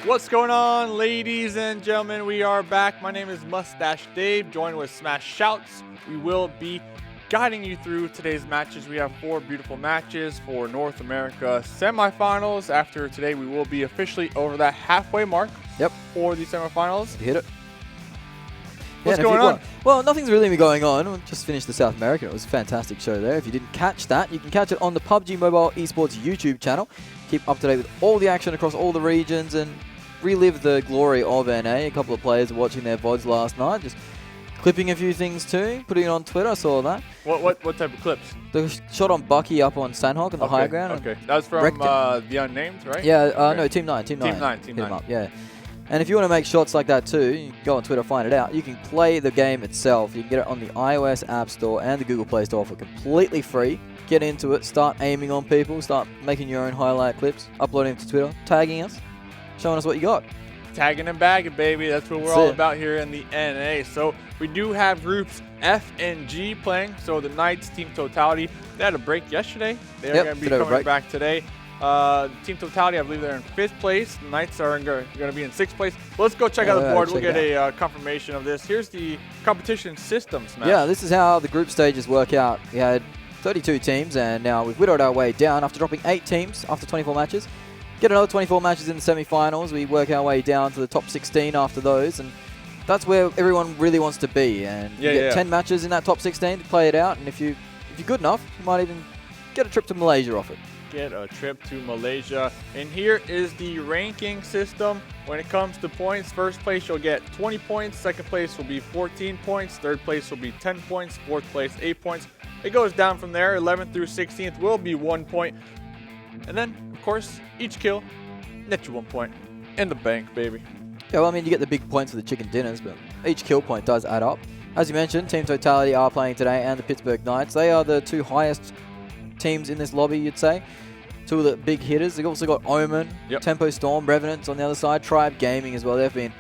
What's going on, ladies and gentlemen? We are back. My name is Mustache Dave, joined with Smash Shouts. We will be guiding you through today's matches. We have 4 beautiful matches for North America semifinals. After today, we will be officially over that halfway mark for the semifinals. Hit it. What's going on? Well, nothing's really been going on. We just finished the South American. It was a fantastic show there. If you didn't catch that, you can catch it on the PUBG Mobile Esports YouTube channel. Keep up to date with all the action across all the regions and relive the glory of NA. A couple of players watching their VODs last night, just clipping a few things too, putting it on Twitter. I saw that. What type of clips? The shot on Bucky up on Sanhok on the high ground. Okay, that's from the Unnamed, right? Yeah, okay. No, Team 9. Team 9. Hit him up, yeah. And if you want to make shots like that too, you can go on Twitter, find it out. You can play the game itself. You can get it on the iOS App Store and the Google Play Store for completely free. Get into it, start aiming on people, start making your own highlight clips, uploading them to Twitter, tagging us, showing us what you got. Tagging and bagging, baby. That's what we're all about here in the NA. So we do have groups F and G playing. So the Knights, Team Totality, they had a break yesterday. They are going to be coming back today. Team Totality, I believe they're in 5th place. The Knights are going to be in 6th place. Well, let's go check out the board. We'll get a confirmation of this. Here's the competition system, Smash. Yeah, this is how the group stages work out. We had 32 teams, and now we've whittled our way down after dropping 8 teams after 24 matches. Get another 24 matches in the semi-finals. We work our way down to the top 16 after those, and that's where everyone really wants to be. And you get 10 matches in that top 16 to play it out, and if you're good enough, you might even get a trip to Malaysia off it. Get a trip to Malaysia. And here is the ranking system. When it comes to points, first place you'll get 20 points, second place will be 14 points, third place will be 10 points, fourth place 8 points. It goes down from there. 11th through 16th will be 1 point. And then, of course, each kill, net you 1 point. In the bank, baby. Yeah, well, I mean, you get the big points for the chicken dinners, but each kill point does add up. As you mentioned, Team Totality are playing today, and the Pittsburgh Knights. They are the 2 highest teams in this lobby, you'd say. 2 of the big hitters. They've also got Omen, Tempo Storm, Revenants on the other side, Tribe Gaming as well. They've been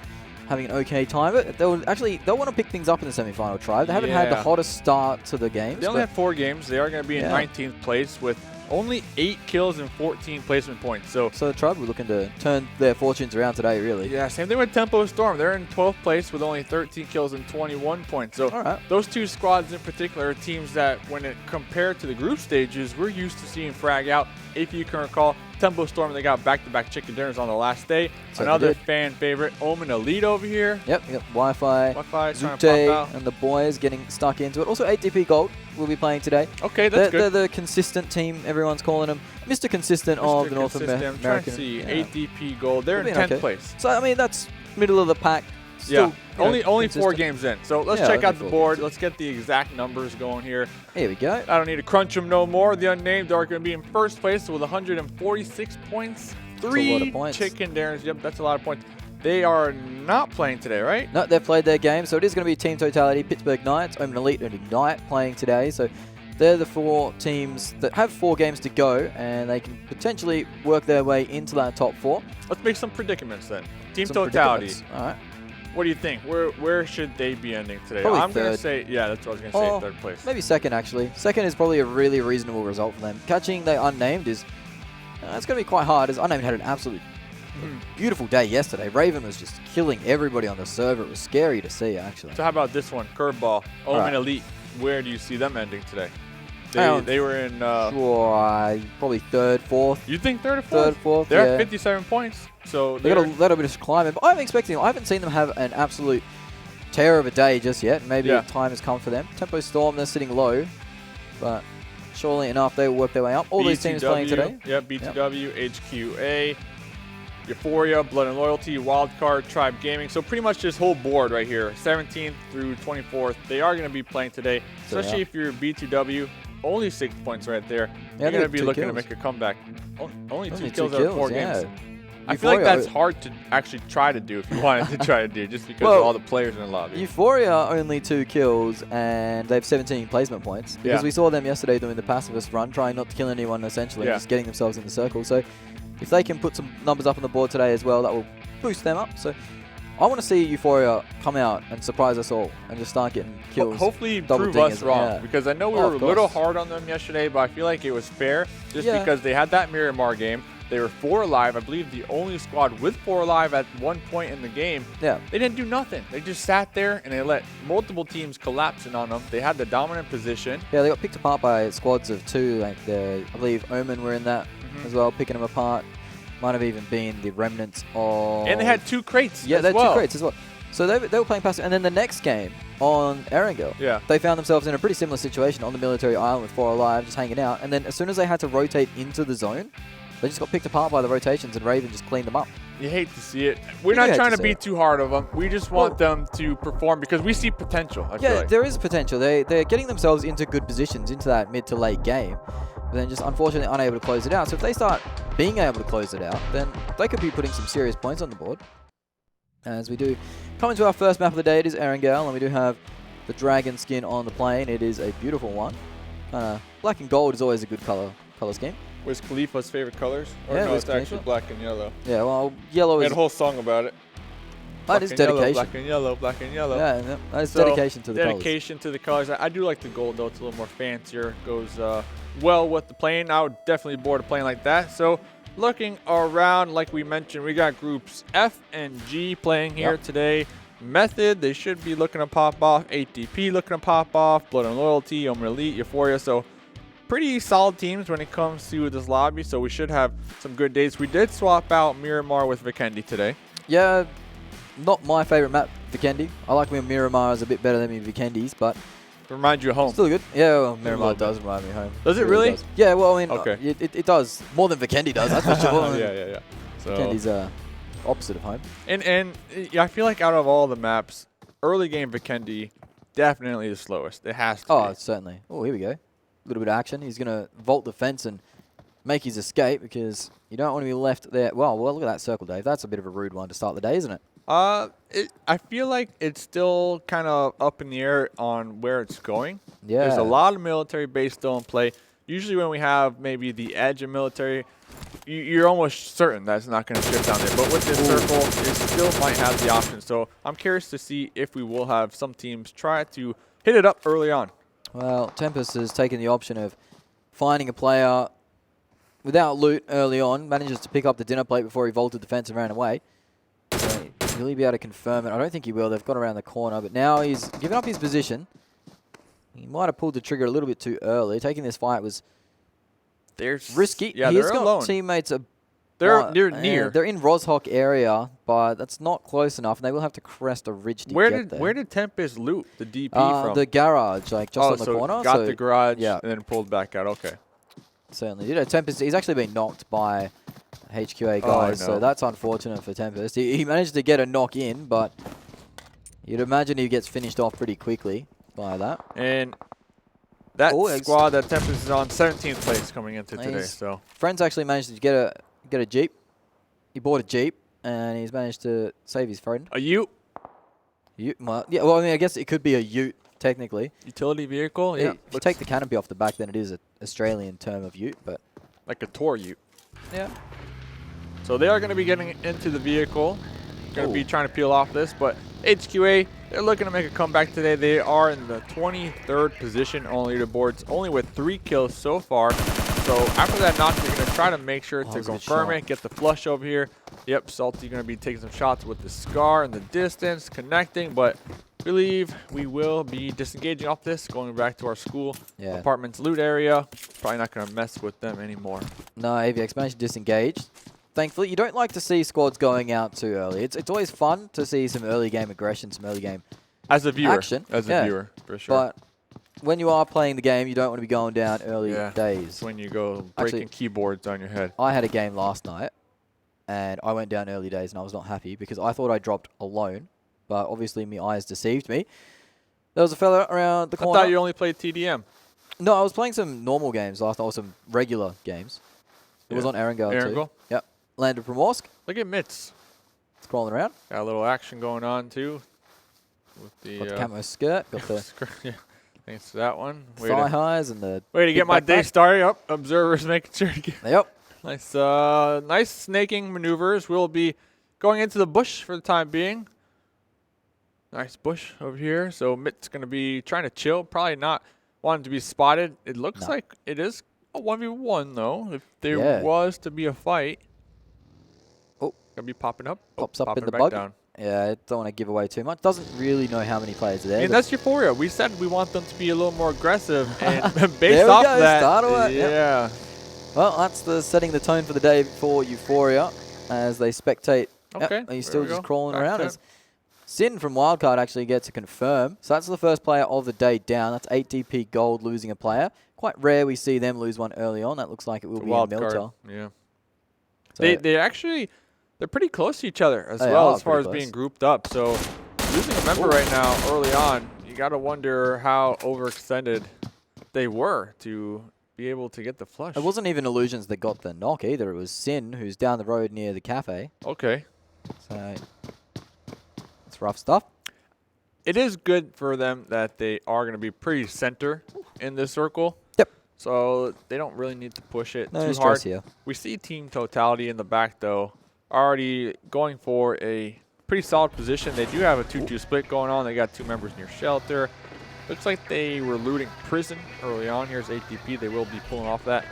having an okay time. But they'll want to pick things up in the semi-final. Tribe. They haven't had the hottest start to the games. They only had 4 games. They are going to be in 19th place with only 8 kills and 14 placement points. So the Tribe were looking to turn their fortunes around today, really. Yeah, same thing with Tempo Storm. They're in 12th place with only 13 kills and 21 points. So those 2 squads in particular are teams that, when it compared to the group stages, we're used to seeing frag out. If you can recall, Tempo Storm, they got back-to-back chicken dinners on the last day. So another fan favorite, Omen Elite over here. Yep, you got Wi-Fi, Zute, and the boys getting stuck into it. Also, 8DP Gold will be playing today. Okay, that's good. They're the consistent team, everyone's calling them. Mr. Consistent of the North American. I'm trying to see, 8DP Gold. They're in 10th place. So, I mean, that's middle of the pack. Still, only 4 games in. So let's check out the board. Let's get the exact numbers going here. Here we go. I don't need to crunch them no more. The Unnamed are going to be in 1st place with 146 points. 3 chicken dinners. Yep, that's a lot of points. They are not playing today, right? No, they've played their game. So it is going to be Team Totality, Pittsburgh Knights, Omen Elite, and Ignite playing today. So they're the 4 teams that have 4 games to go, and they can potentially work their way into that top 4. Let's make some predicaments then. Team Totality. All right. What do you think? Where should they be ending today? Probably I'm going to third. say, that's what I was going to say, 3rd place. Maybe 2nd, actually. 2nd is probably a really reasonable result for them. Catching the Unnamed is, it's going to be quite hard, as Unnamed had an absolute beautiful day yesterday. Raven was just killing everybody on the server. It was scary to see, actually. So how about this one? Curveball. Omen Elite. Where do you see them ending today? They were in... probably 3rd, 4th. You think 3rd or 4th? 3rd, 4th, They're at 57 points. So they got a little bit of climbing. But I'm expecting them. I haven't seen them have an absolute terror of a day just yet. Maybe time has come for them. Tempo Storm, they're sitting low. But surely enough, they will work their way up. All these teams playing today. Yeah, B2W, HQA, Euphoria, Blood and Loyalty, Wildcard, Tribe Gaming. So pretty much this whole board right here, 17th through 24th, they are going to be playing today. Especially if you're B2W. Only 6 points right there. You're going to be looking to make a comeback. Only 2 kills out of 4 games. I feel like that's hard to actually try to do if you wanted to try to do, just because of all the players in the lobby. Euphoria only 2 kills, and they have 17 placement points. Because we saw them yesterday doing the pacifist run, trying not to kill anyone, essentially, just getting themselves in the circle. So if they can put some numbers up on the board today as well, that will boost them up. So I want to see Euphoria come out and surprise us all and just start getting kills. Hopefully double prove us dingers, wrong, because I know we were a little hard on them yesterday, but I feel like it was fair just because they had that Miramar game. They were 4 alive. I believe the only squad with 4 alive at one point in the game. Yeah. They didn't do nothing. They just sat there and they let multiple teams collapse in on them. They had the dominant position. Yeah, they got picked apart by squads of 2. Like I believe Omen were in that as well, picking them apart. Might have even been the Revenants of... And they had 2 crates they had 2 well. crates as well. So they were playing passive. And then the next game on Erangel, they found themselves in a pretty similar situation on the military island with 4 alive, just hanging out. And then as soon as they had to rotate into the zone, they just got picked apart by the rotations, and Raven just cleaned them up. You hate to see it. We're not trying to be too hard of them. We just want them to perform because we see potential. I feel like. There is potential. They're getting themselves into good positions into that mid to late game, but then just unfortunately unable to close it out. So if they start being able to close it out, then they could be putting some serious points on the board. As we do come into our first map of the day, it is Erangel, and we do have the dragon skin on the plane. It is a beautiful one. Black and gold is always a good color scheme. Wiz Khalifa's favorite colors? Or Yeah, no, Wiz it's actually Khalifa. black and yellow. Yeah, well, yellow He is... had a whole song about it. That is dedication. Black and yellow, black and yellow. Yeah, that is dedication to the colors. Dedication to the colors. I do like the gold, though. It's a little more fancier. Goes well with the plane. I would definitely board a plane like that. So looking around, like we mentioned, we got groups F and G playing here today. Method, they should be looking to pop off. ATP looking to pop off. Blood and Loyalty, Omen Elite, Euphoria. So pretty solid teams when it comes to this lobby, so we should have some good days. We did swap out Miramar with Vikendi today. Yeah, not my favorite map, Vikendi. I like when Miramar is a bit better than Vikendi's, but... Remind you of home. Still good. Yeah, well, Miramar does remind me of home. Does it really? Does. Yeah, well, I mean, okay. It does. More than Vikendi does, that's for sure. Yeah. So Vikendi's opposite of home. And I feel like out of all the maps, early game Vikendi, definitely the slowest. It has to be. Oh, certainly. Oh, here we go. A little bit of action. He's going to vault the fence and make his escape because you don't want to be left there. Well, look at that circle, Dave. That's a bit of a rude one to start the day, isn't it? I feel like it's still kind of up in the air on where it's going. Yeah. There's a lot of military base still in play. Usually when we have maybe the edge of military, you're almost certain that's not going to shift down there. But with this circle, it still might have the option. So I'm curious to see if we will have some teams try to hit it up early on. Well, Tempest has taken the option of finding a player without loot early on, manages to pick up the dinner plate before he vaulted the fence and ran away. So will he be able to confirm it? I don't think he will. They've got around the corner, but now he's given up his position. He might have pulled the trigger a little bit too early. Taking this fight was risky. Yeah, He's they're got alone. Teammates They're near. They're in Roshok area, but that's not close enough, and they will have to crest a ridge to get there. Where did Tempest loot the DP from? The garage, like just on the so corner. Got the garage yeah. and then pulled back out. Okay. Certainly did. Tempest, he's actually been knocked by HQA guys, so that's unfortunate for Tempest. He managed to get a knock in, but you'd imagine he gets finished off pretty quickly by that. And that squad that Tempest is on 17th place coming into today. So Friends actually managed to get a Jeep. He bought a Jeep, and he's managed to save his friend. A Ute? Well, yeah, well, I mean, I guess it could be a Ute, technically. Utility vehicle? Yeah. If you take the canopy off the back, then it is an Australian term of Ute, but... Like a tour Ute. Yeah. So they are going to be getting into the vehicle. Going to be trying to peel off this, but HQA, they're looking to make a comeback today. They are in the 23rd position on leaderboards, only with 3 kills so far. So after that knock, they're going to try to make sure to confirm it, get the flush over here. Yep, Salty going to be taking some shots with the Scar in the distance, connecting, but I believe we will be disengaging off this, going back to our school apartments loot area. Probably not going to mess with them anymore. No, AVX managed to disengage. Thankfully, you don't like to see squads going out too early. It's always fun to see some early game aggression, some early game as a viewer, action. As a viewer, for sure. But when you are playing the game, you don't want to be going down early days. That's when you go breaking keyboards on your head. I had a game last night, and I went down early days, and I was not happy because I thought I dropped alone, but obviously my eyes deceived me. There was a fella around the corner. I thought you only played TDM. No, I was playing some normal games last night, or some regular games. It was on Erangel too. Yep. Landed from Orsk. Look at Mitz. It's crawling around. Got a little action going on too. With the, got the camo skirt. Got the thanks to that one. Thigh highs and the... Way to get my day started. Up. Observers making sure to get... Yep. Nice snaking maneuvers. We'll be going into the bush for the time being. Nice bush over here. So Mitt's going to be trying to chill. Probably not wanting to be spotted. It looks like it is a 1v1, though. If there was to be a fight. Oh, going to be popping up. Pops up in the back bug. Down. Yeah, I don't want to give away too much. Doesn't really know how many players are there. And that's Euphoria. We said we want them to be a little more aggressive. And based off that, yeah. Well, that's setting the tone for the day for Euphoria as they spectate. Okay. He's still just crawling around. As Sin from Wildcard actually gets a confirm. So that's the first player of the day down. That's 8 DP gold losing a player. Quite rare we see them lose one early on. That looks like it will be in Milta. Yeah. So they're pretty close to each other as well as far as being grouped up. So losing a member right now early on, you got to wonder how overextended they were to be able to get the flush. It wasn't even Illusions that got the knock either. It was Sin, who's down the road near the cafe. Okay. So it's rough stuff. It is good for them that they are going to be pretty center in this circle. Yep. So they don't really need to push it too hard. Here. We see Team Totality in the back, though, already going for a pretty solid position. They do have a 2-2 split going on. They got 2 members near shelter. Looks like they were looting prison early on. Here's ATP. They will be pulling off that.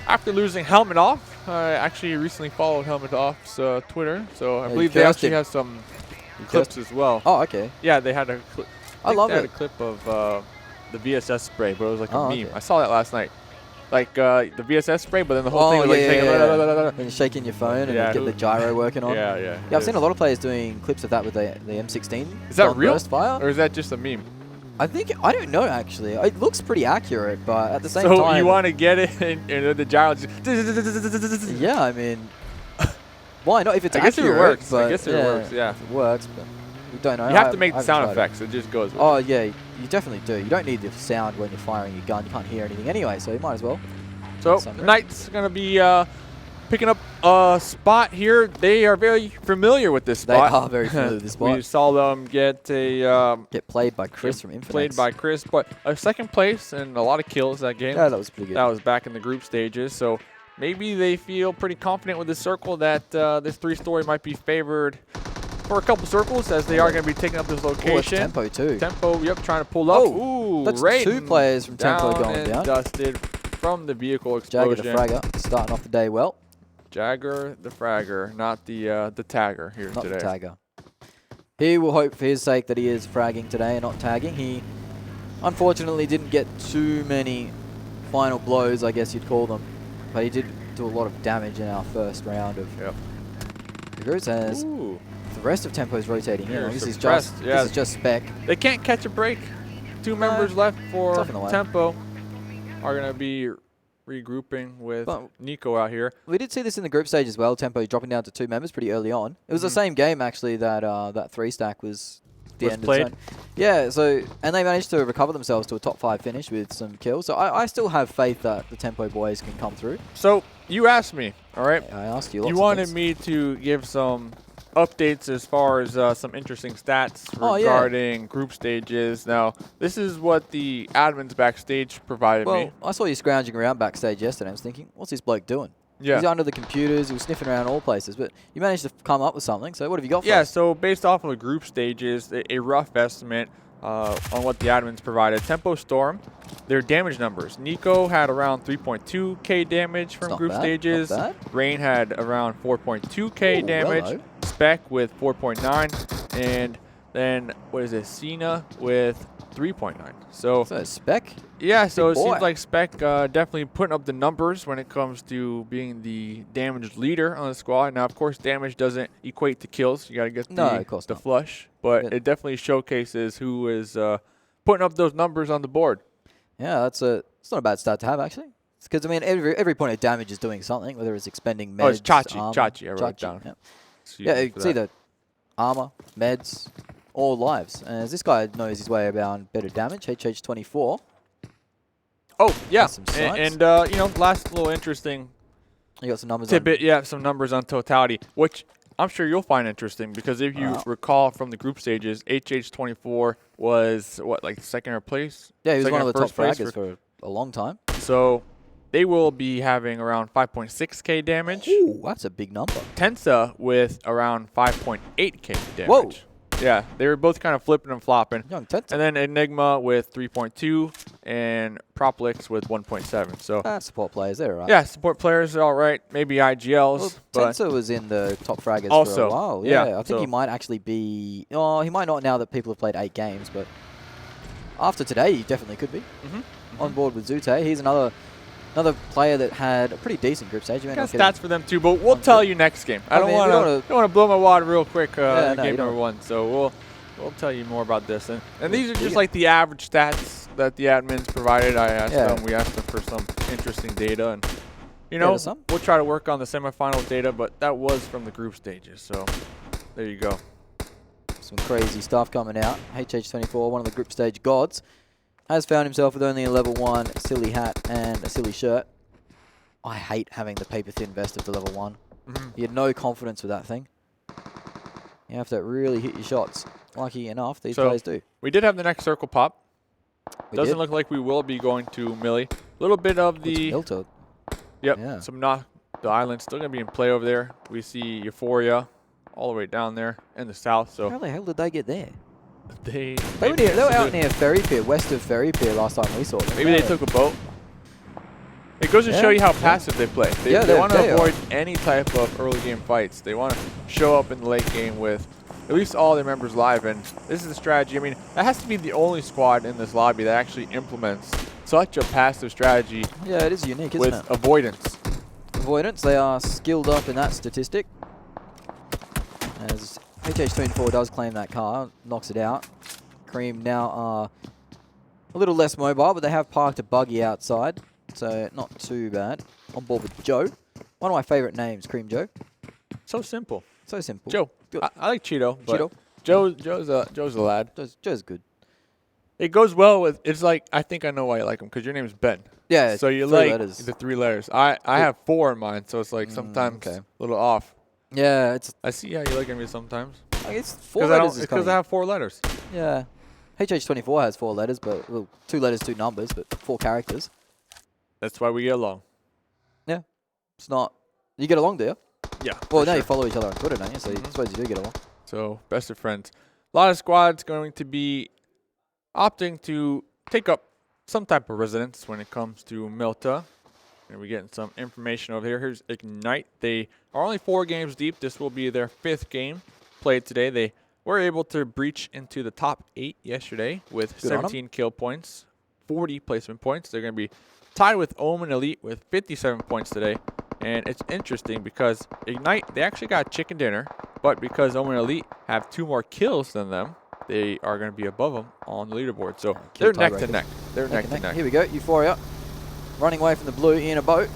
After losing Helmet Off, I actually recently followed Helmet Off's Twitter, so I believe they actually have some clips as well. Oh, okay. Yeah, they had a clip. I love they it. had a clip of the VSS spray, but it was like a meme. Okay. I saw that last night. Like the VSS spray, but then the whole thing was like and you're shaking your phone and you get the gyro working on. Yeah, I've seen a lot of players doing clips of that with the M16. Is that real? Fire. Or is that just a meme? I don't know actually. It looks pretty accurate, but at the same time. So you want to get it and the gyro just. Yeah, I mean, why not? If it's I guess accurate, if it works. But I guess if it works, yeah. If it works, but we don't know. You have to make the sound effects. It just goes with it. Yeah, you definitely do. You don't need the sound when you're firing your gun. You can't hear anything anyway, so you might as well. So Knight's going to be picking up a spot here. They are very familiar with this spot. They are very familiar with this spot. We saw them get played by Chris from Infinix. Played by Chris, but a second place and a lot of kills that game. Yeah, that was pretty good. That was back in the group stages. So maybe they feel pretty confident with this circle that this 3-story might be favored for a couple circles as they are going to be taking up this location. Tempo too. Tempo, yep, trying to pull up. Ooh, that's 2 players from Tempo going down. Dusted from the vehicle explosion. Jagger the Fragger starting off the day well. Jagger the Fragger, not the tagger here today. Not the tagger. He will hope for his sake that he is fragging today and not tagging. He unfortunately didn't get too many final blows, I guess you'd call them. But he did do a lot of damage in our first round of the groups as the rest of Tempo is rotating in. This is just Spec. They can't catch a break. 2 members left for Tempo. Are going to be regrouping with Nico out here. We did see this in the group stage as well. Tempo dropping down to 2 members pretty early on. It was the same game actually that that 3-stack was the end played. of the zone. Yeah, so and they managed to recover themselves to a top 5 finish with some kills. So I still have faith that the Tempo boys can come through. So you asked me, all right? I asked you. You wanted me to give some updates as far as some interesting stats regarding group stages. Now, this is what the admins backstage provided me. I saw you scrounging around backstage yesterday. I was thinking, what's this bloke doing? Yeah. He's under the computers. He was sniffing around all places. But you managed to come up with something. So what have you got for us? Yeah, so based off of the group stages, a rough estimate on what the admins provided. Tempo Storm, their damage numbers. Nico had around 3.2k damage from group stages. Rain had around 4.2k damage. Spec with 4.9, and then what is it? Cena with 3.9. So Spec? Yeah, so it seems like Spec definitely putting up the numbers when it comes to being the damage leader on the squad. Now, of course, damage doesn't equate to kills. You got to get the flush, but it definitely showcases who is putting up those numbers on the board. Yeah, it's not a bad stat to have actually. Because I mean, every point of damage is doing something, whether it's expending meds. Oh, it's Chachi. I wrote down. Yeah, it's either armor, meds, or lives. And as this guy knows his way around better damage, HH24. Oh, yeah. And you know, last little interesting you got some numbers tidbit. Yeah, some numbers on Totality, which I'm sure you'll find interesting because if you recall from the group stages, HH24 was, what, like second place? Yeah, he was one of the top fraggers for a long time. So they will be having around 5.6k damage. Ooh, that's a big number. Tensa with around 5.8k damage. Whoa. Yeah, they were both kind of flipping and flopping. Young Tensor. And then Enigma with 3.2 and Proplix with 1.7. So support players, they're all right. yeah, support players are all right. Maybe IGLs. Well, but Tensor was in the top fraggers also, for a while. yeah, I think he might actually be. Oh, he might not now that people have played 8 games, but after today, he definitely could be on board with Zute. He's another player that had a pretty decent group stage. Got stats for them too, but we'll tell you next game. I don't want to blow my wad real quick in game number 1. So we'll tell you more about this. And these are just like the average stats that the admins provided. I asked them. We asked them for some interesting data, and you know, we'll try to work on the semifinal data. But that was from the group stages. So there you go. Some crazy stuff coming out. HH24, one of the group stage gods, has found himself with only a level 1 silly hat and a silly shirt. I hate having the paper-thin vest of the level 1. You had no confidence with that thing. You have to really hit your shots. Lucky enough, these players do. We did have the next circle pop. Doesn't look like we will be going to Millie. A little bit of the... Milto. Yep, the island's still going to be in play over there. We see Euphoria all the way down there in the south. So how the hell did they get there? They were out near Ferry Pier, west of Ferry Pier last time we saw them. Maybe they took a boat. It goes to show you how passive they play. They want to avoid any type of early game fights. They want to show up in the late game with at least all their members live, and this is the strategy. I mean, that has to be the only squad in this lobby that actually implements such a passive strategy. Yeah, it is unique, isn't it? With avoidance. Avoidance, they are skilled up in that statistic. As HH24 does claim that car, knocks it out. Cream now are a little less mobile, but they have parked a buggy outside, so not too bad. On board with Joe. One of my favorite names, Cream Joe. So simple. So simple. Joe. I like Cheeto. Cheeto. Joe's a lad. Joe's good. It goes well with, it's like, I think I know why you like him, because your name is Ben. Yeah, so you like the 3 letters. I have 4 in mine, so it's like sometimes a little off. Yeah, I see how you like me sometimes. I guess 4 letters because I have 4 letters. Yeah. HH24 has 4 letters, but 2 letters, 2 numbers, but 4 characters. That's why we get along. Yeah. It's not... You get along, do you? Yeah. Well, now you follow each other on Twitter, don't you? So I suppose you do get along. So, best of friends. A lot of squads going to be opting to take up some type of residence when it comes to Milta. And we're getting some information over here. Here's Ignite. They are only 4 games deep. This will be their 5th game played today. They were able to breach into the top 8 yesterday with 17 kill points, 40 placement points. They're going to be tied with Omen Elite with 57 points today. And it's interesting because Ignite, they actually got chicken dinner, but because Omen Elite have 2 more kills than them, they are going to be above them on the leaderboard. So they're neck to neck. They're neck to neck. Here we go. Euphoria running away from the blue in a boat.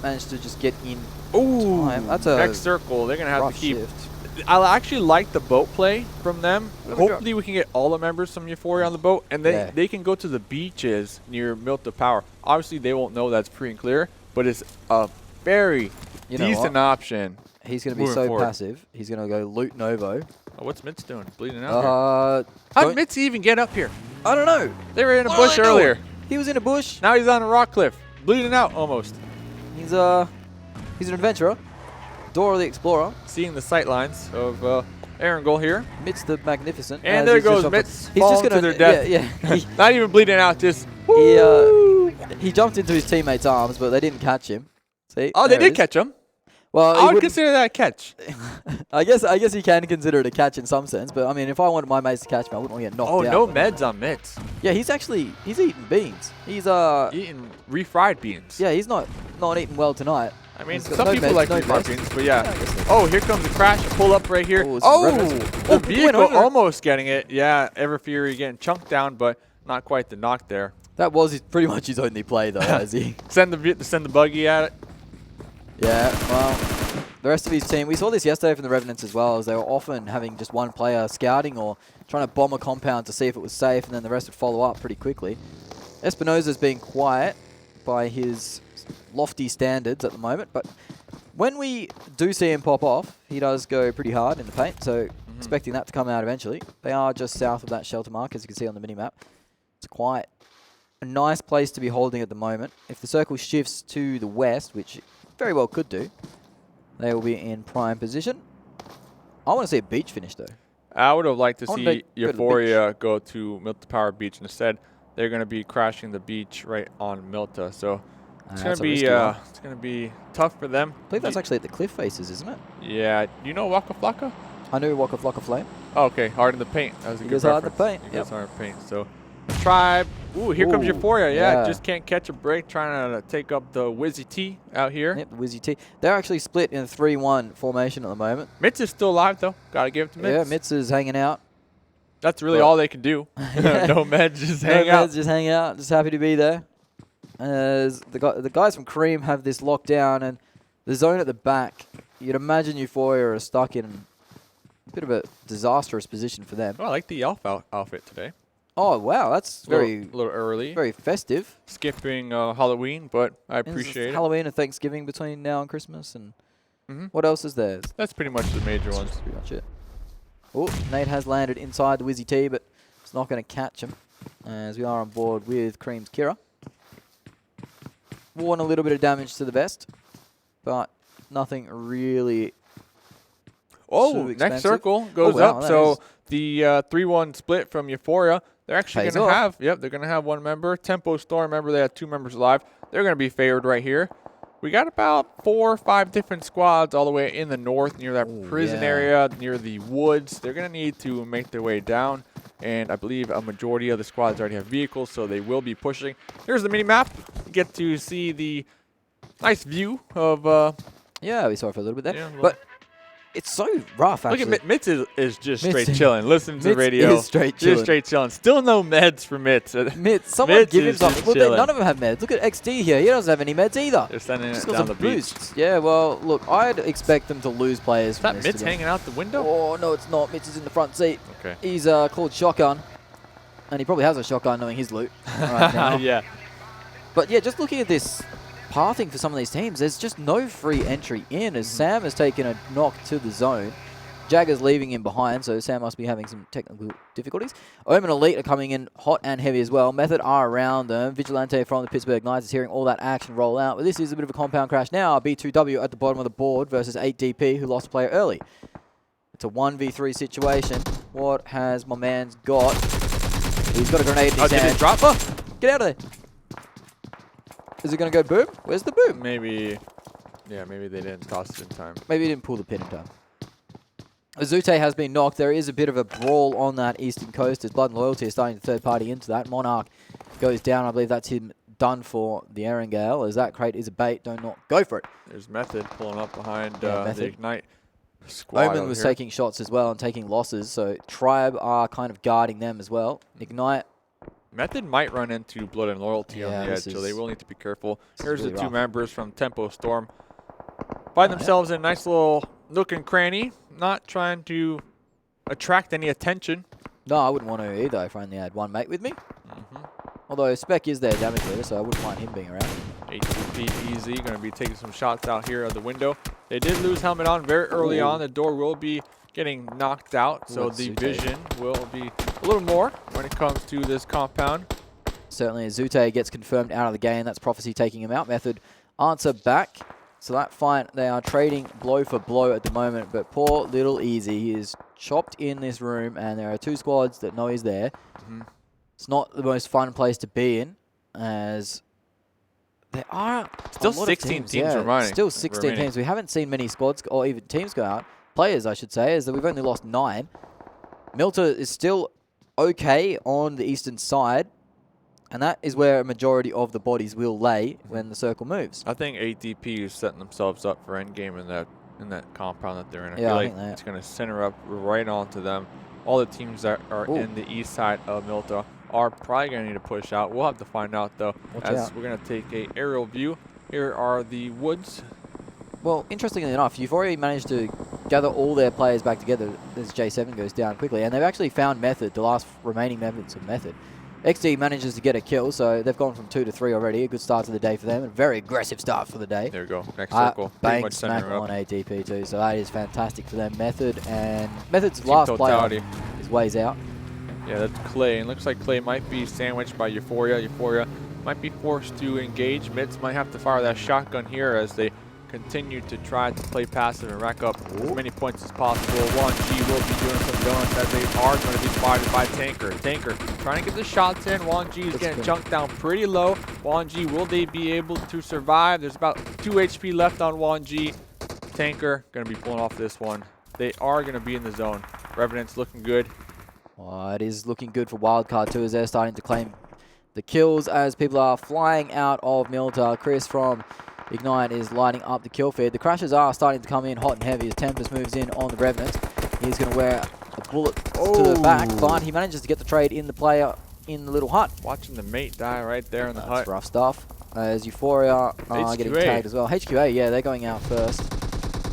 Managed to just get in. Ooh, that's a next circle. They're going to have to keep. Shift. I actually like the boat play from them. Hopefully we can get all the members from Euphoria on the boat, and they can go to the beaches near Milta Power. Obviously, they won't know that's free and clear, but it's a very decent option. He's going to be so passive. He's going to go loot Novo. Oh, what's Mitz doing? Bleeding out here. How did Mitz even get up here? I don't know. They were in a bush earlier. He was in a bush. Now he's on a rock cliff. Bleeding out almost. He's an adventurer. Dora the Explorer. Seeing the sightlines of Erangel here. Mitz the Magnificent. And there goes Mitz. He's just going to their death. Yeah. Not even bleeding out, just he jumped into his teammate's arms, but they didn't catch him. See? Oh, they did catch him. Well, I would consider that a catch. I guess you can consider it a catch in some sense, but I mean, if I wanted my mates to catch me, I wouldn't want to get knocked out. Oh, no meds on Mitz. Yeah, he's eating beans. He's eating refried beans. Yeah, he's not eating well tonight. I mean, some people like refried beans, but yeah. Oh, here comes the crash. Pull up right here. The vehicle almost getting it. Yeah, Everfury getting chunked down, but not quite the knock there. That was pretty much his only play, though, as he send the buggy at it. Yeah, well, the rest of his team, we saw this yesterday from the Revenants as well, as they were often having just one player scouting or trying to bomb a compound to see if it was safe, and then the rest would follow up pretty quickly. Espinosa's being quiet by his lofty standards at the moment, but when we do see him pop off, he does go pretty hard in the paint, so expecting that to come out eventually. They are just south of that shelter mark, as you can see on the minimap. It's quite a nice place to be holding at the moment. If the circle shifts to the west, which very well could do, they will be in prime position. I want to see a beach finish, though. I would have liked to I wanna see go to the Euphoria go to Milta Power Beach. Instead, they're going to be crashing the beach right on Milta. So it's going to be tough for them. I believe that's actually at the cliff faces, isn't it? Yeah. You know Waka Flocka? I knew Waka Flocka Flame. Oh, okay. Hard in the paint. That was a He good goes hard in the reference. paint. He goes hard in the paint. So Tribe. Ooh, here comes Euphoria. Yeah, just can't catch a break. Trying to take up the Wizzy T out here. Yep, the Wizzy T. They're actually split in a 3-1 formation at the moment. Mitz is still alive, though. Got to give it to Mitz. Yeah, Mitz is hanging out. That's really all they can do. No meds, just hang out. Just hang out. Just happy to be there. As the guys from Cream have this locked down, and the zone at the back, you'd imagine Euphoria are stuck in a bit of a disastrous position for them. Oh, I like the elf outfit today. Oh, wow. That's a little early. Very festive. Skipping Halloween, but I appreciate it. Halloween and Thanksgiving between now and Christmas. And what else is there? That's pretty much the major ones. That's pretty much it. Oh, Nate has landed inside the Wizzy T, but it's not going to catch him as we are on board with Cream's Kira. Worn a little bit of damage to the vest, but nothing really. Oh, next circle goes up. So the 3-1 split from Euphoria. They're actually going to have, they're going to have one member. Tempo Storm, remember they had 2 members alive. They're going to be favored right here. We got about 4 or 5 different squads all the way in the north near that prison area, near the woods. They're going to need to make their way down. And I believe a majority of the squads already have vehicles, so they will be pushing. Here's the mini-map. You get to see the nice view of... yeah, we saw it for a little bit there. But it's so rough, actually. Look at Mitz is just straight chilling. Listen to the radio. Is straight chilling. Just straight chilling. Still no meds for Mitz. Someone give him something. Well, none of them have meds. Look at XD here. He doesn't have any meds either. They're sending it just down the boosts. beach. Yeah, well, look, I'd expect them to lose players. Is that Mitz hanging out the window? Oh, no, it's not. Mitz is in the front seat. Okay. He's called Shotgun. And he probably has a shotgun knowing his loot right now. Yeah. But yeah, just looking at this pathing for some of these teams, there's just no free entry in as Sam has taken a knock to the zone. Jagger's leaving him behind, so Sam must be having some technical difficulties. Omen Elite are coming in hot and heavy as well. Method are around them. Vigilante from the Pittsburgh Knights is hearing all that action roll out. But this is a bit of a compound crash now. B2W at the bottom of the board versus 8DP, who lost a player early. It's a 1v3 situation. What has my man's got? He's got a grenade in his hand. Drop? Get out of there. Is it going to go boom? Where's the boom? Maybe, maybe they didn't toss it in time. Maybe he didn't pull the pin in time. Azute has been knocked. There is a bit of a brawl on that eastern coast as Blood and Loyalty is starting to third party into that. Monarch goes down. I believe that's him done for the Erangel. As that crate is a bait, do not go for it. There's Method pulling up behind the Ignite squad. Omen was taking shots as well and taking losses, so Tribe are kind of guarding them as well. Ignite. Method might run into Blood and Loyalty on the edge, so they will need to be careful. Here's really the 2 members from Tempo Storm. Find themselves in a nice little nook and cranny, not trying to attract any attention. No, I wouldn't want to either if I only had one mate with me. Although Spec is their damage leader, so I wouldn't mind him being around. HTP Easy going to be taking some shots out here of the window. They did lose helmet on very early on. The door will be getting knocked out, so the vision will be a little more when it comes to this compound. Certainly, Azute gets confirmed out of the game. That's Prophecy taking him out. Method answer back. So that fight, they are trading blow for blow at the moment, but poor little Easy, he is chopped in this room, and there are 2 squads that know he's there. It's not the most fun place to be in, as there are still 16 teams remaining. Still 16 teams. We haven't seen many squads or even teams go out. Players, I should say, is that we've only lost 9. Milta is still okay on the eastern side, and that is where a majority of the bodies will lay when the circle moves. I think ADP is setting themselves up for endgame in that compound that they're in. I feel like it's going to center up right onto them. All the teams that are in the east side of Milta are probably going to need to push out. We'll have to find out, though, as we're going to take a aerial view. Here are the woods. Well, interestingly enough, Euphoria managed to gather all their players back together as J7 goes down quickly, and they've actually found Method, the last remaining members of Method. XD manages to get a kill, so they've gone from 2 to 3 already. A good start to the day for them. A very aggressive start for the day. There we go. Next circle. Bang smack on ADP too, so that is fantastic for them. Method and Method's last player is ways out. Yeah, that's Clay. And looks like Clay might be sandwiched by Euphoria. Euphoria might be forced to engage. Mitz might have to fire that shotgun here as they continue to try to play passive and rack up as many points as possible. 1G will be doing some donuts as they are going to be spotted by Tanker. Tanker trying to get the shots in. 1G is getting chunked down pretty low. 1G, will they be able to survive? There's about 2 HP left on 1G. Tanker going to be pulling off this one. They are going to be in the zone. Revenants looking good. It is looking good for Wildcard too, as they're starting to claim the kills as people are flying out of Milta. Chris from Ignite is lighting up the kill feed. The crashes are starting to come in hot and heavy as Tempest moves in on the Revenant. He's going to wear a bullet to the back, but he manages to get the trade in the player in the little hut. Watching the mate die right there in the hut. That's rough stuff. As Euphoria are getting tagged as well. HQA, yeah, they're going out first.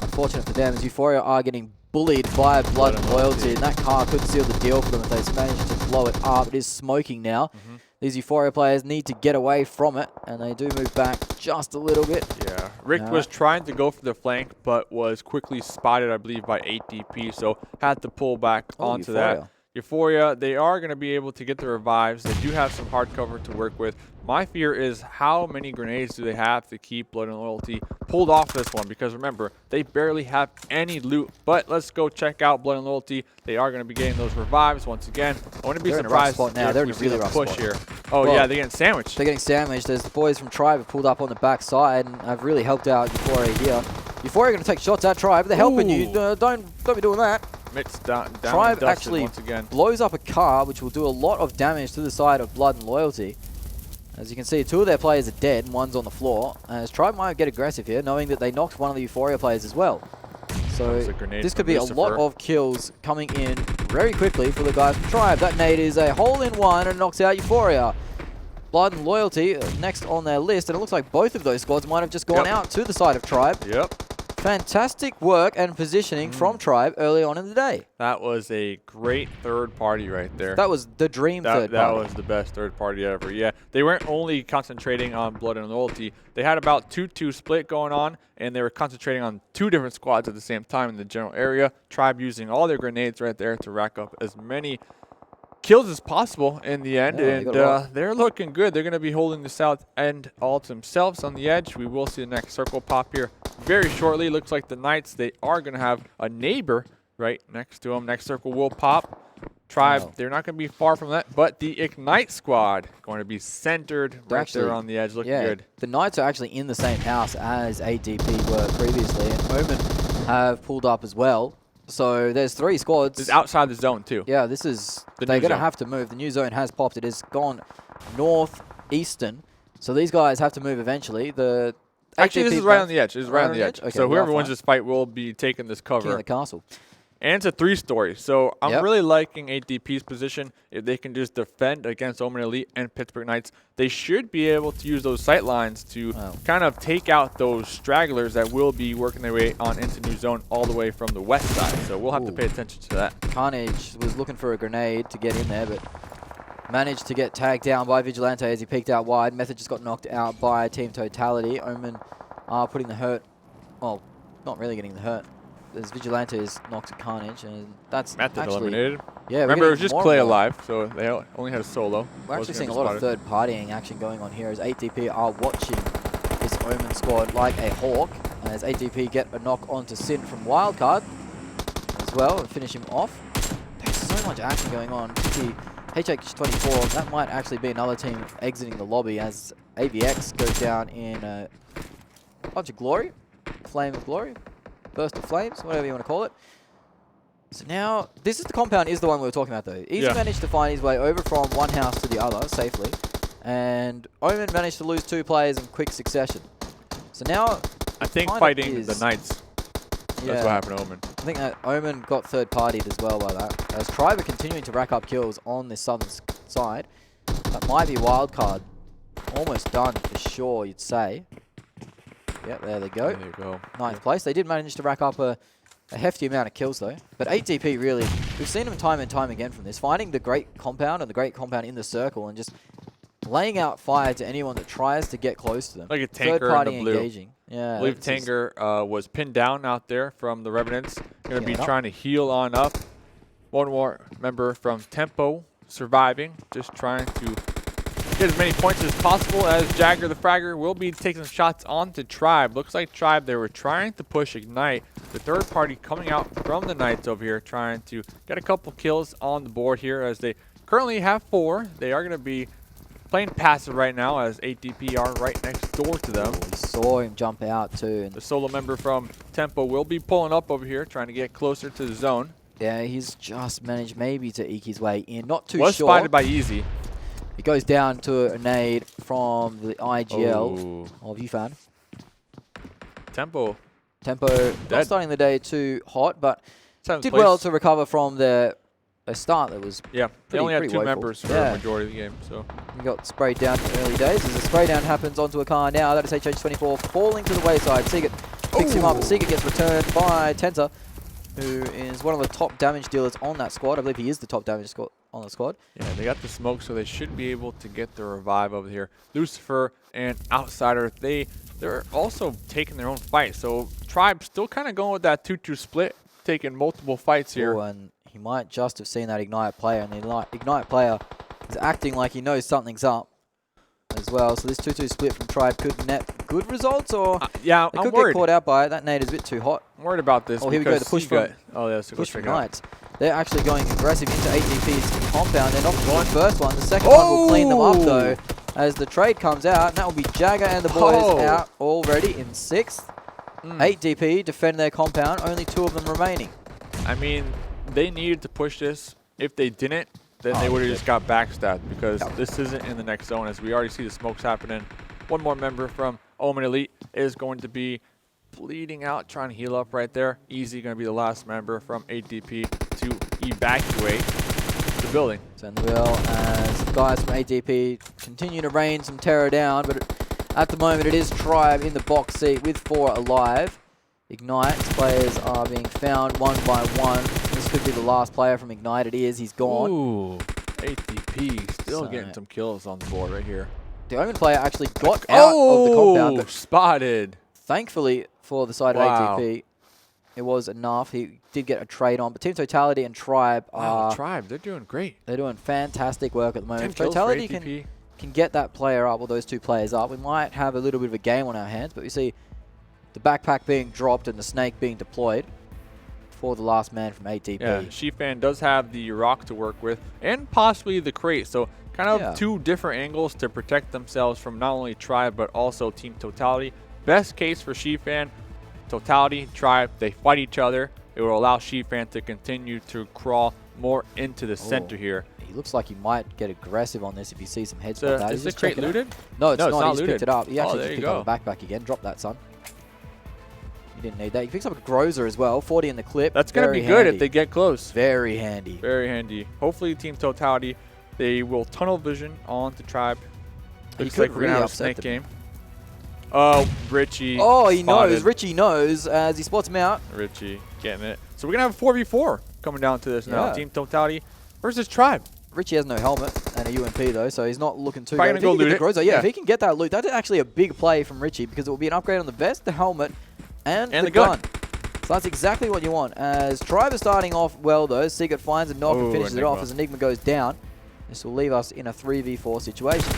Unfortunate for them as Euphoria are getting bullied by Blood and Loyalty, and that car could seal the deal for them if they manage to blow it up. It is smoking now. These Euphoria players need to get away from it, and they do move back just a little bit. Yeah, Rick was trying to go for the flank, but was quickly spotted, I believe, by 8DP, so had to pull back onto that. Euphoria, they are going to be able to get the revives. They do have some hard cover to work with. My fear is how many grenades do they have to keep Blood and Loyalty pulled off this one? Because remember, they barely have any loot. But let's go check out Blood and Loyalty. They are going to be getting those revives once again. I wouldn't be surprised now. They're in a really rough push spot here. Oh, well, yeah, they're getting sandwiched. They're getting sandwiched. There's the boys from Tribe have pulled up on the back side and have really helped out Euphoria here. Euphoria going to take shots at Tribe. They're helping you. Don't be doing that. Down Tribe actually once again blows up a car, which will do a lot of damage to the side of Blood and Loyalty. As you can see, 2 of their players are dead and 1's on the floor. As Tribe might get aggressive here, knowing that they knocked one of the Euphoria players as well. So this could be a lot of kills coming in very quickly for the guys from Tribe. That nade is a hole-in-one and knocks out Euphoria. Blood and Loyalty next on their list, and it looks like both of those squads might have just gone out to the side of Tribe. Fantastic work and positioning from Tribe early on in the day. That was a great third party right there. That was the dream third party. That was the best third party ever. Yeah, they weren't only concentrating on Blood and Loyalty. They had about 2-2 split going on, and they were concentrating on 2 different squads at the same time in the general area. Tribe using all their grenades right there to rack up as many kills as possible in the end, and they're looking good. They're going to be holding the south end all to themselves on the edge. We will see the next circle pop here very shortly. Looks like the Knights, they are going to have a neighbor right next to them. Next circle will pop. Tribe, they're not going to be far from that, but the Ignite squad going to be centered right there on the edge, looking good. The Knights are actually in the same house as ADP were previously, and Omen have pulled up as well. So there's 3 squads. It's outside the zone too. Yeah, this is, they're going to have to move. The new zone has popped. It has gone northeastern. So these guys have to move eventually. Actually, this is right on the edge. This is right on the edge. Okay, so whoever wins this fight will be taking this cover. King of the castle. And it's a 3-story. So I'm really liking ADP's position. If they can just defend against Omen Elite and Pittsburgh Knights, they should be able to use those sight lines to kind of take out those stragglers that will be working their way on into new zone all the way from the west side. So we'll have to pay attention to that. Carnage was looking for a grenade to get in there, but managed to get tagged down by Vigilante as he peeked out wide. Method just got knocked out by Team Totality. Omen are putting the hurt, well, not really getting the hurt. As Vigilante is knocked at Carnage, and that's Method actually eliminated. Yeah, remember it was just Clay alive, so they only had a solo. We're actually seeing a lot of third partying action going on here as 8DP are watching this Omen squad like a hawk. As 8DP get a knock onto Sin from Wildcard as well and finish him off. There's so much action going on. The HH24, that might actually be another team exiting the lobby as AVX goes down in a bunch of glory, flame of glory. Burst of flames, whatever you want to call it. So now, this is the compound is the one we were talking about though. He's managed to find his way over from one house to the other safely. And Omen managed to lose 2 players in quick succession. So now, I think fighting the Knights, that's what happened to Omen. I think that Omen got third partied as well by that. As Tribe are continuing to rack up kills on this southern side. That might be Wildcard. Almost done for sure, you'd say. Yep, there they go. There you go. 9th place. They did manage to rack up a hefty amount of kills though. But 8DP really, we've seen them time and time again from this. Finding the great compound and the great compound in the circle and just laying out fire to anyone that tries to get close to them. Like a Tanker third party in the blue. Engaging. Yeah, I believe Tanker was pinned down out there from the Revenants. Going to be trying to heal on up. One more member from Tempo surviving. Just trying to get as many points as possible, as Jagger the Fragger will be taking some shots onto Tribe. Looks like Tribe, they were trying to push Ignite. The third party coming out from the Knights over here, trying to get a couple kills on the board here, as they currently have 4. They are going to be playing passive right now, as ATP are right next door to them. We saw him jump out too. And the solo member from Tempo will be pulling up over here, trying to get closer to the zone. yeah, he's just managed maybe to eke his way in. Not too Was sure. spotted by Easy. He goes down to a nade from the IGL of UFan. Tempo. Tempo not starting the day too hot, but Seventh did place. well to recover from a start that was Yeah, they only had 2 woeful. members for the majority of the game. So he got sprayed down in the early days. As the spray down happens onto a car now, that is HH24 falling to the wayside. Seagate picks him up, but Seagate gets returned by Tenza, who is one of the top damage dealers on that squad. I believe he is the top damage on the squad. yeah, they got the smoke, so they should be able to get the revive over here. Lucifer and Outsider, they're also taking their own fight. So Tribe still kind of going with that 2-2 split, taking multiple fights here. Oh, and he might just have seen that Ignite player, and the Ignite player is acting like he knows something's up as well. So this 2-2 split from Tribe could net good results, or yeah, they I'm could worried. get caught out by it. That nade is a bit too hot. I'm worried about this. Oh, here we go, the push from, push from Knights. They're actually going aggressive into ATP's compound. They're not the first one. The second one will clean them up, though, as the trade comes out. And that will be Jagger and the boys out already in 6th. 8 DP defend their compound, only 2 of them remaining. I mean, they needed to push this. If they didn't, then they would have just got backstabbed, because this isn't in the next zone, as we already see the smokes happening. One more member from Omen Elite is going to be bleeding out, trying to heal up right there. Easy going to be the last member from ADP to evacuate the building. Send the wheel as guys from ADP continue to rain some terror down, but at the moment it is Tribe in the box seat with 4 alive. Ignite's players are being found one by one. This could be the last player from Ignite. It is. He's gone. Ooh, ATP still getting some kills on the board right here. The Omen player actually got out of the compound, but spotted. Thankfully for the side of ATP, it was enough. He did get a trade on, but Team Totality and Tribe are... Tribe, they're doing great. They're doing fantastic work at the moment. If 10 kills Totality for ATP. can get that player up, or those 2 players up, we might have a little bit of a game on our hands, but we see the backpack being dropped and the snake being deployed for the last man from ATP. Yeah, Shifan does have the rock to work with, and possibly the crate. So kind of 2 different angles to protect themselves from not only Tribe, but also Team Totality. Best case for Shifan, Totality, Tribe, they fight each other. It will allow Shifan to continue to crawl more into the center here. He looks like he might get aggressive on this if he sees some heads pop out. Is the crate looted? No, it's not. He just looted. picked it up. He actually there just you picked up the backpack again. Drop that, son. He didn't need that. He picks up a Grozer as well. 40 in the clip. That's going to be good if they get close. Very handy. Very handy. Hopefully Team Totality, they will tunnel vision on to Tribe. Looks like we're going to have a snake game. Oh, Richie. Oh, he knows. Richie knows as he spots him out. Richie getting it. So we're going to have a 4v4 coming down to this now. Team Totality versus Tribe. Richie has no helmet and a UMP though, so he's not looking too good. Go loot it. Yeah, if he can get that loot, that's actually a big play from Richie, because it will be an upgrade on the vest, the helmet, and the gun. So that's exactly what you want. As Tribe is starting off well though, Sigurd finds a knock and finishes it off as Enigma goes down. This will leave us in a 3v4 situation.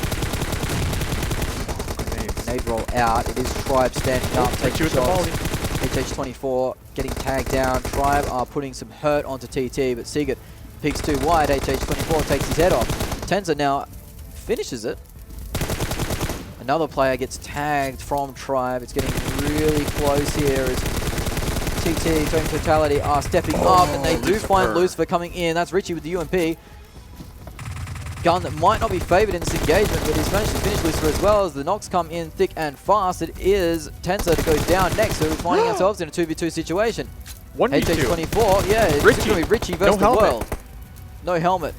Nade roll out. It is Tribe standing up, taking shots. HH24 getting tagged down. Tribe are putting some hurt onto TT, but Sigurd peeks too wide. HH24 takes his head off. Tenza now finishes it. Another player gets tagged from Tribe. It's getting really close here as TT, Team Totality are stepping up, and they do find Lucifer coming in. That's Richie with the UMP. Gun that might not be favored in this engagement, but he's managed to finish Lucifer as well as the knocks come in thick and fast. It is Tenza that goes down next, so we're finding ourselves in a 2v2 situation. 1v2. HH24, yeah, it's going to be Richie versus the world. No helmet.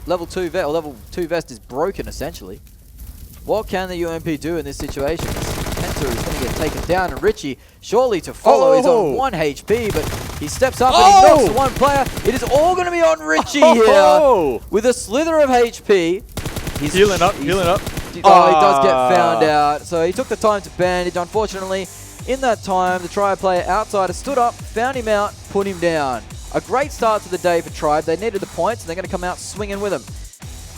Level 2 vest is broken essentially. What can the UMP do in this situation? Tenza is going to get taken down, and Richie surely to follow. He's on 1 HP, but he steps up and he knocks the one player. It is all going to be on Richie here with a slither of HP. He's healing up. Oh, he does get found out. So he took the time to bandage. Unfortunately, in that time, the Tribe player outsider stood up, found him out, put him down. A great start to the day for Tribe. They needed the points, and they're going to come out swinging with them.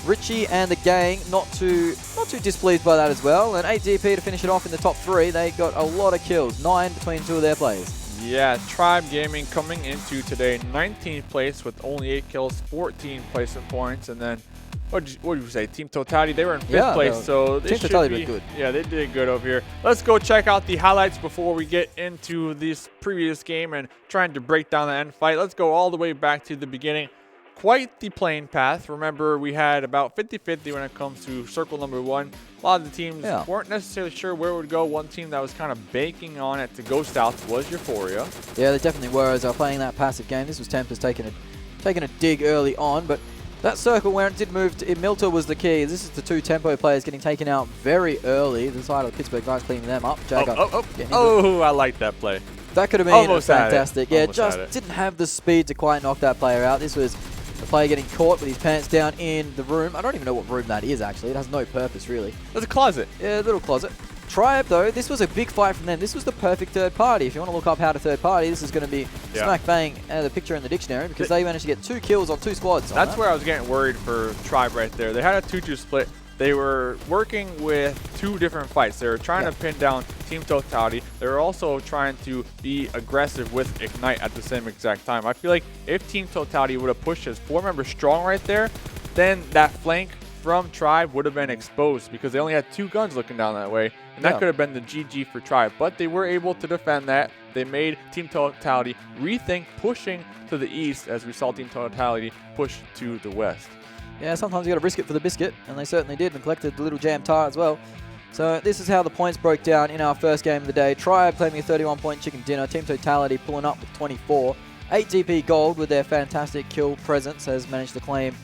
Richie and the gang not too too displeased by that as well. And 8 DP to finish it off in the top 3. They got a lot of kills, 9 between 2 of their players. Yeah, Tribe Gaming coming into today 19th place with only 8 kills, 14 placement points, and then what did you say? Team Totality, they were in 5th place, so they Team should Totality be did good. Yeah, they did good over here. Let's go check out the highlights before we get into this previous game and trying to break down the end fight. Let's go all the way back to the beginning. Quite the playing path. Remember, we had about 50-50 when it comes to circle number 1. A lot of the teams weren't necessarily sure where it would go. One team that was kind of banking on it to go south was Euphoria. Yeah, they definitely were as they were playing that passive game. This was Tempest taking a dig early on, but that circle where it did move to Milta was the key. This is the 2 Tempo players getting taken out very early. The side of the Pittsburgh Knights cleaning them up. I like that play. That could have been fantastic. Yeah, just didn't have the speed to quite knock that player out. This was the player getting caught with his pants down in the room. I don't even know what room that is, actually. It has no purpose, really. There's a closet. Yeah, a little closet. Tribe, though, this was a big fight from them. This was the perfect third party. If you want to look up how to third party, this is going to be smack bang the picture in the dictionary because they managed to get 2 kills on 2 squads. That's where I was getting worried for Tribe right there. They had a 2-2 split. They were working with 2 different fights. They were trying to pin down Team Totality. They were also trying to be aggressive with Ignite at the same exact time. I feel like if Team Totality would have pushed as 4 members strong right there, then that flank from Tribe would have been exposed because they only had 2 guns looking down that way. And that could have been the GG for Tribe. But they were able to defend that. They made Team Totality rethink pushing to the east as we saw Team Totality push to the west. Yeah, sometimes you got to risk it for the biscuit, and they certainly did, and collected the little jam tar as well. So this is how the points broke down in our first game of the day. Tribe claiming a 31-point chicken dinner. Team Totality pulling up with 24. 8 DP Gold with their fantastic kill presence has managed to claim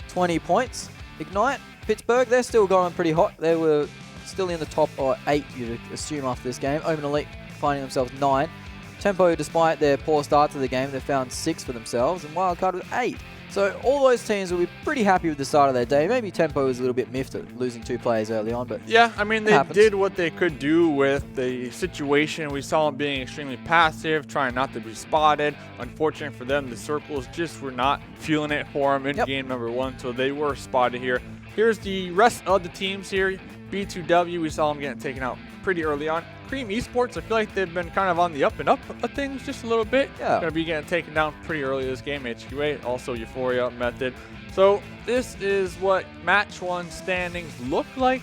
20 points. Ignite, Pittsburgh, they're still going pretty hot. They were still in the top 8, you'd assume, after this game. Omen Elite finding themselves 9. Tempo, despite their poor start to the game, they found 6 for themselves, and Wildcard with 8. So all those teams will be pretty happy with the start of their day. Maybe Tempo was a little bit miffed at losing 2 players early on, but yeah, I mean, they did what they could do with the situation. We saw them being extremely passive, trying not to be spotted. Unfortunate for them, the circles just were not feeling it for them in game number 1, so they were spotted here. Here's the rest of the teams here. B2W, we saw them getting taken out pretty early on. Cream Esports, I feel like they've been kind of on the up and up of things just a little bit. Yeah. Going to be getting taken down pretty early this game. HQA, also Euphoria, Method. So this is what match 1 standings look like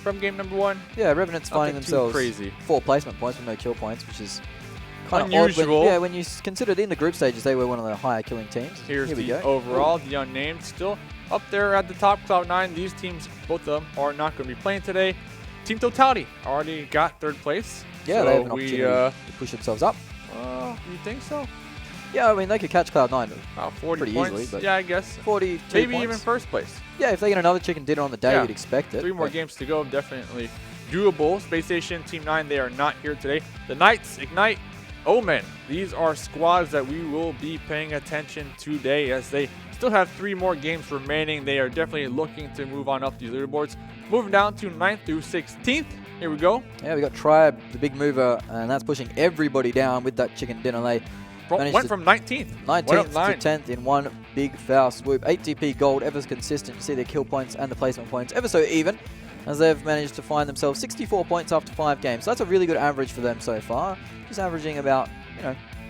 from game number 1. Yeah, Revenants finding themselves 4 placement points with no kill points, which is kind of unusual. When you consider it in the group stages, they were one of the higher killing teams. Here's the overall, the unnamed still up there at the top, Cloud9. These teams, both of them, are not going to be playing today. Team Totality already got 3rd place. Yeah, so they have an opportunity to push themselves up. You think so? Yeah, I mean, they could catch Cloud9 about 40 pretty points. easily. But yeah, I guess. 42 maybe points. Even 1st place. Yeah, if they get another chicken dinner on the day, you'd expect it. 3 more games to go. Definitely doable. Space Station, Team 9, they are not here today. The Knights, Ignite, Omen. These are squads that we will be paying attention today as they still have 3 more games remaining. They are definitely looking to move on up these leaderboards. Moving down to 9th through 16th. Here we go. Yeah, we got Tribe, the big mover, and that's pushing everybody down with that chicken dinner. They went from 19th. 19th to 10th in one big foul swoop. 8 DP Gold, ever consistent. You see their kill points and the placement points ever so even, as they've managed to find themselves 64 points after 5 games. So that's a really good average for them so far. Just averaging about,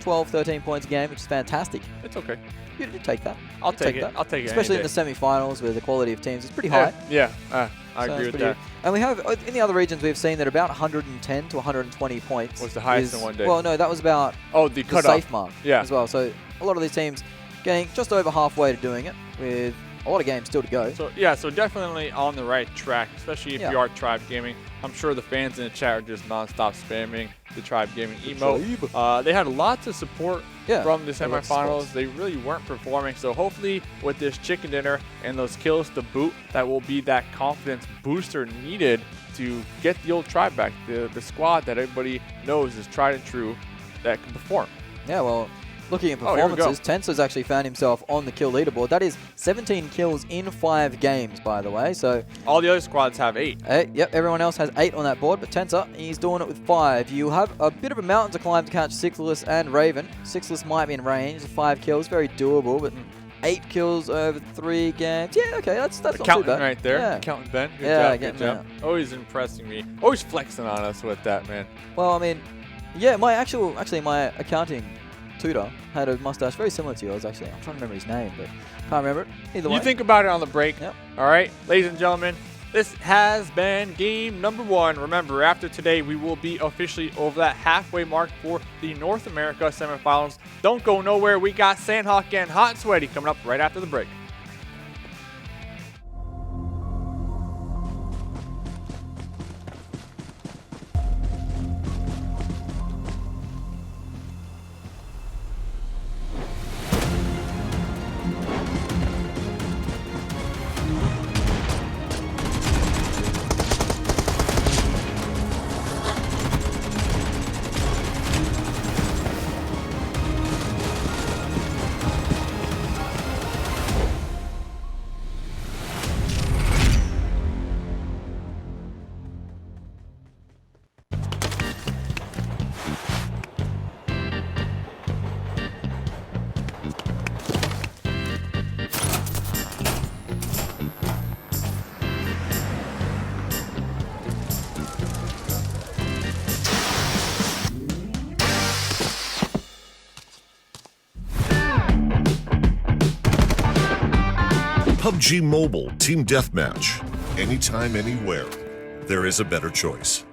12, 13 points a game, which is fantastic. It's okay. You'd take that. I'll take it. I'll take it. Especially in the semifinals where the quality of teams is pretty high. Yeah, I agree with that. And we have, in the other regions, we've seen that about 110 to 120 points was the highest in one day. Well, no, that was about the safe mark as well. So a lot of these teams getting just over halfway to doing it with a lot of games still to go. So so definitely on the right track, especially if you are Tribe Gaming. I'm sure the fans in the chat are just non-stop spamming the Tribe Gaming emote. They had lots of support from the semifinals. They really weren't performing. So hopefully with this chicken dinner and those kills to boot, that will be that confidence booster needed to get the old Tribe back. The squad that everybody knows is tried and true that can perform. Yeah, well, looking at performances, Tensor's actually found himself on the kill leaderboard. That is 17 kills in 5 games, by the way. So all the other squads have 8. Yep, everyone else has 8 on that board, but Tensor, he's doing it with 5. You have a bit of a mountain to climb to catch Sixless and Raven. Sixless might be in range, 5 kills, very doable, but 8 kills over 3 games. Yeah, okay, that's not too Accountant bad. right there. Yeah. Accountant Ben. Good Yeah, job. Good job. Always impressing me. Always flexing on us with that, man. Well, I mean, yeah, my accounting tutor had a mustache very similar to yours, actually. I'm trying to remember his name, but can't remember it. Either way. You think about it on the break. Yep. All right, ladies and gentlemen, this has been game number 1. Remember, after today, we will be officially over that halfway mark for the North America semifinals. Don't go nowhere. We got Sanhok and Hot and Sweaty coming up right after the break. PUBG Mobile Team Deathmatch. Anytime, anywhere. There is a better choice.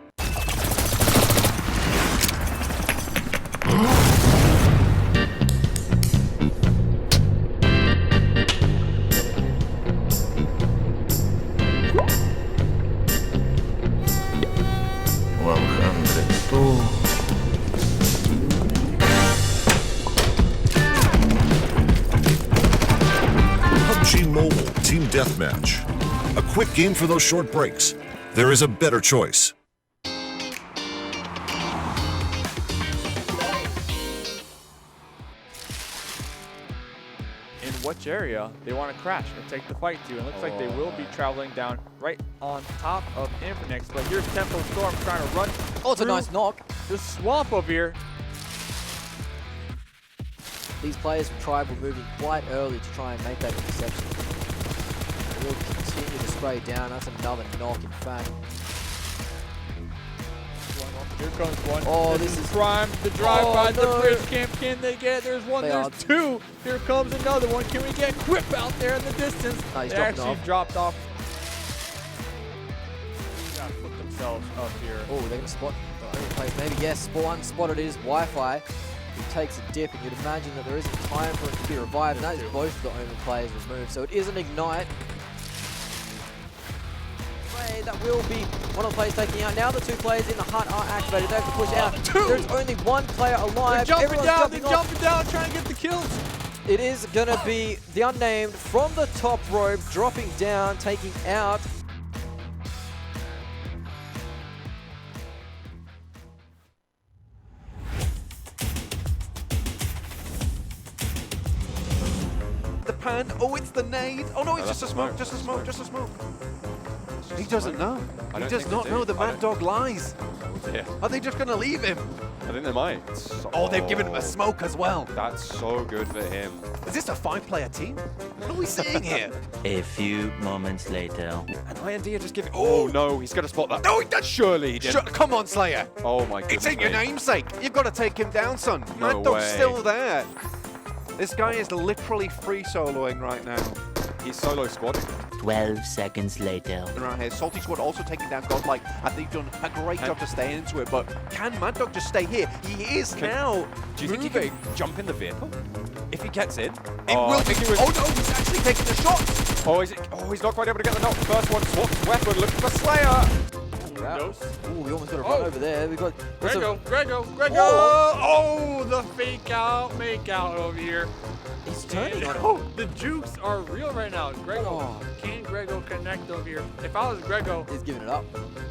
PUBG Mobile Team Deathmatch. A quick game for those short breaks. There is a better choice. In which area they want to crash and take the fight to. And it looks like they will be traveling down right on top of Infinix. But here's Tempo Storm trying to run. Oh, it's a nice knock. The swamp over here. These players from Tribe were moving quite early to try and make that interception. They will continue to spray down. That's another knock, in fact. Here comes one. Oh, this is prime. The drive by the no. bridge camp. Can they get? There's one. There's two. Here comes another one. Can we get Quip out there in the distance? No, he's they dropping actually off. dropped off. Gotta put themselves up here. Oh, they're going to spot the only place. Maybe, yes, one spotted is Wi-Fi. He takes a dip, and you'd imagine that there isn't time for it to be revived. And that is both of the Omen players removed, so it is an ignite. That will be one of the players taking out. Now the two players in the hut are activated. They have to push out. There's only one player alive. They're jumping Everyone's down. They're off. jumping down, trying to get the kills. It is going to be the unnamed from the top rope, dropping down, taking out. The pan. Oh, it's the nade. Oh no, it's just a smoke. Just a smoke. Just a smoke. He doesn't know. He does not know the Mad Dog lies. Yeah. Are they just going to leave him? I think they might. Oh, they've given him a smoke as well. That's so good for him. Is this a 5-player team? What are we seeing here? A few moments later. And IND are just giving. Oh no, he's going to spot that. No, he does. Surely he didn't. Come on, Slayer. Oh my goodness. It's in your mate. namesake. You've got to take him down, son. No Mad Dog's way. still there. This guy is literally free soloing right now. He's solo squadding. 12 seconds later. Around here, Salty Squad also taking down Godlike. I think they've done a great job to stay into it, but can Mad Dog just stay here? He is now. Do you think he moving. can jump in the vehicle? If he gets in? It will I think he was. Oh no, he's actually taking the shot. Oh, he's not quite able to get the knock. First one, swaps weapon, looking for Slayer. Ooh, we almost got a run over there. We've got Grego. Whoa. Oh, the fake out, make out over here. He's turning on Oh, him. the jukes are real right now. Grego, Oh. can Grego connect over here? If I was Grego, He's giving it up.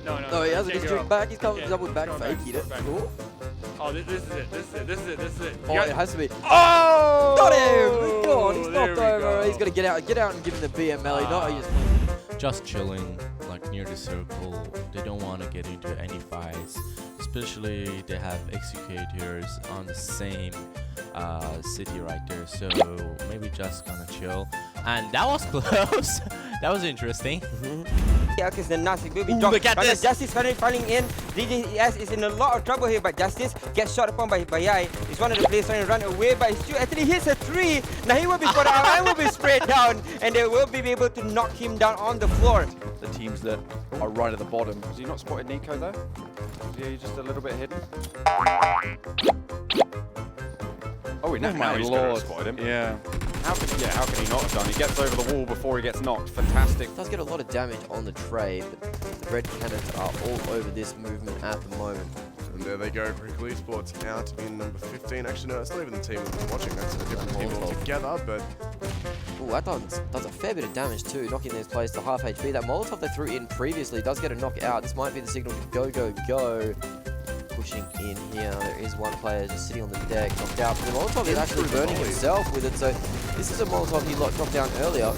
no, No, he hasn't. can't He's give jumped up. back. He's coming Can't. doubled back. Going Faked it. back. Cool. Oh, this is it. This is it. Oh, You it got- has to be. Oh! Got him! Go on, he's There knocked we over. go. He's got to get out and give him the BML. Just chilling, like near the circle. They don't want to get into any fights, especially they have executors on the same city right there. So maybe just gonna chill. And that was close. That was interesting. Is the nasty baby Ooh, dog. look at this. Justice finally falling in. DJS is in a lot of trouble here, but Justice gets shot upon by Yai. He's one of the players trying to run away, but he still actually hits a 3. Now he will be put out and will be sprayed down, and they will be able to knock him down on the floor. The teams that are right at the bottom. Has he not spotted Nico though? Is he just a little bit hidden? Oh, now he's gonna spotted him. Yeah. How can he not have done? He gets over the wall before he gets knocked. Fantastic. Does get a lot of damage on the trade, but the red cannons are all over this movement at the moment. And there they go, quickly. Esports out in number 15. Actually, no, it's not even the team we've been watching. That's a different team altogether, but... Oh, that does a fair bit of damage too, knocking these players to half HP. That Molotov they threw in previously does get a knockout. This might be the signal to go, go, go. Pushing in here. There is one player just sitting on the deck, knocked out. But the Molotov is actually burning himself with it, so this is a Molotov he dropped down earlier.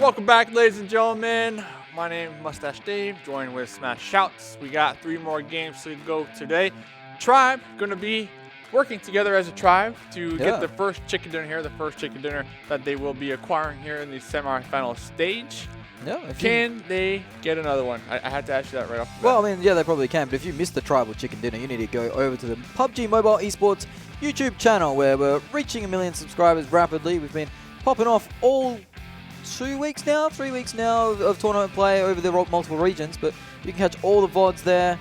Welcome back, ladies and gentlemen. My name is Mustache Dave, joined with Smash Shouts. We got 3 more games to go today. Tribe going to be working together as a tribe to get the first chicken dinner here, the first chicken dinner that they will be acquiring here in the semifinal stage. Yeah, can they get another one? I had to ask you that right off the bat. Well, I mean, yeah, they probably can. But if you missed the tribal chicken dinner, you need to go over to the PUBG Mobile Esports YouTube channel, where we're reaching 1 million subscribers rapidly. We've been popping off all 3 weeks now of tournament play over the multiple regions. But you can catch all the VODs there,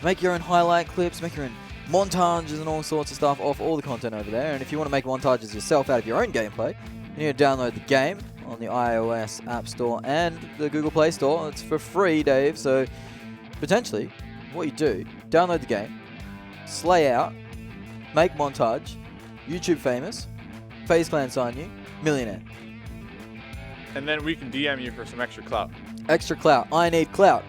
make your own highlight clips, make your own montages and all sorts of stuff off all the content over there. And if you want to make montages yourself out of your own gameplay, you need to download the game on the iOS App Store and the Google Play Store. It's for free, Dave. So potentially, what you do, download the game, slay out, make montage, YouTube famous, FaZe Clan sign you, millionaire. And then we can DM you for some extra clout. Extra clout. I need clout.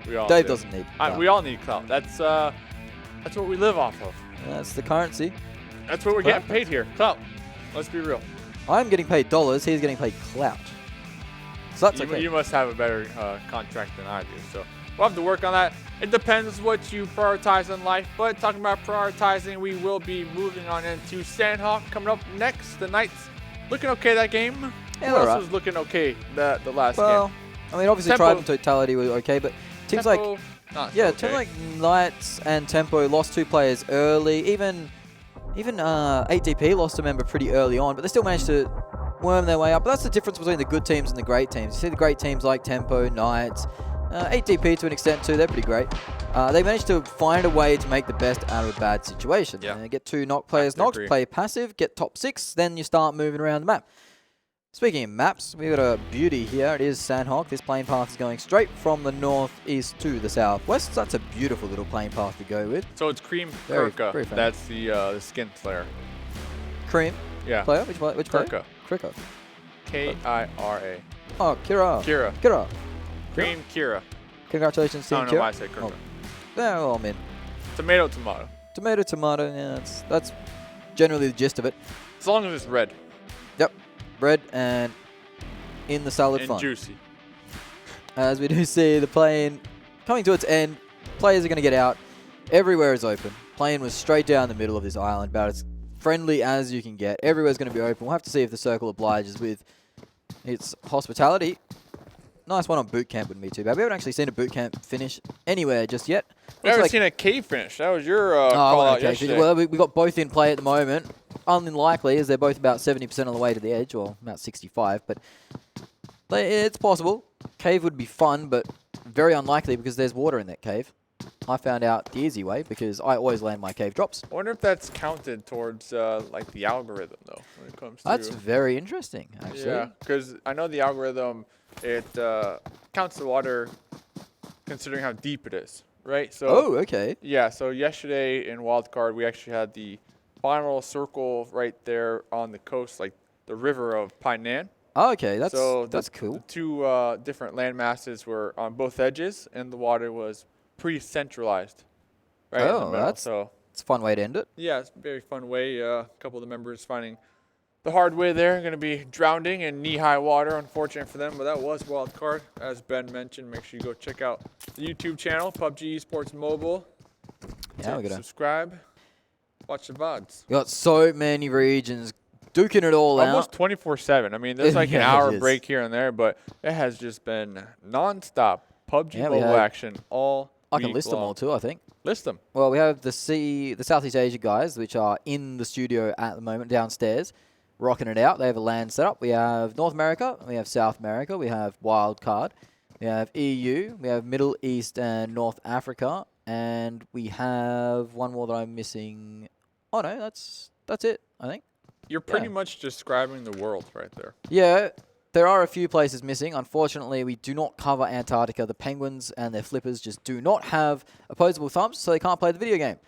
Dave doesn't need clout. We all need clout. That's what we live off of. That's the currency. That's what we're getting paid here. Clout. Let's be real. I'm getting paid dollars. He's getting paid clout. So that's okay. You must have a better contract than I do. So we'll have to work on that. It depends what you prioritize in life. But talking about prioritizing, we will be moving on into Sanhok coming up next. The Knights looking okay that game. Yeah, Who else was looking okay the last game? Well, I mean, obviously Tribe and Totality were okay, but teams Tempo, teams like Knights and Tempo lost 2 players early. Even 8DP lost a member pretty early on, but they still managed to worm their way up. But that's the difference between the good teams and the great teams. You see the great teams like Tempo, Knights, 8DP to an extent too, they're pretty great. They managed to find a way to make the best out of a bad situation. Yeah. Get 2 knock players knocked, play passive, get top 6, then you start moving around the map. Speaking of maps, we've got a beauty here. It is Sanhok. This plane path is going straight from the northeast to the southwest. So that's a beautiful little plane path to go with. So it's Cream Very Kirka. That's the skin player. Cream? Yeah. Player? Which player? Kirka. Kirka. K-I-R-A. Oh, Kira. Kira. Cream Kira. Congratulations, Team I don't know why I said Kirka. Well, I'm in. Tomato. Tomato. Yeah, that's generally the gist of it. As long as it's red. Yep. Red and in the salad and fun. Juicy. As we do see the plane coming to its end, players are going to get out. Everywhere is open. Plane was straight down the middle of this island, about as friendly as you can get. Everywhere's going to be open. We'll have to see if the circle obliges with its hospitality. Nice one on boot camp wouldn't be too bad. We haven't actually seen a boot camp finish anywhere just yet. We haven't seen a cave finish. That was your call out yesterday. Well, we got both in play at the moment. Unlikely, as they're both about 70% on the way to the edge, or about 65, but it's possible. Cave would be fun, but very unlikely because there's water in that cave. I found out the easy way because I always land my cave drops. I wonder if that's counted towards like the algorithm though when it comes to. That's very interesting, actually. Yeah, because I know the algorithm it counts the water considering how deep it is, right? So. Oh, okay. Yeah. So yesterday in Wildcard we actually had the final circle right there on the coast, like the river of Painan. Oh, okay, that's cool. The 2 different land masses were on both edges, and the water was pretty centralized. Right in the middle. It's a fun way to end it. Yeah, it's a very fun way. A couple of the members finding the hard way there, going to be drowning in knee-high water. Unfortunate for them, but that was Wildcard. As Ben mentioned, make sure you go check out the YouTube channel, PUBG Esports Mobile. Yeah, we're gonna subscribe. Watch the VODs. You got so many regions duking it all out. Almost 24/7. I mean, there's like an hour break here and there, but it has just been non-stop PUBG Mobile action all I can list them all too, I think. List them. Well, we have the Southeast Asia guys, which are in the studio at the moment downstairs, rocking it out. They have a LAN setup. We have North America, we have South America, we have Wildcard, we have EU, we have Middle East and North Africa, and we have one more that I'm missing. Oh no, that's it, I think. You're pretty much describing the world right there. Yeah, there are a few places missing. Unfortunately, we do not cover Antarctica. The Penguins and their flippers just do not have opposable thumbs, so they can't play the video game.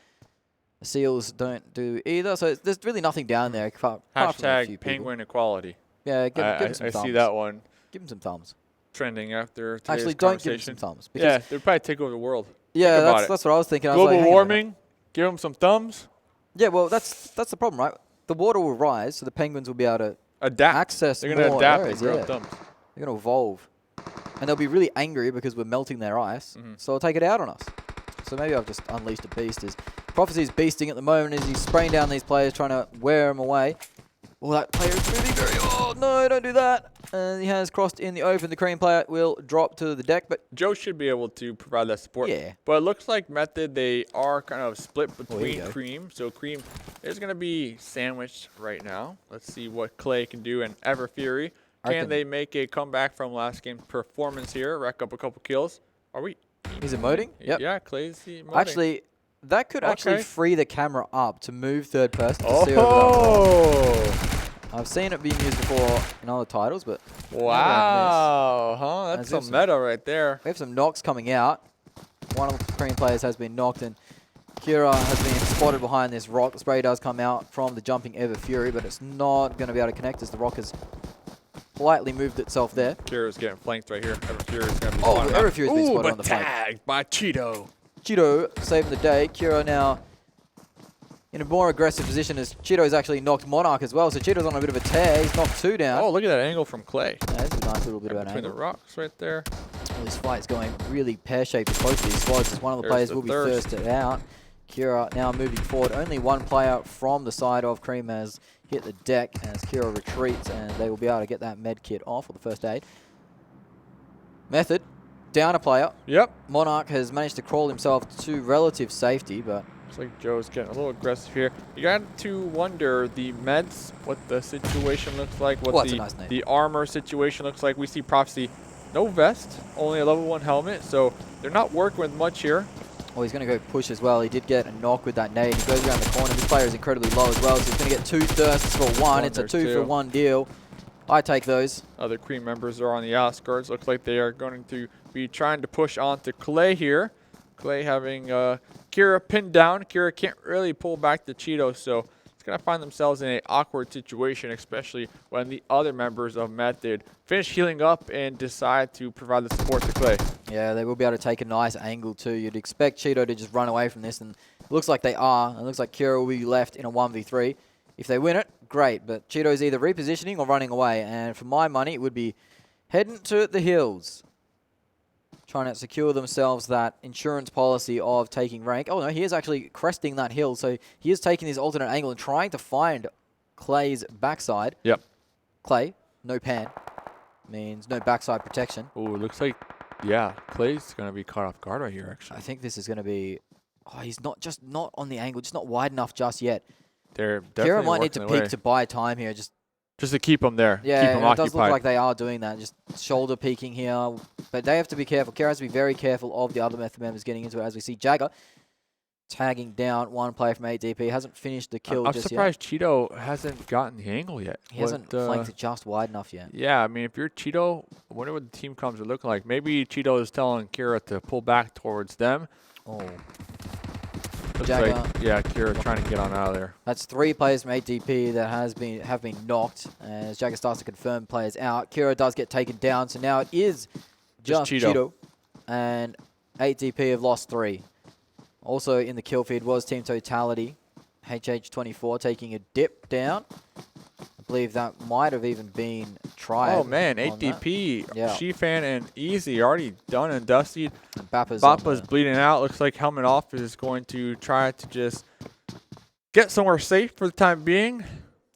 The Seals don't do either, so there's really nothing down there. Hashtag penguin equality. Yeah, give them some thumbs. I see that one. Give them some thumbs. Trending after today's Actually, don't give them some thumbs. Yeah, they'd probably take over the world. Yeah, that's what I was thinking. Global warming, give them some thumbs. Yeah, well, that's the problem, right? The water will rise, so the penguins will be able to adapt. Access They're going to more adapt areas, and grow thumbs. They're going to evolve. And they'll be really angry because we're melting their ice. So they'll take it out on us. So maybe I've just unleashed a beast. As Prophecy's beasting at the moment as he's spraying down these players, trying to wear them away. Oh, that player is moving very... Oh, no, don't do that. And he has crossed in the open. The Cream player will drop to the deck, but... Joe should be able to provide that support. Yeah. But it looks like Method, they are kind of split between Cream. So Cream is going to be sandwiched right now. Let's see what Clay can do and Ever Fury. Can they make a comeback from last game's performance here? Rack up a couple kills. Are we... He's emoting? Yep. Yeah, Clay's emoting. Actually, that could actually free the camera up to move third person to see Oh! over that. I've seen it being used before in other titles, but... Wow! Huh? That's some meta right there. We have some knocks coming out. One of the Korean players has been knocked, and Kira has been spotted behind this rock. The spray does come out from the jumping Ever Fury, but it's not going to be able to connect as the rock has politely moved itself there. Kira's getting flanked right here. Ever Fury's going to be Ever Fury's been spotted on the flank. tagged by Cheeto. Cheeto saving the day. Kira now in a more aggressive position as Cheeto's actually knocked Monarch as well. So Cheeto's on a bit of a tear. He's knocked 2 down. Oh, look at that angle from Clay. Yeah, that's a nice little bit of an between angle. the rocks right there. Well, this fight's going really pear-shaped with both these squads as one of the players will be thirsted out. Kira now moving forward. Only one player from the side of Cream has hit the deck as Kira retreats, and they will be able to get that med kit off for the first aid. Method, down a player. Yep. Monarch has managed to crawl himself to relative safety, but... Looks like Joe's getting a little aggressive here. You got to wonder the meds, what the situation looks like, what the armor situation looks like. We see Prophecy, no vest, only a level 1 helmet, so they're not working with much here. Oh, he's going to go push as well. He did get a knock with that nade. He goes around the corner. This player is incredibly low as well, so he's going to get 2 thirsts for 1. It's a 2-for-1 deal. I take those. Other Cream members are on the outskirts. Looks like they are going to be trying to push on to Clay here. Clay having Kira pinned down. Kira can't really pull back the Cheeto, so it's going to find themselves in an awkward situation, especially when the other members of Method finish healing up and decide to provide the support to Clay. Yeah, they will be able to take a nice angle too. You'd expect Cheeto to just run away from this, and it looks like they are. It looks like Kira will be left in a 1v3. If they win it, great, but Cheeto's either repositioning or running away, and for my money, it would be heading to the hills, trying to secure themselves that insurance policy of taking rank. Oh no, he is actually cresting that hill, so he is taking this alternate angle and trying to find Clay's backside. Yep. Clay, no pan, means no backside protection. Oh, it looks like, yeah, Clay's going to be caught off guard right here, actually. I think this is going to be, oh, he's not on the angle, just not wide enough just yet. They're definitely Kira might need to peek to buy time here, just to keep them there. Yeah, keep them it occupied. does look like they are doing that, just shoulder peeking here. But they have to be careful. Kira has to be very careful of the other Method members getting into it. As we see Jagger tagging down one player from 8DP. Hasn't finished the kill just yet. I'm surprised Cheeto hasn't gotten the angle yet. He hasn't flanked it just wide enough yet. Yeah, I mean, if you're Cheeto, I wonder what the team comes to look like. Maybe Cheeto is telling Kira to pull back towards them. Oh. Jagger. Like, yeah, Kira trying to get on out of there. That's 3 players from 8DP that have been knocked. As Jagger starts to confirm players out. Kira does get taken down, so now it is just Cheeto. And 8DP have lost 3. Also in the kill feed was Team Totality. HH24 taking a dip down. I believe that might have even been tried. Oh man, 8DP, Shifan and Easy already done and dusted. Bappa's bleeding out. Looks like Helmet Off is going to try to just get somewhere safe for the time being.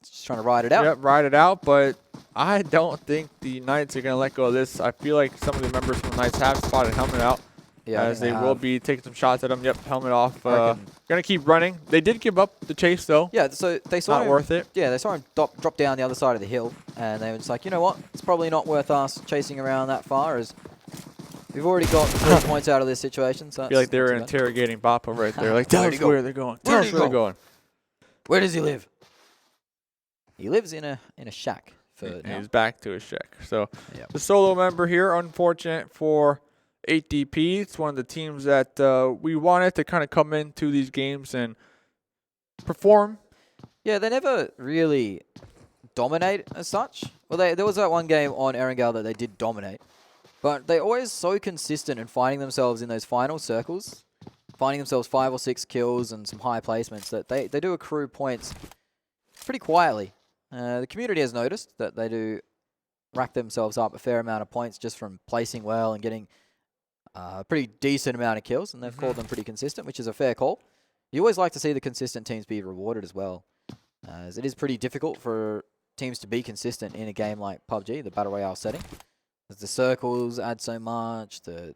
Just trying to ride it out. Yep, ride it out, but I don't think the Knights are going to let go of this. I feel like some of the members from the Knights have spotted Helmet out. Yeah, as they will be taking some shots at him. Yep, Helmet Off. Going to keep running. They did give up the chase, though. Yeah, so they saw not worth it. Yeah, they saw him drop down the other side of the hill, and they were just like, you know what? It's probably not worth us chasing around that far, as we've already got 3 points out of this situation. So I feel like they were interrogating Bappa right there. Like, tell us where they're going. Tell us where they're going. Where does he live? He lives in a shack. And he's back to his shack. So the solo member here, unfortunate for 8DP. It's one of the teams that we wanted to kind of come into these games and perform. Yeah, they never really dominate as such. Well, there was that one game on Erangel that they did dominate. But they're always so consistent in finding themselves in those final circles, finding themselves 5 or 6 kills and some high placements, that they do accrue points pretty quietly. The community has noticed that they do racked themselves up a fair amount of points just from placing well and getting a pretty decent amount of kills, and they've called them pretty consistent, which is a fair call. You always like to see the consistent teams be rewarded as well, as it is pretty difficult for teams to be consistent in a game like PUBG, the Battle Royale setting. As the circles add so much, the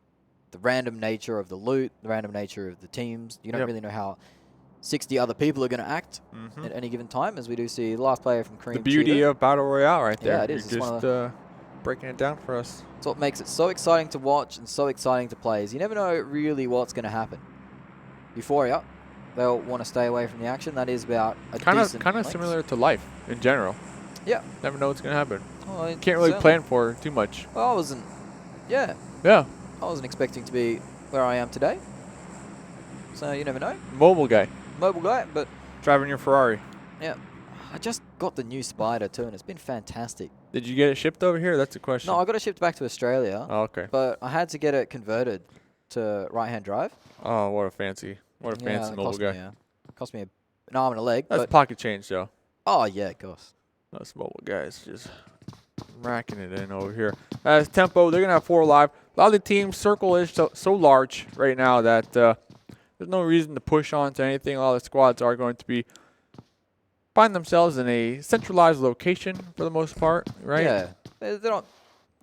random nature of the loot, the random nature of the teams. You don't really know how 60 other people are going to act at any given time, as we do see the last player from Cream. The beauty of Battle Royale right there. Yeah, it is. You're just breaking it down for us. It's what makes it so exciting to watch and so exciting to play, is you never know really what's going to happen. Euphoria, they'll want to stay away from the action. That is about a decent kind of similar to life in general. Yeah. Never know what's going to happen. Well, Can't really plan for too much. Well, I wasn't... Yeah. Yeah. I wasn't expecting to be where I am today. So you never know. Mobile guy. Mobile guy, but... Driving your Ferrari. Yeah. I just got the new Spider too, and it's been fantastic. Did you get it shipped over here? That's the question. No, I got it shipped back to Australia. Oh, okay. But I had to get it converted to right-hand drive. Oh, what a fancy mobile guy. Cost me an arm and a leg. That's but pocket change, though. Oh, yeah, of course. Those mobile guys just racking it in over here. As Tempo, they're going to have 4 live. A lot of the teams' circle is so large right now that there's no reason to push on to anything. A lot of the squads are going to be find themselves in a centralized location for the most part, right? Yeah. They're not...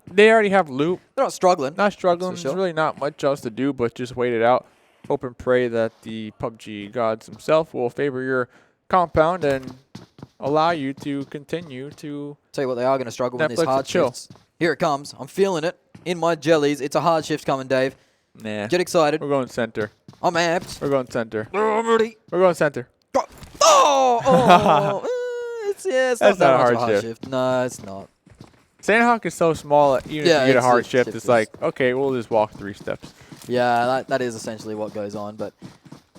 They already have loot. They're not struggling. Not struggling. Sure. There's really not much else to do but just wait it out. Hope and pray that the PUBG gods himself will favor your compound and allow you to continue to... Tell you what, they are going to struggle when Netflix this hard and chill. shifts. Here it comes. I'm feeling it in my jellies. It's a hard shift coming, Dave. Nah. Get excited. We're going center. I'm amped. We're going center. I'm ready. We're going center. It's That's not not a much of hard shift. No, it's not. Sanhok is so small that even if you get a it's hard a shift, it's like, okay, we'll just walk 3 steps. Yeah, that is essentially what goes on. But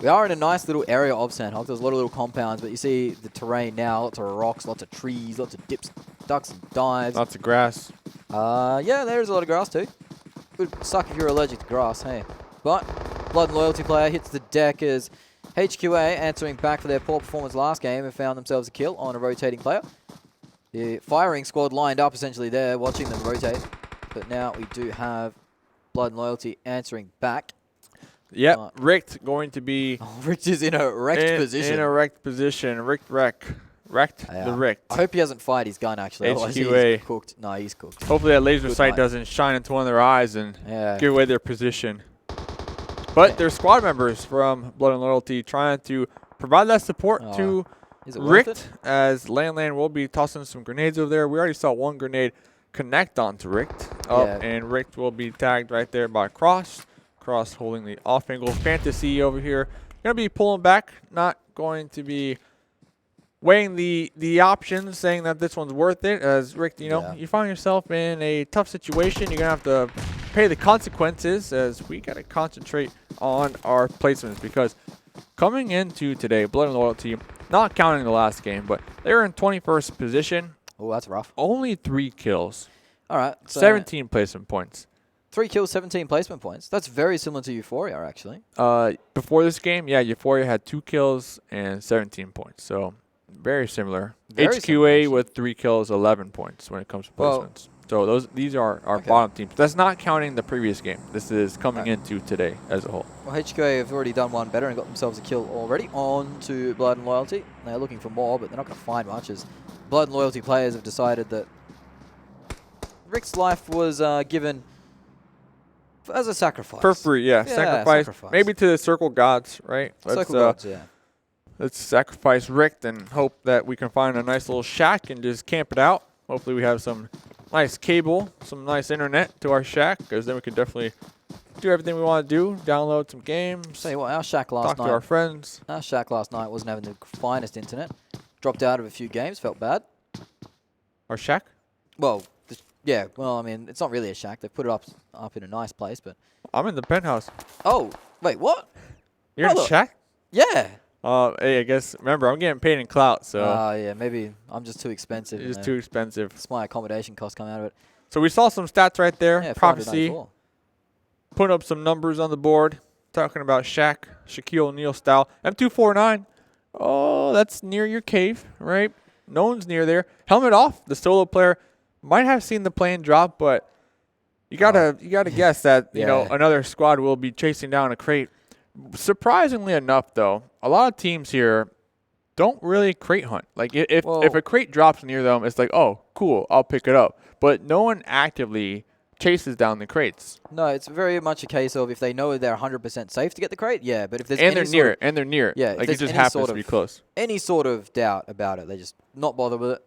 we are in a nice little area of Sanhok. There's a lot of little compounds, but you see the terrain now. Lots of rocks, lots of trees, lots of dips, ducks and dives. Lots of grass. Yeah, there's a lot of grass too. Would suck if you're allergic to grass, hey. But Blood and Loyalty player hits the deck as HQA, answering back for their poor performance last game, have found themselves a kill on a rotating player. The firing squad lined up essentially there, watching them rotate. But now we do have Blood and Loyalty answering back. Yep, Richt going to be... Oh, Richt is in a wrecked position. In a wrecked position. Wrecked. The Richt. I hope he hasn't fired his gun, actually. HQA. He's cooked. No, he's cooked. Hopefully that laser Good sight night. doesn't shine into one of their eyes and give away their position. But their squad members from Blood and Loyalty trying to provide that support to Richt, as Landland will be tossing some grenades over there. We already saw one grenade connect onto Richt. And Richt will be tagged right there by Cross. Cross holding the off angle. Fantasy over here. Going to be pulling back. Not going to be weighing the options, saying that this one's worth it. As Richt, you find yourself in a tough situation. You're going to have to pay the consequences, as we got to concentrate on our placements, because coming into today, Blood and Loyalty, not counting the last game, but they're in 21st position. Oh, that's rough. Only 3 kills. All right. So 17 placement points. 3 kills, 17 placement points. That's very similar to Euphoria, actually. Before this game, Euphoria had 2 kills and 17 points. So very similar. Very HQA similar. with 3 kills, 11 points when it comes to placements. So these are our bottom teams. That's not counting the previous game. This is coming into today as a whole. Well, HQA have already done one better and got themselves a kill already. On to Blood and Loyalty. They're looking for more, but they're not going to find much, as Blood and Loyalty players have decided that Rick's life was given as a sacrifice. For free, sacrifice. Maybe to the Circle Gods, right? Circle Gods, yeah. Let's sacrifice Richt and hope that we can find a nice little shack and just camp it out. Hopefully we have some nice cable, some nice internet to our shack, because then we can definitely do everything we want to do, download some games, Tell you what, our shack last talk night, to our friends. Our shack last night wasn't having the finest internet. Dropped out of a few games, felt bad. Our shack? Well, I mean, it's not really a shack. They put it up in a nice place, but... I'm in the penthouse. Oh, wait, what? You're in the shack? Yeah. Hey, I guess, remember, I'm getting paid in clout, so... yeah, maybe I'm just too expensive. It's just too expensive. It's my accommodation costs come out of it. So we saw some stats right there. Yeah, Prophecy. 594. Putting up some numbers on the board. Talking about Shaquille O'Neal style. M249. Oh, that's near your cave, right? No one's near there. Helmet off. The solo player might have seen the plane drop, but you gotta guess that you know another squad will be chasing down a crate. Surprisingly enough, though, a lot of teams here don't really crate hunt. Like if a crate drops near them, it's like, oh, cool, I'll pick it up. But no one actively chases down the crates. No, it's very much a case of if they know they're 100% safe to get the crate, yeah. But if there's they're near it, yeah, like it just happens to be close. Any sort of doubt about it, they just not bother with it.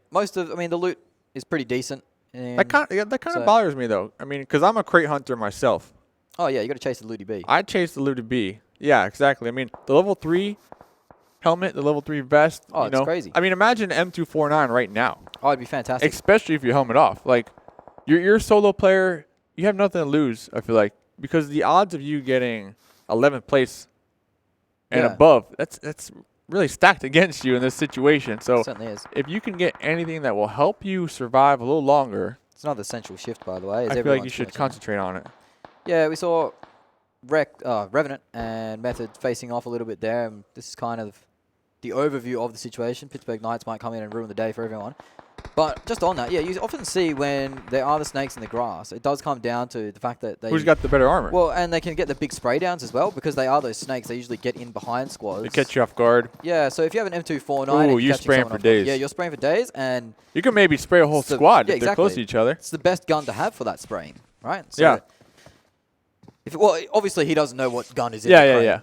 I mean, the loot is pretty decent. That kind of bothers me though. I mean, because I'm a crate hunter myself. Oh yeah, you got to chase the looty B. I chase the looty B. Yeah, exactly. I mean, the level 3 helmet, the level 3 vest. Oh, it's crazy. I mean, imagine M249 right now. Oh, it'd be fantastic. Especially if you helmet off. Like, you're a solo player. You have nothing to lose, I feel like. Because the odds of you getting 11th place and above, that's really stacked against you in this situation. So, it certainly is. If you can get anything that will help you survive a little longer. It's another essential shift, by the way. I feel like you should concentrate on it. Yeah, we saw Revenant and Method facing off a little bit there. And this is kind of the overview of the situation. Pittsburgh Knights might come in and ruin the day for everyone. But just on that, yeah, you often see when there are the snakes in the grass, it does come down to the fact that who's got the better armor? Well, and they can get the big spray downs as well because they are those snakes. They usually get in behind squads. They catch you off guard. Yeah, so if you have an M249, ooh, you're spraying for days. Yeah, you're spraying for days, and you can maybe spray a whole squad if they're close to each other. It's the best gun to have for that spraying, right? So yeah. Well, obviously he doesn't know what gun is in. Yeah.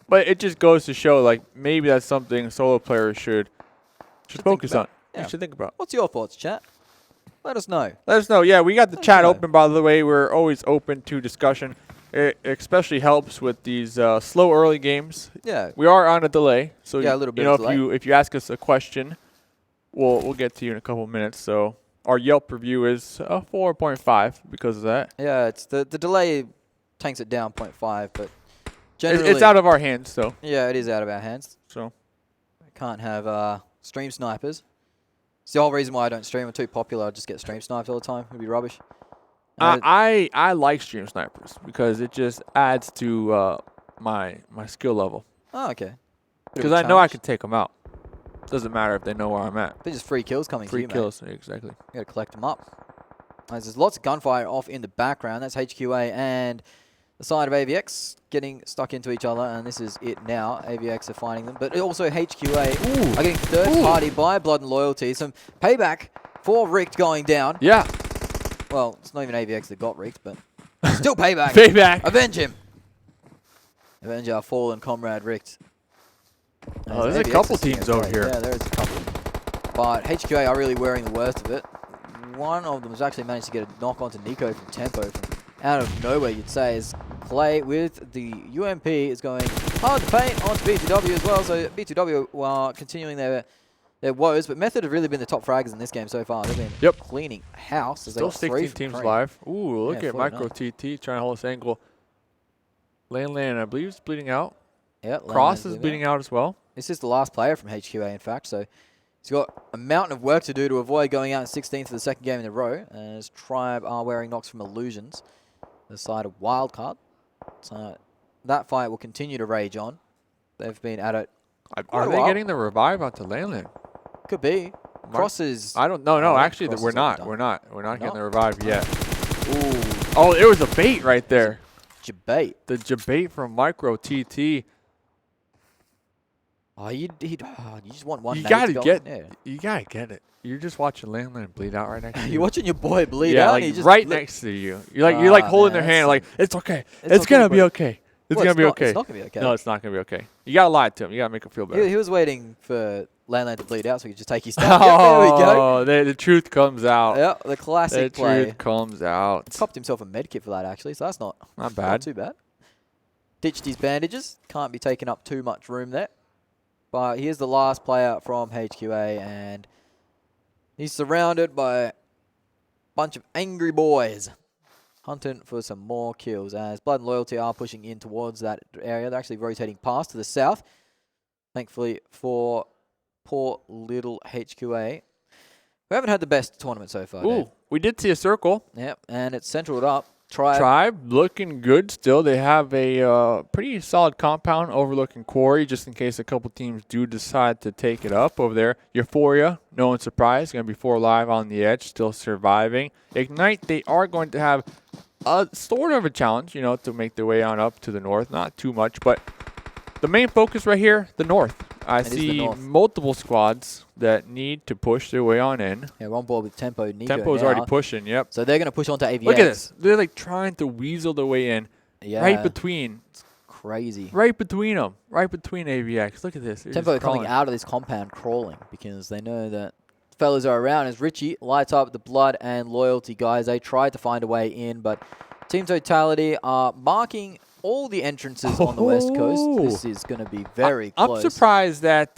But it just goes to show, like, maybe that's something solo players should focus on. Yeah. You should think about. What's your thoughts, chat? Let us know. Let us know. Yeah, we got the chat open, by the way. We're always open to discussion. It especially helps with these slow early games. Yeah. We are on a delay. So, a little bit of delay. If you ask us a question, we'll get to you in a couple of minutes. So our Yelp review is 4.5 because of that. Yeah, it's the delay tanks it down 0.5, but generally it's out of our hands, so. Yeah, it is out of our hands. So we can't have stream snipers. It's the whole reason why I don't stream. I'm too popular. I just get stream sniped all the time. It'd be rubbish. I like stream snipers because it just adds to my skill level. Oh, okay. Because I know I can take them out. Doesn't matter if they know where I'm at. They're just free kills coming to you, mate. Free kills, exactly. You got to collect them up. There's lots of gunfire off in the background. That's HQA and the side of AVX getting stuck into each other, and this is it now. AVX are finding them, but also HQA are getting third party by Blood and Loyalty. Some payback for Richt going down. Yeah. Well, it's not even AVX that got Richt, but still payback. Payback. Avenge him. Avenge our fallen comrade Richt. Oh, there's a couple teams over here. Yeah, there is a couple. But HQA are really wearing the worst of it. One of them has actually managed to get a knock onto Nico from Tempo from out of nowhere, you'd say, as Clay with the UMP is going hard to paint onto B2W as well. So B2W are continuing their woes, but Method have really been the top fraggers in this game so far. They've been cleaning house. As still 16 teams live. Ooh, look at Micro TT trying to hold this angle. Lan, I believe, is bleeding out. Yeah, Cross is bleeding out as well. This is the last player from HQA, in fact, so he's got a mountain of work to do to avoid going out in 16th for the second game in a row, as Tribe are wearing knocks from Illusions, the side of Wildcard. So that fight will continue to rage on. They've been at it. Are they getting the revive onto Lan? Could be. Cross is... I don't know. No, actually, we're not. We're not getting the revive yet. Ooh. Oh, it was a bait right there. Jabate. The Jabate from Micro TT. Oh, you just want one. You gotta get it. You're just watching Lan bleed out right next to you. You're watching your boy bleed out. Like right next to you. You're like holding their hand, like it's okay. It's gonna be okay. It's gonna be okay. It's not gonna be okay. No, it's not gonna be okay. You gotta lie to him. You gotta make him feel better. He was waiting for Lan to bleed out so he could just take his stuff. There we go. The truth comes out. Yeah, the classic play. The truth comes out. Copped himself a med kit for that actually, so that's not bad. Not too bad. Ditched his bandages. Can't be taking up too much room there. But here's the last player from HQA, and he's surrounded by a bunch of angry boys hunting for some more kills, as Blood and Loyalty are pushing in towards that area. They're actually rotating past to the south. Thankfully for poor little HQA. We haven't had the best tournament so far. Ooh, we did see a circle. Yep, and it's centraled up. Tribe looking good still. They have a pretty solid compound overlooking Quarry, just in case a couple teams do decide to take it up over there. Euphoria, no one's surprised, going to be 4 live on the edge, still surviving. Ignite, they are going to have a sort of a challenge, you know, to make their way on up to the north. Not too much, but the main focus right here, the north. I see multiple squads that need to push their way on in. Yeah, we're on board with Tempo. Nico Tempo's now. already pushing, yep. So they're going to push on to AVX. Look at this. They're like trying to weasel their way in. Yeah. Right between. It's crazy. Right between them. Right between AVX. Look at this. They're Tempo coming out of this compound crawling because they know that fellas are around. As Richie lights up the Blood and Loyalty guys, they tried to find a way in, but Team Totality are marking all the entrances on the West Coast. This is going to be very close. I'm surprised that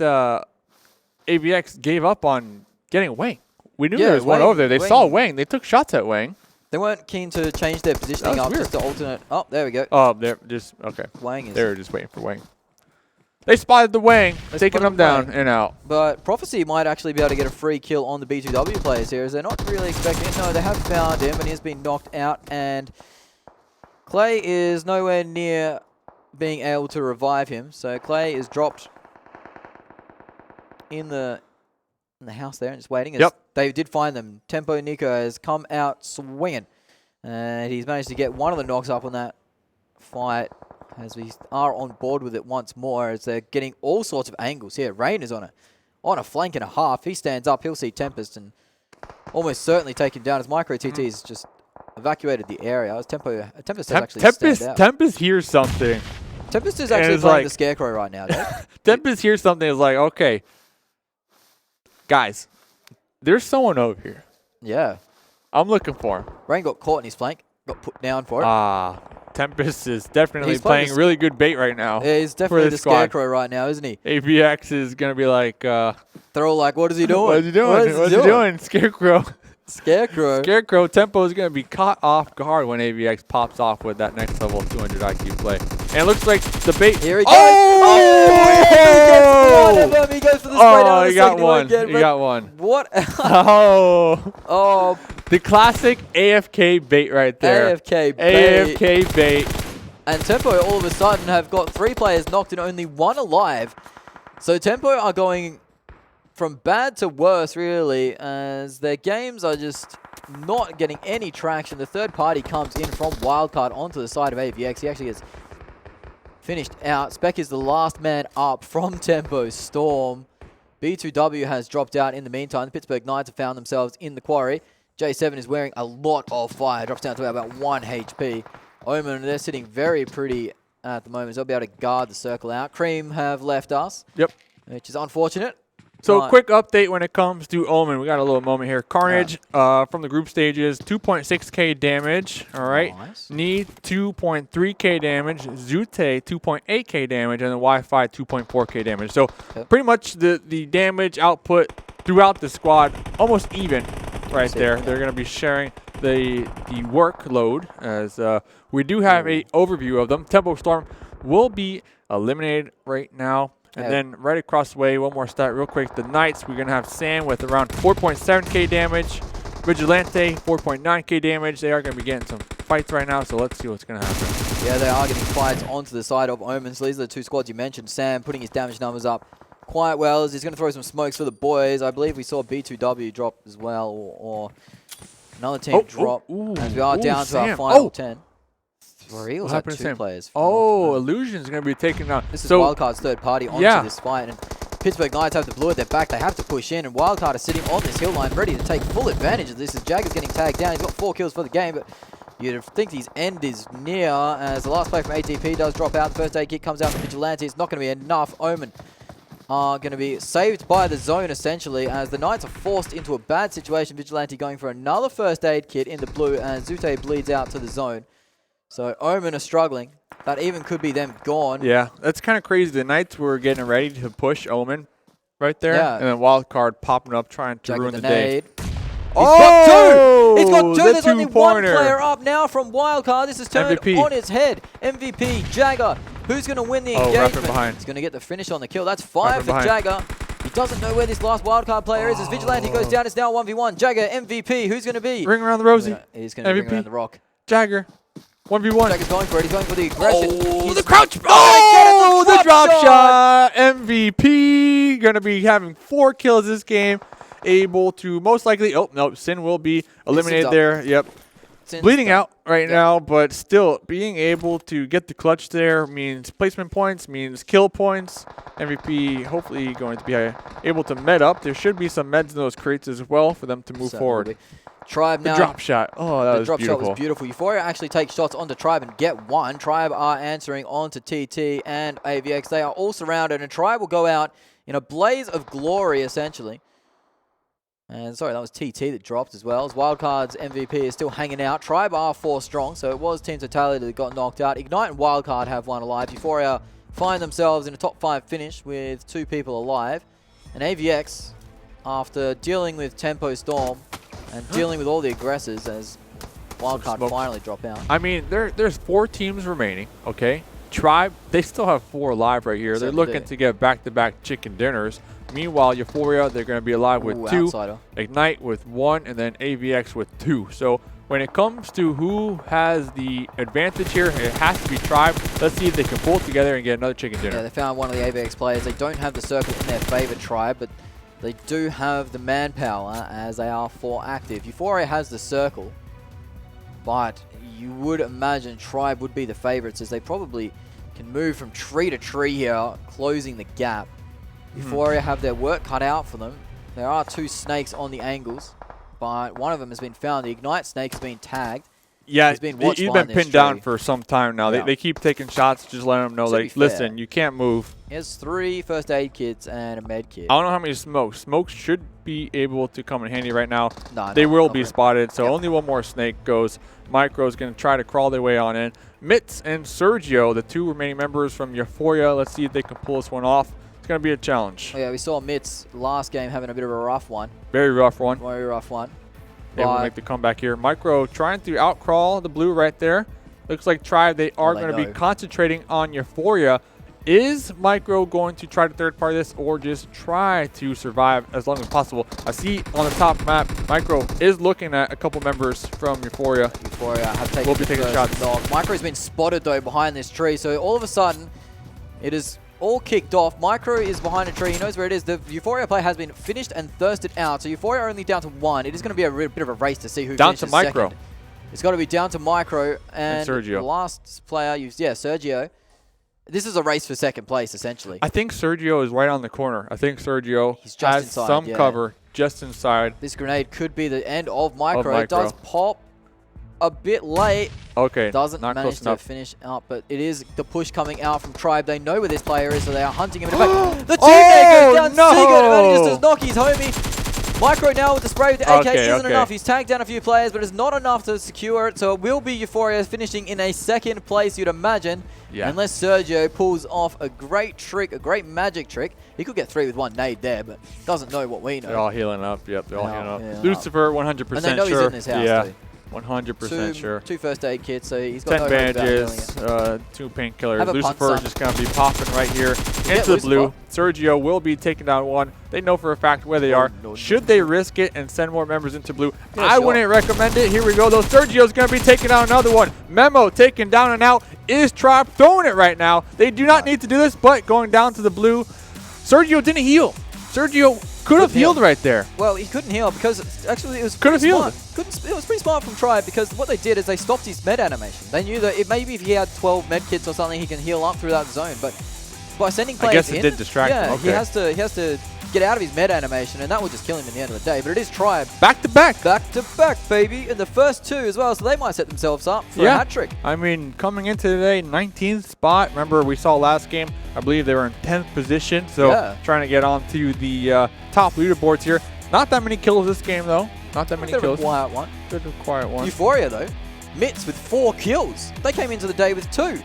AVX gave up on getting Wang. We knew there was one over there. They saw Wang. They took shots at Wang. They weren't keen to change their positioning up just to alternate. Oh, there we go. Oh, they're just, okay. Wang is. They were just waiting for Wang. They spotted the Wang, taking them down and out. But Prophecy might actually be able to get a free kill on the B2W players here, as they're not really expecting it. No, they have found him, and he's been knocked out, and Clay is nowhere near being able to revive him. So Clay is dropped in the house there and just waiting. Yep. They did find them. Tempo Nico has come out swinging, and he's managed to get one of the knocks up on that fight, as we are on board with it once more, as they're getting all sorts of angles here. Rain is on a flank and a half. He stands up. He'll see Tempest and almost certainly take him down, as Micro TT is just evacuated the area. As Tempest has actually stand out. Tempest hears something. Tempest is actually playing the Scarecrow right now. Tempest hears something. Is like, okay, guys, there's someone over here. Yeah. I'm looking for him. Rain got caught in his flank. Got put down for it. Tempest is definitely playing really good bait right now. Yeah, he's definitely the Scarecrow right now, isn't he? AVX is going to be like... they're all like, what is he doing? What is he doing? What is he doing? Scarecrow. Scarecrow. Tempo is going to be caught off guard when AVX pops off with that next level 200 IQ play. And it looks like the bait... Here he goes. He goes for the spray down. He got one. He got one. What? The classic AFK bait right there. AFK bait. And Tempo all of a sudden have got 3 players knocked and only 1 alive. So Tempo are going from bad to worse, really, as their games are just not getting any traction. The third party comes in from Wildcard onto the side of AVX. He actually gets finished out. Spec is the last man up from Tempo Storm. B2W has dropped out in the meantime. The Pittsburgh Knights have found themselves in the quarry. J7 is wearing a lot of fire. Drops down to about 1 HP. Omen, they're sitting very pretty at the moment. They'll be able to guard the circle out. Cream have left us. Yep. Which is unfortunate. So quick update when it comes to Omen. We got a little moment here. Carnage from the group stages, 2.6k damage. All right. Nice. Need 2.3k damage. Zute 2.8k damage, and the Wi-Fi 2.4k damage. So pretty much the damage output throughout the squad almost even right there. They're going to be sharing the workload, as we do have a overview of them. Tempo Storm will be eliminated right now. And then right across the way, one more stat real quick. The Knights, we're going to have Sam with around 4.7k damage. Vigilante, 4.9k damage. They are going to be getting some fights right now, so let's see what's going to happen. Yeah, they are getting fights onto the side of Omen. So these are the 2 squads you mentioned. Sam putting his damage numbers up quite well, as he's going to throw some smokes for the boys. I believe we saw B2W drop as well, or another team drop, as we are down to our final 10. Reels have 2 players. Illusion's going to be taken out. This is Wildcard's third party onto this fight, and Pittsburgh Knights have the blue at their back. They have to push in, and Wildcard is sitting on this hill line ready to take full advantage of this, as Jagger's getting tagged down. He's got 4 kills for the game, but you'd think his end is near, as the last play from ATP does drop out. The first aid kit comes out from Vigilante. It's not going to be enough. Omen are going to be saved by the zone, essentially, as the Knights are forced into a bad situation. Vigilante going for another first aid kit in the blue, and Zute bleeds out to the zone. So Omen are struggling. That even could be them gone. Yeah, that's kind of crazy. The Knights were getting ready to push Omen right there. Yeah. And then Wildcard popping up, trying to ruin the day. He's got 2! He's got 2! There's only 1 player up now from Wildcard. This is turned on its head. MVP, Jagger. Who's going to win the engagement? He's going to get the finish on the kill. That's 5 for Jagger. He doesn't know where this last Wildcard player is. As Vigilante goes down, it's now 1v1. Jagger, MVP. Who's going to be? Ring around the rosy. He's going to ring around the rock. Jagger. 1v1. Jack is going for it. He's going for the aggression. Oh, the crouch. Oh, the drop shot. MVP. Going to be having 4 kills this game. Able to most likely. Oh, no. Sin will be eliminated there. Yep. Sin's bleeding done. out right now, but still being able to get the clutch there means placement points, means kill points. MVP hopefully going to be able to med up. There should be some meds in those crates as well for them to move forward. Tribe now. The drop shot. Oh, that was drop beautiful. shot was beautiful. Euphoria actually takes shots onto Tribe and get one. Tribe are answering onto TT and AVX. They are all surrounded, and Tribe will go out in a blaze of glory, essentially. And sorry, that was TT that dropped as well. As Wildcard's MVP is still hanging out. Tribe are 4 strong, so it was Team Totality that got knocked out. Ignite and Wildcard have one alive. Euphoria find themselves in a top 5 finish with 2 people alive. And AVX, after dealing with Tempo Storm and dealing with all the aggressors as Wildcard finally drop out. I mean, there's 4 teams remaining, okay? Tribe, they still have 4 alive right here. They're looking to get back-to-back chicken dinners. Meanwhile, Euphoria, they're going to be alive with 2, outsider. Ignite with 1, and then AVX with 2. So when it comes to who has the advantage here, it has to be Tribe. Let's see if they can pull it together and get another chicken dinner. Yeah, they found one of the AVX players. They don't have the circle in their favor, Tribe, but they do have the manpower as they are 4 active. Euphoria has the circle, but you would imagine Tribe would be the favorites as they probably can move from tree to tree here, closing the gap. Euphoria have their work cut out for them. There are 2 snakes on the angles, but one of them has been found. The Ignite snake has been tagged. Yeah, he's been pinned down for some time now. Yeah. They keep taking shots, just letting them know, like, listen, you can't move. He has 3 first aid kits and a med kit. I don't know how many smokes. Smokes should be able to come in handy right now. No, they will be spotted, so only one more snake goes. Micro's going to try to crawl their way on in. Mitz and Sergio, the 2 remaining members from Euphoria. Let's see if they can pull this one off. It's going to be a challenge. Oh, yeah, we saw Mitz last game having a bit of a rough one. Very rough one. Very rough one. Able to make the comeback here. Micro trying to outcrawl the blue right there. Looks like Tribe, they are going to be concentrating on Euphoria. Is Micro going to try to third party this or just try to survive as long as possible? I see on the top map, Micro is looking at a couple members from Euphoria. Euphoria have taken will be taking shots. Micro's been spotted though behind this tree, so all of a sudden it is all kicked off. Micro is behind a tree. He knows where it is. The Euphoria play has been finished and thirsted out. So Euphoria are only down to 1. It is going to be a bit of a race to see who finishes down to Micro. Second. It's got to be down to Micro and Sergio. The last player, Sergio. This is a race for second place, essentially. I think Sergio is right on the corner. I think Sergio He's just has inside, some cover just inside. This grenade could be the end of Micro. It does pop a bit late. Okay, doesn't not manage close enough. to finish out, but it is the push coming out from Tribe. They know where this player is, so they are hunting him in the back. The teammate goes down. No! Sigurd manages to knock his homie. Micro now with the spray with the AK isn't enough. He's tagged down a few players, but it's not enough to secure it. So it will be Euphoria finishing in a second place, you'd imagine. Yeah. Unless Sergio pulls off a great trick, a great magic trick. He could get 3 with 1 nade there, but doesn't know what we know. They're all healing up. Yep, they're all healing up. Yeah. Lucifer, 100% and they know sure. He's in this house too. 100% sure. 2 first aid kits, so he's got 10 bandages, 2 painkillers. Lucifer is just going to be popping right here into the blue. Sergio will be taking down 1. They know for a fact where they are. Should they risk it and send more members into blue? I wouldn't recommend it. Here we go, though. Sergio's going to be taking down another one. Memo taken down and out. Is Tribe throwing it right now? They do not need to do this, but going down to the blue. Sergio didn't heal. Sergio could have healed right there. Well, he couldn't heal because actually it was could have healed. It was pretty smart from Tribe because what they did is they stopped his med animation. They knew that maybe if he had 12 med kits or something, he can heal up through that zone. But by sending players I guess it did distract him. he has to get out of his med animation, and that will just kill him in the end of the day. But it is Tribe. Back to back. Back to back, baby. And the first 2 as well, so they might set themselves up for a hat trick. I mean, coming into today, 19th spot. Remember, we saw last game, I believe they were in 10th position. So trying to get onto the top leaderboards here. Not that many kills this game, though. Not that many kills. A quiet one. Bit of a quiet one. Euphoria, though. Mitz with 4 kills. They came into the day with 2.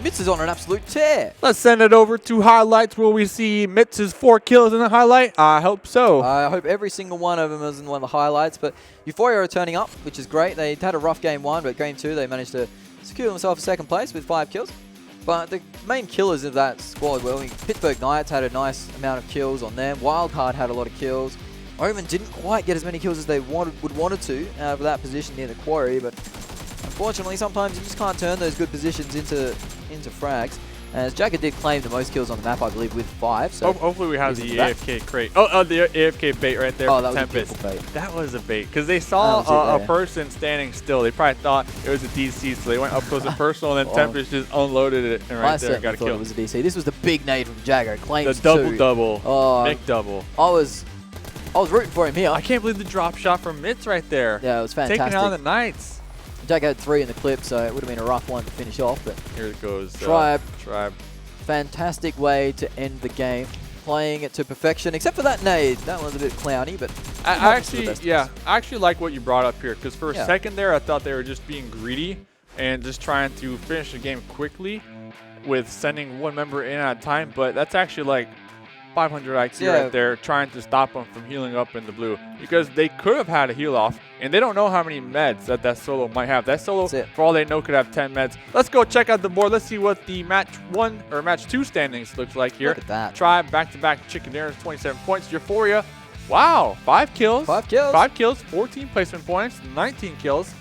Mitz is on an absolute tear. Let's send it over to highlights. Will we see Mitz's 4 kills in the highlight? I hope so. I hope every single one of them is in one of the highlights. But Euphoria are turning up, which is great. They had a rough game 1, but game 2 they managed to secure themselves second place with 5 kills. But the main killers of that squad, well, Pittsburgh Knights had a nice amount of kills on them. Wildcard had a lot of kills. Omen didn't quite get as many kills as they wanted to out of that position near the quarry, but unfortunately, sometimes you just can't turn those good positions into frags. As Jagger did claim the most kills on the map, I believe, with 5. So hopefully we have he's the in the AFK crate. Oh, the AFK bait right there. Oh, from that was a Tempest. beautiful bait. That was a bait because they saw That was it a person standing still. They probably thought it was a DC, so they went up close and personal, and then Tempest just unloaded it and right there got a thought kill. it was a DC. This was the big nade from Jagger. Claims The double-double. Oh, Big double. I was rooting for him here. I can't believe the drop shot from Mitz right there. Yeah, it was fantastic. Taking on the Knights. Jagger had 3 in the clip, so it would have been a rough one to finish off. But Here it goes. Tribe. Fantastic way to end the game. Playing it to perfection, except for that nade. That was a bit clowny, but I actually like what you brought up here because for a Yeah. second there, I thought they were just being greedy and just trying to finish the game quickly with sending one member in at a time. But that's actually like 500 IQ right there, trying to stop them from healing up in the blue because they could have had a heal off, and they don't know how many meds that solo might have. That solo, for all they know, could have 10 meds. Let's go check out the board. Let's see what the match 1 or match 2 standings looks like here. Look at that. Tribe back-to-back chicken dinners, 27 points. Euphoria, wow, 5 kills. 5 kills. 5 kills, 14 placement points, 19 kills.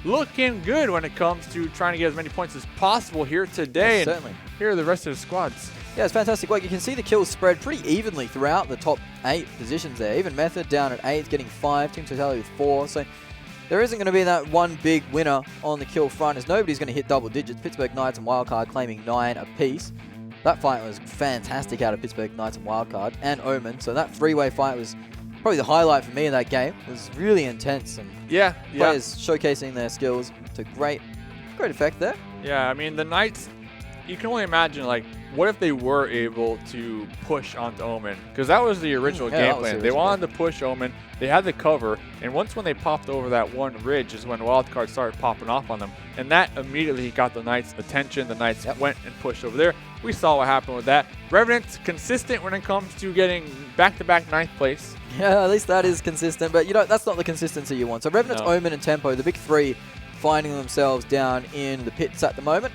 Looking good when it comes to trying to get as many points as possible here today. Yes, and certainly. here are the rest of the squads. Yeah, it's fantastic work. You can see the kills spread pretty evenly throughout the top 8 positions there. Even Method down at 8, getting 5. Team Totality with 4. So there isn't going to be that one big winner on the kill front, as nobody's going to hit double digits. Pittsburgh Knights and Wildcard claiming 9 apiece. That fight was fantastic out of Pittsburgh Knights and Wildcard and Omen. So that 3-way fight was probably the highlight for me in that game. It was really intense, and players showcasing their skills to great effect there. Yeah, I mean, the Knights, you can only imagine, like, what if they were able to push onto Omen? Because that was the original game plan. They wanted to push Omen. They had the cover. And once when they popped over that one ridge is when Wildcard started popping off on them. And that immediately got the Knights' attention. The Knights went and pushed over there. We saw what happened with that. Revenants, consistent when it comes to getting back-to-back 9th place. Yeah, at least that is consistent. But, you know, that's not the consistency you want. So Revenants, Omen, and Tempo, the big 3, finding themselves down in the pits at the moment.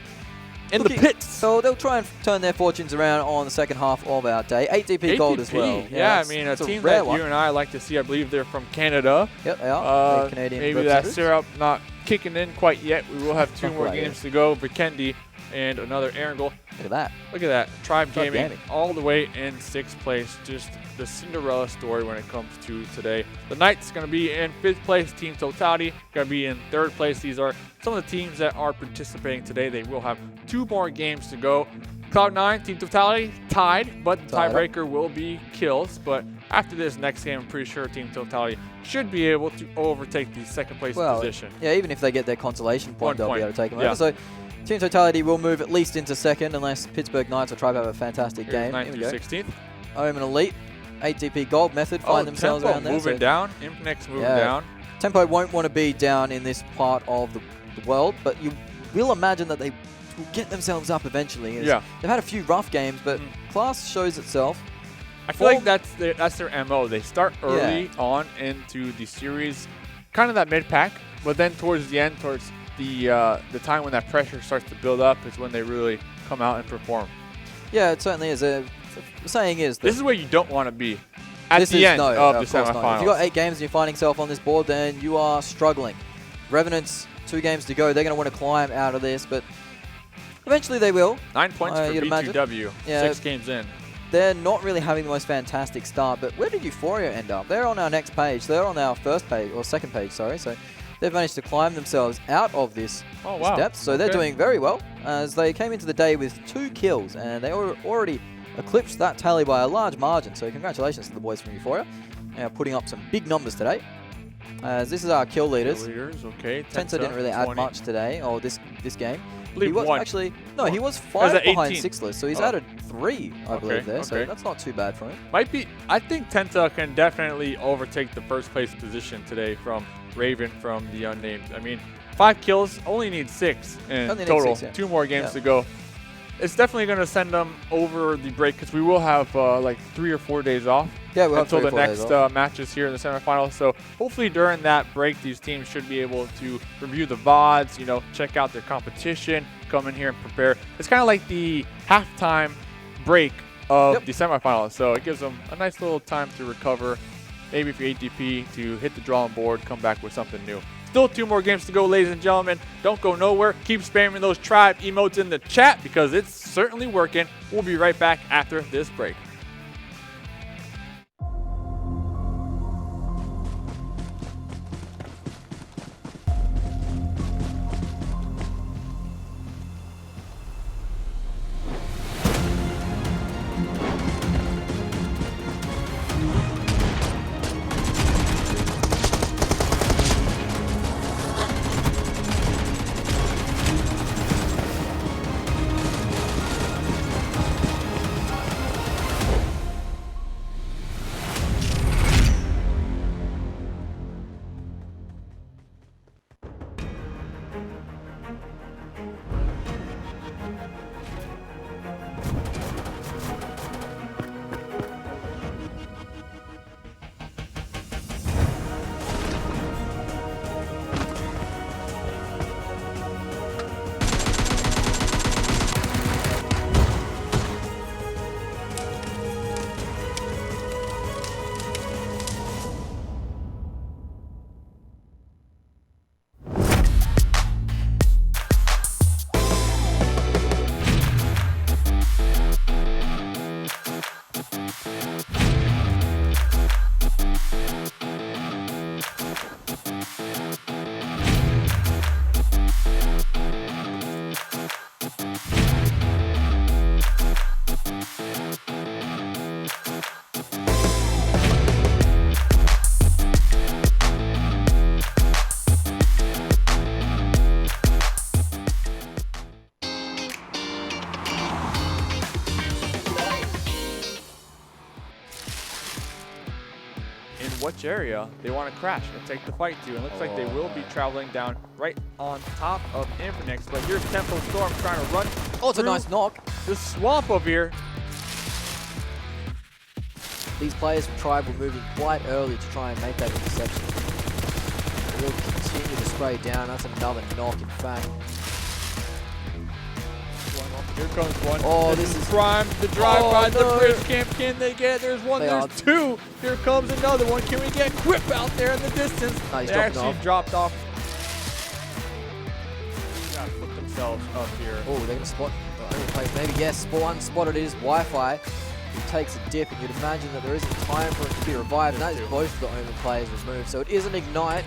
The pits. So they'll try and turn their fortunes around on the second half of our day. 8 DP gold as well. Yeah, I mean, a team that you and I like to see. I believe they're from Canada. Yep, they are. Canadian maybe that syrup not kicking in quite yet. We will have 2 more games to go. Vikendi and another Erangel. Look at that. Look at that. Tribe Gaming all the way in 6th place. Just the Cinderella story when it comes to today. The Knights going to be in 5th place. Team Totality going to be in 3rd place. These are some of the teams that are participating today. They will have 2 more games to go. Cloud9, Team Totality tied, but the tiebreaker will be kills. But after this next game, I'm pretty sure Team Totality should be able to overtake the 2nd place position. Yeah, even if they get their consolation point, they'll be able to take them over. So Team Totality will move at least into 2nd unless Pittsburgh Knights or Tribe have a fantastic game. 9th through 16th. Omen Elite, 8 DP gold Method find themselves around there. Moving down. Impnex moving down. Tempo won't want to be down in this part of the world, but you will imagine that they will get themselves up eventually. They've had a few rough games, but class shows itself. I feel like that's their MO. They start early on into the series, kind of that mid-pack, but then towards the end, towards the time when that pressure starts to build up is when they really come out and perform. Yeah, it certainly is. The saying is that this is where you don't want to be at the end of the semifinals. If you've got 8 games and you're finding yourself on this board, then you are struggling. Revenants, 2 games to go. They're going to want to climb out of this, but eventually they will. 9 points for B2W, 6 games in. They're not really having the most fantastic start, but where did Euphoria end up? They're on our next page. They're on our 1st page, or 2nd page, sorry. So they've managed to climb themselves out of this depth. So they're doing very well, as they came into the day with 2 kills, and they already eclipsed that tally by a large margin. So congratulations to the boys from Euphoria. They are putting up some big numbers today. As this is our kill leaders. Okay. Tensa didn't really add much today, or this game. He was one. he was 5 behind 6list, so he's added 3, I believe, there. So that's not too bad for him. I think Tensa can definitely overtake the 1st place position today from Raven from the Unnamed. I mean, 5 kills, only need 6 in total. 2 more games to go. It's definitely going to send them over the break because we will have like 3 or 4 days off until the next matches here in the semifinals. So hopefully during that break, these teams should be able to review the VODs, you know, check out their competition, come in here and prepare. It's kind of like the halftime break of the semifinals. So it gives them a nice little time to recover. Maybe if you're ATP to hit the drawing board, come back with something new. Still 2 more games to go, ladies and gentlemen. Don't go nowhere. Keep spamming those tribe emotes in the chat because it's certainly working. We'll be right back after this break. Which area they want to crash and take the fight to. And it looks like they will be traveling down right on top of Infinix. But here's Tempo Storm trying to run. Oh, it's a nice knock. The swamp over here. These players from Tribe were moving quite early to try and make that interception. They'll continue to spray down. That's another knock, in fact. Here comes one. Oh, this is prime. The drive by no. the bridge camp. Can they get it? There's one. There's two. Here comes another one. Can we get Quip out there in the distance? No, he's they dropping actually off. dropped off. Gotta put themselves up here. Oh, they're going to spot Omen plays. Maybe, yes, one spotted is Wi-Fi. He takes a dip, and you'd imagine that there isn't time for it to be revived. And that is both of the Omen players removed. So it is an ignite.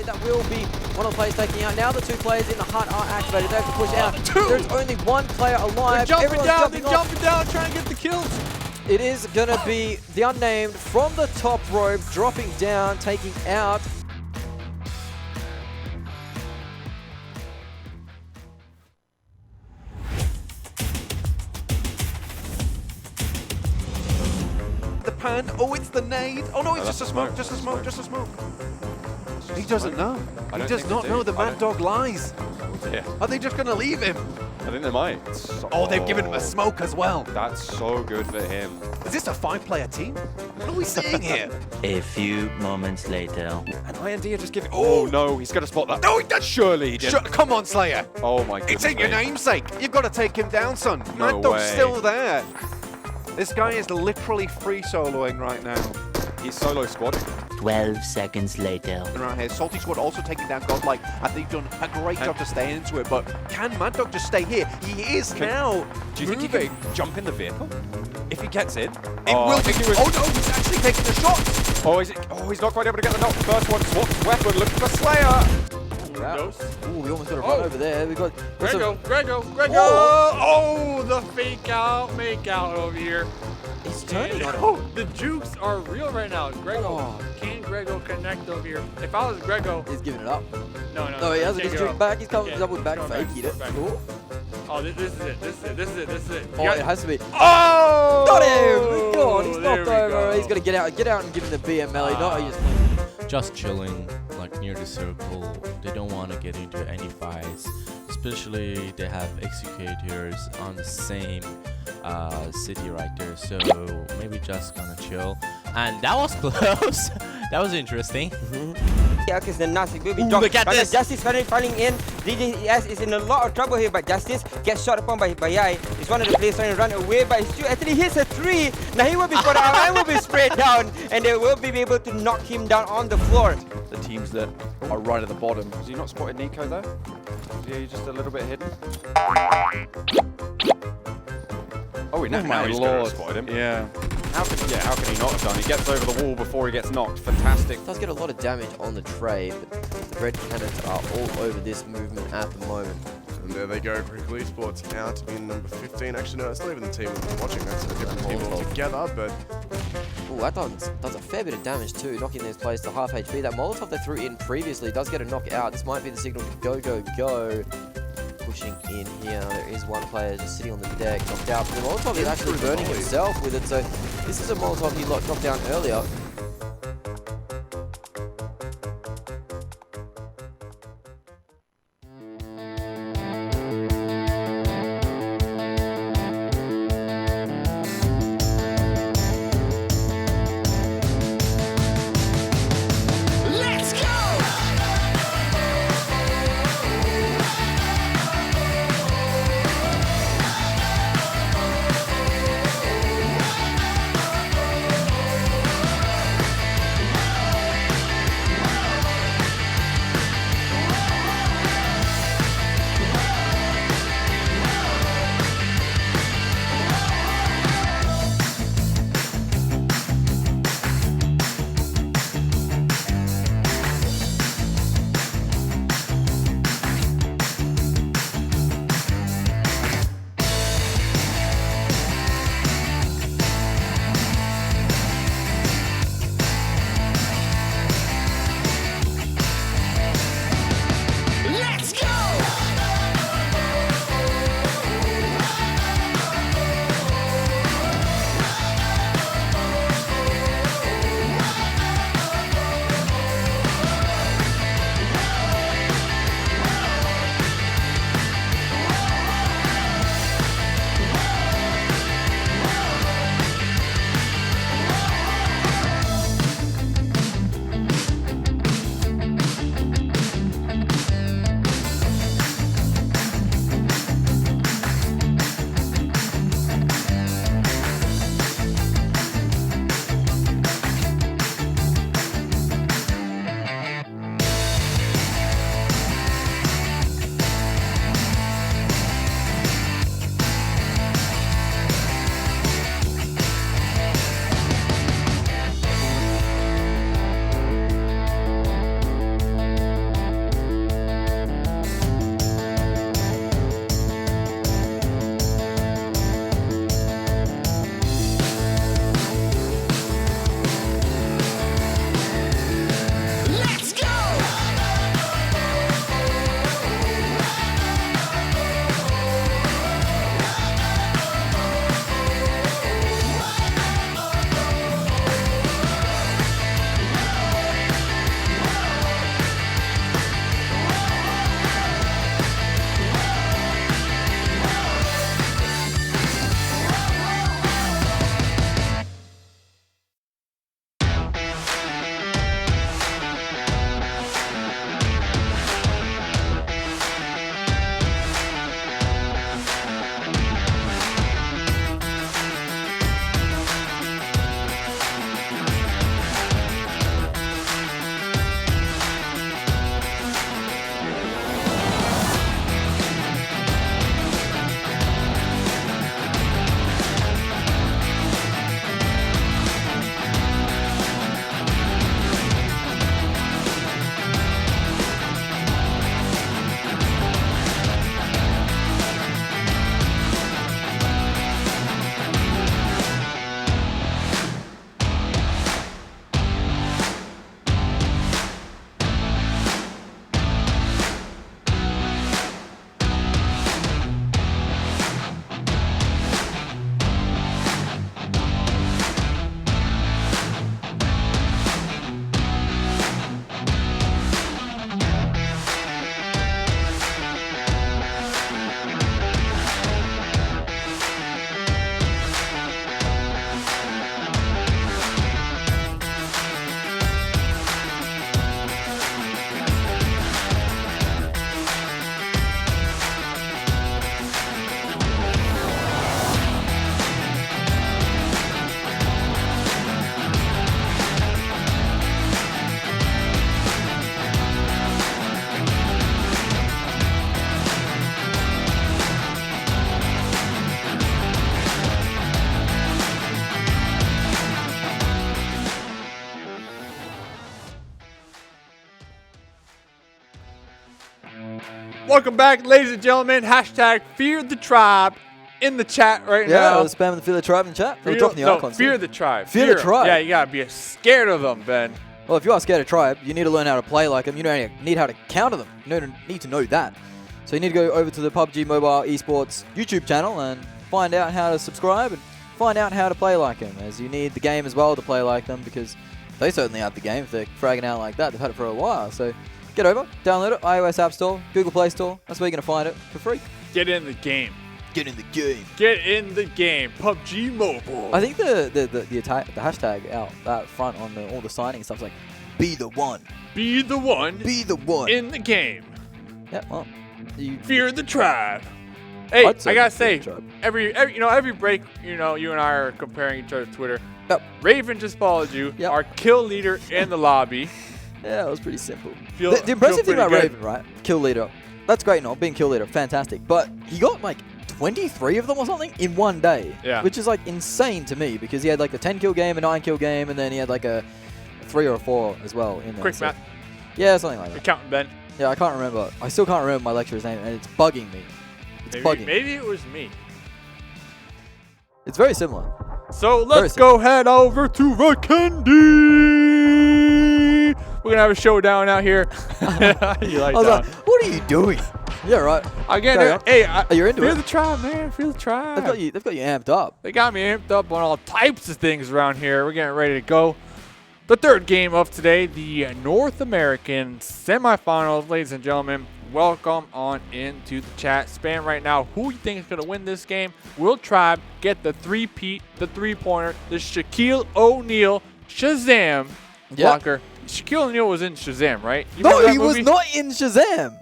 That will be one of the players taking out. Now the 2 players in the hut are activated. They have to push out. There's only 1 player alive. They're jumping down. They're jumping down, trying to get the kills. It is going to be the unnamed from the top rope, dropping down, taking out. The pan. Oh, it's the nade. Oh no, it's just a smoke. Just a smoke. Just a smoke. He doesn't know. He does not know the Mad Dog lies. Yeah. Are they just going to leave him? I think they might. Oh, they've given him a smoke as well. That's so good for him. Is this a 5-player team? What are we seeing here? A few moments later. And IND are just giving. Oh no, he's going to spot that. No, he does. Surely he did. Come on, Slayer. Oh my goodness. It's in your namesake. You've got to take him down, son. No Mad Dog's way. still there. This guy is literally free soloing right now. He's solo squatting. 12 seconds later. Around here, Salty Squad also taking down Godlike, and they've done a great job to stay into it. But can Mad Dog just stay here? He is now. Do you think he can jump in the vehicle? If he gets in, It will be. Oh no, he's actually taking the shot. Oh, is it? Oh, he's not quite able to get the knock. First one swaps weapon, looking for Slayer. Ooh, we almost got a run over there. We got Grego. Oh, the fake out, make out over here. He's turning on him. Oh, the jukes are real right now. Grego, Oh. can Grego connect over here? If I was Grego, He's giving it up. no, No, he hasn't. take He's it juking up. back. He's coming Okay, double back. going Fake back, it. back. Ooh. Oh, this is it. This is it. Oh, it has to be. Oh! Got him! God, he's There knocked we over. go. He's got to get out and give him the BML. Not he's Just chilling, like near the circle. They don't want to get into any fights. Especially they have executors on the same city right there. So maybe just gonna chill. And that was close. That was interesting. KL is the Nas. It will be Ooh, dropped. look at But this. Justice finally falling in. DJS is in a lot of trouble here, but Justice gets shot upon by Yai. He's one of the players trying to run away, but he still actually hits a 3. Now he will be spotted out and will be sprayed down, and they will be able to knock him down on the floor. The teams that are right at the bottom. Has he not spotted Nico though? Yeah, he's just a little bit hidden. Oh, now he's going to spot him. Yeah. How can he not have done? He gets over the wall before he gets knocked. Fantastic. Does get a lot of damage on the trade, but the red cannons are all over this movement at the moment. And there they go, Critical Esports out in number 15. Actually, no, it's not even the team we're watching. That's a different team altogether, but... Ooh, that does a fair bit of damage too, knocking these players to half HP. That Molotov they threw in previously does get a knockout. This might be the signal to go, go, go. Pushing in here. There is one player just sitting on the deck, knocked out. But the Molotov is actually burning himself with it, so this is a Molotov he knocked down earlier. Welcome back, ladies and gentlemen. Hashtag Fear the Tribe in the chat right now. Yeah, I was spamming the Fear the Tribe in chat. We're dropping the icons. Fear the Tribe. Fear the Tribe. Yeah, you gotta be scared of them, Ben. Well, if you are scared of Tribe, you need to learn how to play like them. You need how to counter them. You need to know that. So you need to go over to the PUBG Mobile Esports YouTube channel and find out how to subscribe and find out how to play like them, as you need the game as well to play like them, because they certainly have the game if they're fragging out like that. They've had it for a while. So get over, download it, iOS App Store, Google Play Store. That's where you're going to find it for free. Get in the game. Get in the game. Get in the game. PUBG Mobile. I think the hashtag out that front on all the signing stuff's like, be the one. Be the one. Be the one. In the game. Yeah, well. Fear the Tribe. Hey, I gotta say, every break, you and I are comparing each other's Twitter. Yep. Raven just followed you. Yep. Our kill leader in the lobby. Yeah, it was pretty simple. The impressive thing about Raven, right? Kill leader. That's great, not being kill leader, fantastic. But he got like 23 of them or something in one day. Yeah. Which is like insane to me, because he had like a 10 kill game, a 9 kill game, and then he had like a 3 or a 4 as well in there. Quick math. Yeah, something like that. You're counting, Ben. Yeah, I can't remember. I still can't remember my lecturer's name, and it's bugging me. Maybe it was me. It's very similar. So let's go head over to Vikendi. We're gonna have a showdown out here. You like I was that? like, what are you doing? Yeah, right. Again, hey, you're into Fear it. the Tribe, man. Fear the Tribe. They've got you amped up. They got me amped up on all types of things around here. We're getting ready to go. The third game of today, the North American semifinals, ladies and gentlemen. Welcome on into the chat. Spam right now who you think is going to win this game. Will Tribe get the three-peat, the three-pointer, the Shaquille O'Neal Shazam blocker? Shaquille O'Neal was in Shazam, right? No, he was not in Shazam.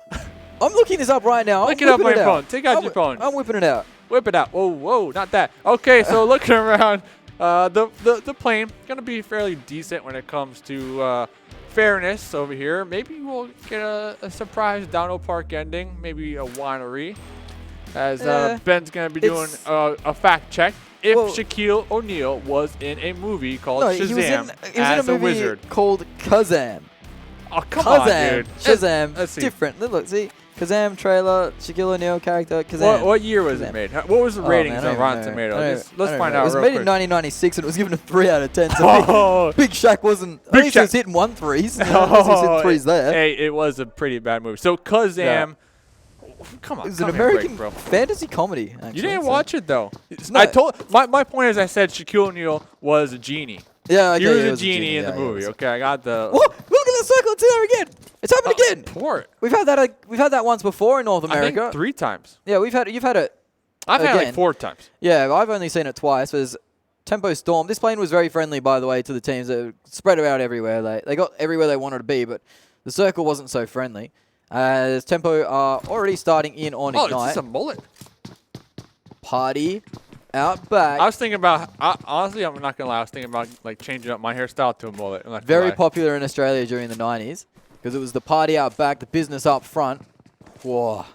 I'm looking this up right now. Look it up on your phone. Take out your phone. I'm whipping it out. Whip it out. Whoa, whoa, not that. Okay, so looking around, the plane gonna be fairly decent when it comes to fairness over here. Maybe we'll get a surprise Dono Park ending. Maybe a winery, as Ben's gonna be doing a fact check. If Shaquille O'Neal was in a movie called Shazam he was in as a a movie wizard called Kazam. Oh, come on, dude. Shazam. Let's see. Different. Look, see. Kazam trailer, Shaquille O'Neal character, Kazam. What year was it made? What was the ratings on Rotten Tomatoes? Let's find out. It was made in 1996 and it was given a 3 out of 10. So Big Shaq wasn't. At least he was hitting 1 3s. At least he was hitting 3s there. Hey, it was a pretty bad movie. So Kazam, come on, it was an American fantasy comedy. Actually, you didn't watch it though. I told my point is I said Shaquille O'Neal was a genie. Yeah, okay, he was a genie in the movie. Okay, I got the. Whoa, look at the circle. It's there again. It's happened again. Port. We've had that once before in North America. I think 3 times. Yeah, you've had it. I've had it like 4 times. Yeah, I've only seen it twice. There's Tempo Storm. This plane was very friendly, by the way, to the teams. That spread out everywhere. They got everywhere they wanted to be, but the circle wasn't so friendly. As Tempo are already starting in on Ignite. Oh, it's just a mullet. Party out back. I was thinking about, honestly, I'm not going to lie, I was thinking about like changing up my hairstyle to a mullet. Very popular in Australia during the 90s because it was the party out back, the business up front. Whoa.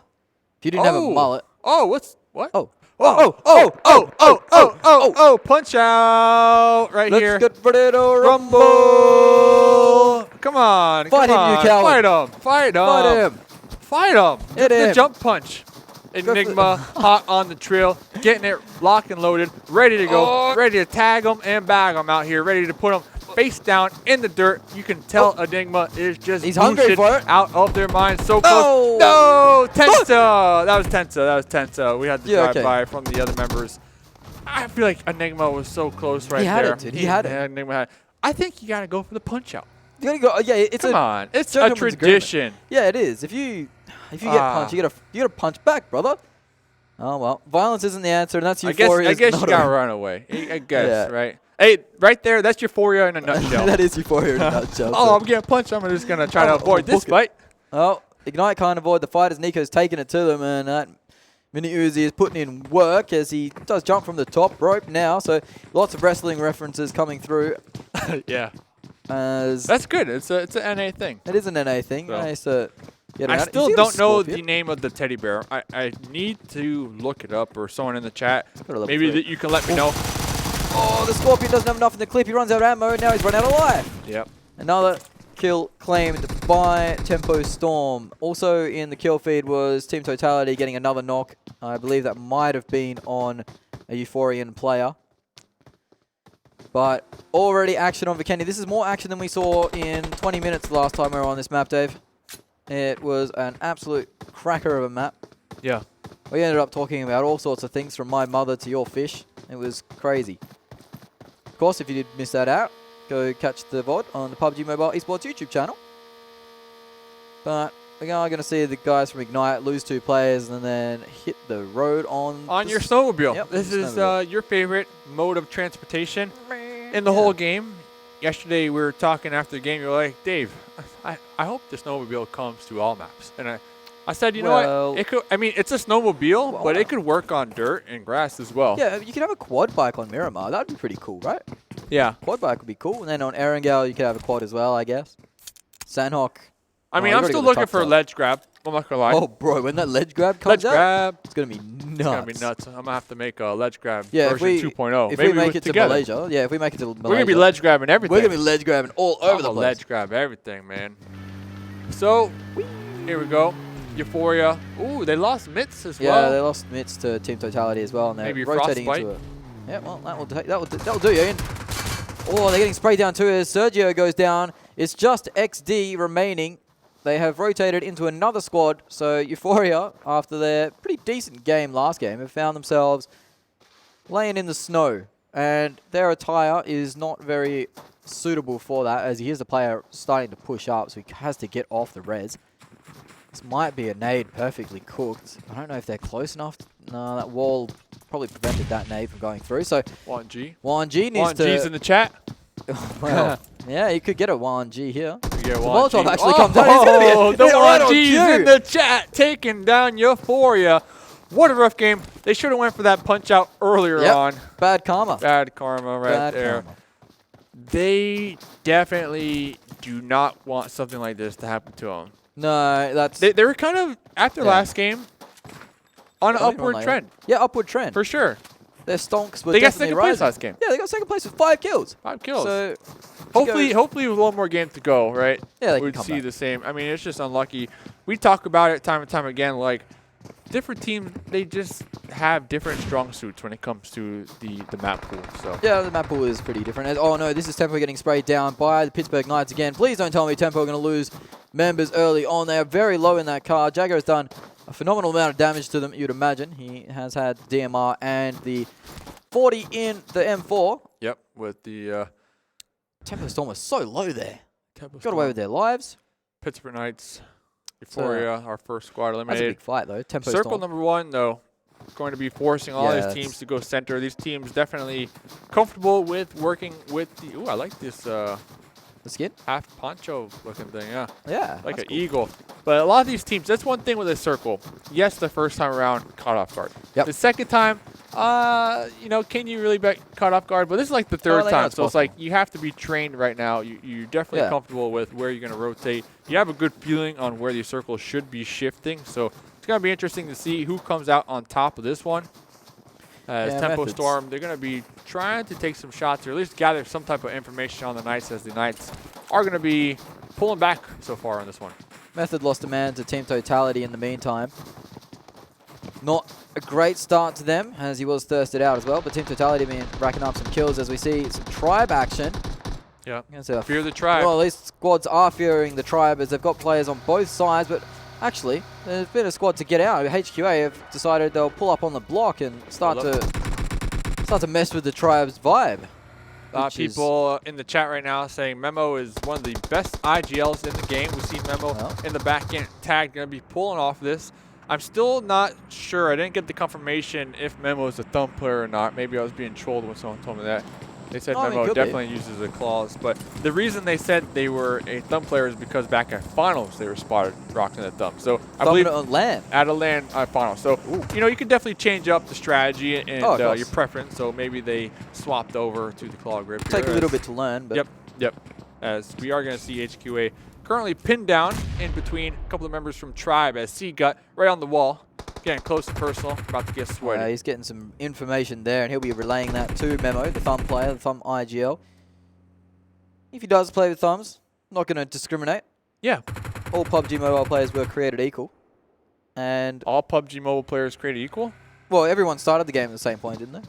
If you didn't have a mullet. Oh, what? Oh. Oh, punch out right here. Let's get ready to rumble. Come on. Fight him, you coward. Fight him. Fight him. Fight him. Hit him. The jump punch. Enigma, hot on the trail, getting it locked and loaded, ready to go, ready to tag them and bag them out here, ready to put them face down in the dirt. You can tell Enigma is just hungry for it. Out of their mind. So close. No! Tensa! That was Tensa. We had to drive by from the other members. I feel like Enigma was so close right there. He had it, dude. He had it. Enigma had it. I think you got to go for the punch out. You got to go. Yeah, Come on. It's a tradition. Agreement. Yeah, it is. If you get punched, you gotta punch back, brother. Oh well, violence isn't the answer, and that's Euphoria. I guess you gotta run away. I guess, right? Hey, right there, that's Euphoria in a nutshell. That is Euphoria in a nutshell. Oh, I'm getting punched. I'm just gonna try to avoid this fight. Oh, Ignite can't avoid the fight as Nico's taking it to them, and that Mini Uzi is putting in work as he does jump from the top rope now. So lots of wrestling references coming through. Yeah. That's good. It's an NA thing. It is an NA thing. So. Nice to get I around. still don't know the name of the teddy bear. I need to look it up, or someone in the chat. Maybe that you can let me know. Oh, the Scorpion doesn't have enough in the clip. He runs out of ammo, and now he's run out of life. Yep. Another kill claimed by Tempo Storm. Also in the kill feed was Team Totality getting another knock. I believe that might have been on a Euphorian player. But already action on Vikendi. This is more action than we saw in 20 minutes last time we were on this map, Dave. It was an absolute cracker of a map. Yeah. We ended up talking about all sorts of things from my mother to your fish. It was crazy. Of course, if you did miss that out, go catch the VOD on the PUBG Mobile Esports YouTube channel. But we are going to see the guys from Ignite lose 2 players and then hit the road on your snowmobile. Yep, this is your favorite mode of transportation in the whole game. Yesterday we were talking after the game. You were like, Dave, I hope the snowmobile comes to all maps. And I said, you know what? It could. I mean, it's a snowmobile, but it could work on dirt and grass as well. Yeah, you could have a quad bike on Miramar. That'd be pretty cool, right? Yeah. Quad bike would be cool. And then on Erangel, you could have a quad as well, I guess. Sanhok. I mean, I'm still looking for a ledge grab. I'm not going to lie. Oh, bro, when that ledge grab comes out, it's going to be nuts. It's going to be nuts. I'm going to have to make a ledge grab version 2.0. If Maybe we make it to Malaysia. Yeah, if we make it to Malaysia. We're going to be ledge grabbing everything. We're going to be ledge grabbing all over the place. Ledge grab everything, man. So, here we go. Euphoria. Ooh, they lost mitts as well. Yeah, they lost mitts to Team Totality as well, and they're Maybe rotating Frostbite. into a... Yeah, well, that'll do, Ian. Oh, they're getting sprayed down too as Sergio goes down. It's just XD remaining. They have rotated into another squad, so Euphoria, after their pretty decent game last game, have found themselves laying in the snow. And their attire is not very suitable for that, as here's the player starting to push up, so he has to get off the res. This might be a nade perfectly cooked. I don't know if they're close enough. No, that wall probably prevented that nade from going through. So 1G. 1G needs to... 1G's in the chat. Well, yeah, you could get a 1G here. Yeah, Molotov actually comes down. The 1G's in the chat, taking down Euphoria. What a rough game. They should have went for that punch out earlier on. Bad karma. Bad karma there. Karma. They definitely do not want something like this to happen to them. No, that's... They were kind of, after last game, on an upward trend. Yeah, upward trend. For sure. Their stonks were They got definitely second rising. place last game. Yeah, they got second place with 5 kills. 5 kills. So hopefully with one more game to go, right? Yeah, we'd see the same. I mean, it's just unlucky. We talk about it time and time again, like, different teams, they just have different strong suits when it comes to the map pool. So yeah, the map pool is pretty different. Oh no, this is Tempo getting sprayed down by the Pittsburgh Knights again. Please don't tell me Tempo are going to lose members early on. They are very low in that car. Jagger has done a phenomenal amount of damage to them, you'd imagine. He has had DMR and the 40 in the M4. Yep, with the... Tempo Storm was so low there. Tempo Got away with their lives. Pittsburgh Knights, Euphoria, our first squad eliminated. That's a big fight though. Tempo Circle Storm. number 1, though, going to be forcing all these teams to go center. These teams definitely comfortable with working with the... Ooh, I like this... the skin? Half poncho looking thing, yeah. Yeah. Like an eagle. But a lot of these teams, that's one thing with a circle. Yes, the first time around, caught off guard. Yep. The second time, you know, can you really be caught off guard? But this is like the third time. So it's like you have to be trained right now. You're definitely comfortable with where you're going to rotate. You have a good feeling on where the circle should be shifting. So it's going to be interesting to see who comes out on top of this one. As Tempo Storm, they're going to be trying to take some shots or at least gather some type of information on the Knights, as the Knights are going to be pulling back so far on this one. Method lost a man to Team Totality in the meantime. Not a great start to them, as he was thirsted out as well, but Team Totality been racking up some kills as we see some tribe action. Yeah, fear the tribe. Well, these squads are fearing the tribe as they've got players on both sides, but actually, there's been a squad to get out. HQA have decided they'll pull up on the block and start to mess with the tribe's vibe. People in the chat right now saying Memo is one of the best IGLs in the game. We see Memo in the back end tag, going to be pulling off this. I'm still not sure. I didn't get the confirmation if Memo is a thumb player or not. Maybe I was being trolled when someone told me that. They said Memo definitely uses the claws. But the reason they said they were a thumb player is because back at finals they were spotted rocking the thumb. So I believe at LAN. At a LAN final. So you know, you can definitely change up the strategy and your preference. So maybe they swapped over to the claw grip. Take a little bit to learn. But Yep. As we are going to see HQA currently pinned down in between a couple of members from Tribe as C-Gut right on the wall. Getting close to personal, about to get sweaty. He's getting some information there, and he'll be relaying that to Memo, the thumb player, the thumb IGL. If he does play with thumbs, not going to discriminate. Yeah. All PUBG Mobile players were created equal. And all PUBG Mobile players created equal? Well, everyone started the game at the same point, didn't they?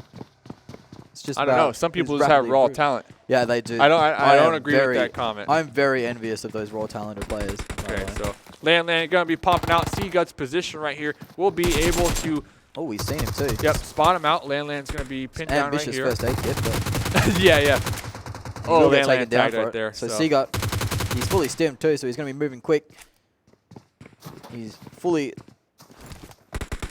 It's just I don't know. Some people just have raw talent. Yeah, they do. I don't agree with that comment. I'm very envious of those raw talented players. Okay, so Lan going to be popping out. Seagut's position right here will be able to... Oh, we've seen him too. Yep, spot him out. Lan's going to be pinned down right here. Ambitious first aid kit, but... yeah. Oh, Lan down right there. So Seagut, he's fully stimmed too, so he's going to be moving quick. He's fully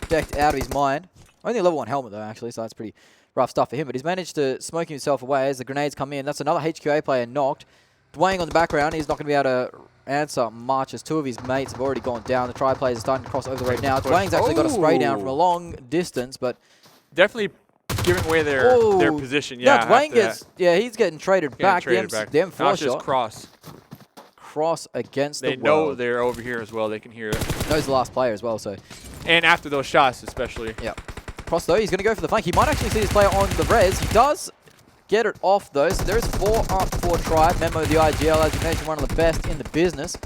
decked out of his mind. Only a level 1 helmet though, actually, so that's pretty rough stuff for him. But he's managed to smoke himself away as the grenades come in. That's another HQA player knocked. Dwayne on the background. He's not going to be able to answer much as 2 of his mates have already gone down. The Tri players are starting to cross over the road now. Dwayne's actually got a spray down from a long distance, but... Definitely giving away their position. Yeah, no, Dwayne gets... Yeah, he's getting traded back. The M4 shot. Cross. Cross against the world. They know they're over here as well. They can hear it. Knows the last player as well, so... And after those shots, especially. Yeah. Cross, though. He's going to go for the flank. He might actually see this player on the res. He does get it off, though. So there is 4 up for Tribe. Memo, the IGL, as you mentioned, one of the best in the business.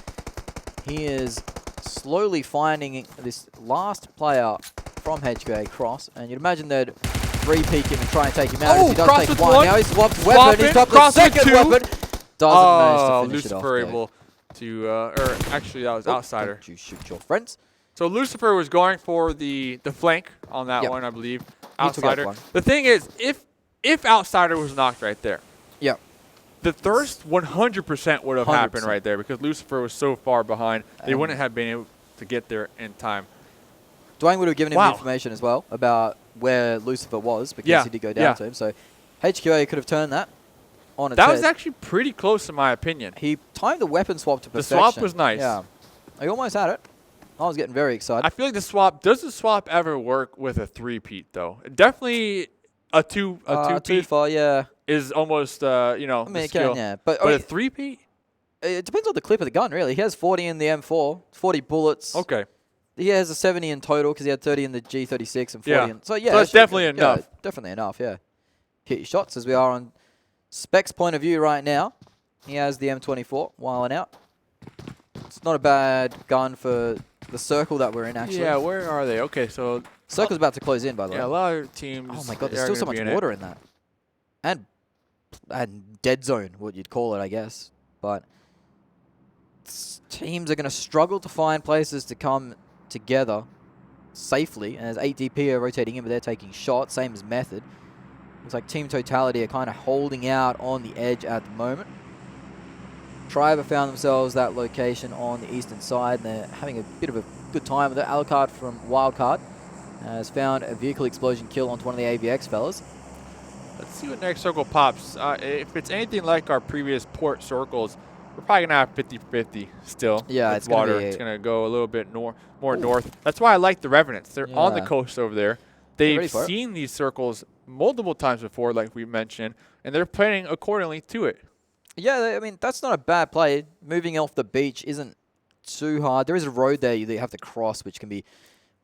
He is slowly finding this last player from HQA, Cross. And you'd imagine they'd re-peek him and try and take him out. Oh, he does Cross take with one. Now he's swapped weapon. He's got the second weapon. Doesn't manage to finish it off. Lucifer able to, or actually that was Outsider. Don't you shoot your friends. So Lucifer was going for the flank on that one, I believe. Outsider. One. The thing is, if Outsider was knocked right there, the Thirst 100% would have happened right there because Lucifer was so far behind, they wouldn't have been able to get there in time. Dwayne would have given him information as well about where Lucifer was because he did go down to him. So HQA could have turned that on its head. That was actually pretty close in my opinion. He timed the weapon swap to perfection. The swap was nice. Yeah. He almost had it. I was getting very excited. I feel like does the swap ever work with a 3-peat though? Definitely a 2-peat is almost, I mean, it can, yeah. But a 3-peat? It depends on the clip of the gun, really. He has 40 in the M4, 40 bullets. Okay. He has a 70 in total because he had 30 in the G36 and 40 in... So, yeah. So that's definitely enough. Yeah, definitely enough, yeah. Hit your shots as we are on Spec's point of view right now. He has the M24 whiling out. It's not a bad gun for the circle that we're in, actually. Yeah, where are they? Okay, so... Circle's about to close in, by the way. Yeah, a lot of teams... Oh, my God, there's still so much water in that. And dead zone, what you'd call it, I guess. But teams are going to struggle to find places to come together safely. And as 8DP are rotating in, but they're taking shots, same as Method. Looks like Team Totality are kind of holding out on the edge at the moment. Tribe have found themselves that location on the eastern side, and they're having a bit of a good time with it. Alucard from Wildcard has found a vehicle explosion kill onto one of the AVX fellas. Let's see what next circle pops. If it's anything like our previous port circles, we're probably going to have 50-50 still. Yeah, it's water. It's going to go a little bit more north. That's why I like the Revenants. They're on the coast over there. They've seen these circles multiple times before, like we mentioned, and they're playing accordingly to it. Yeah, I mean, that's not a bad play. Moving off the beach isn't too hard. There is a road there you have to cross, which can be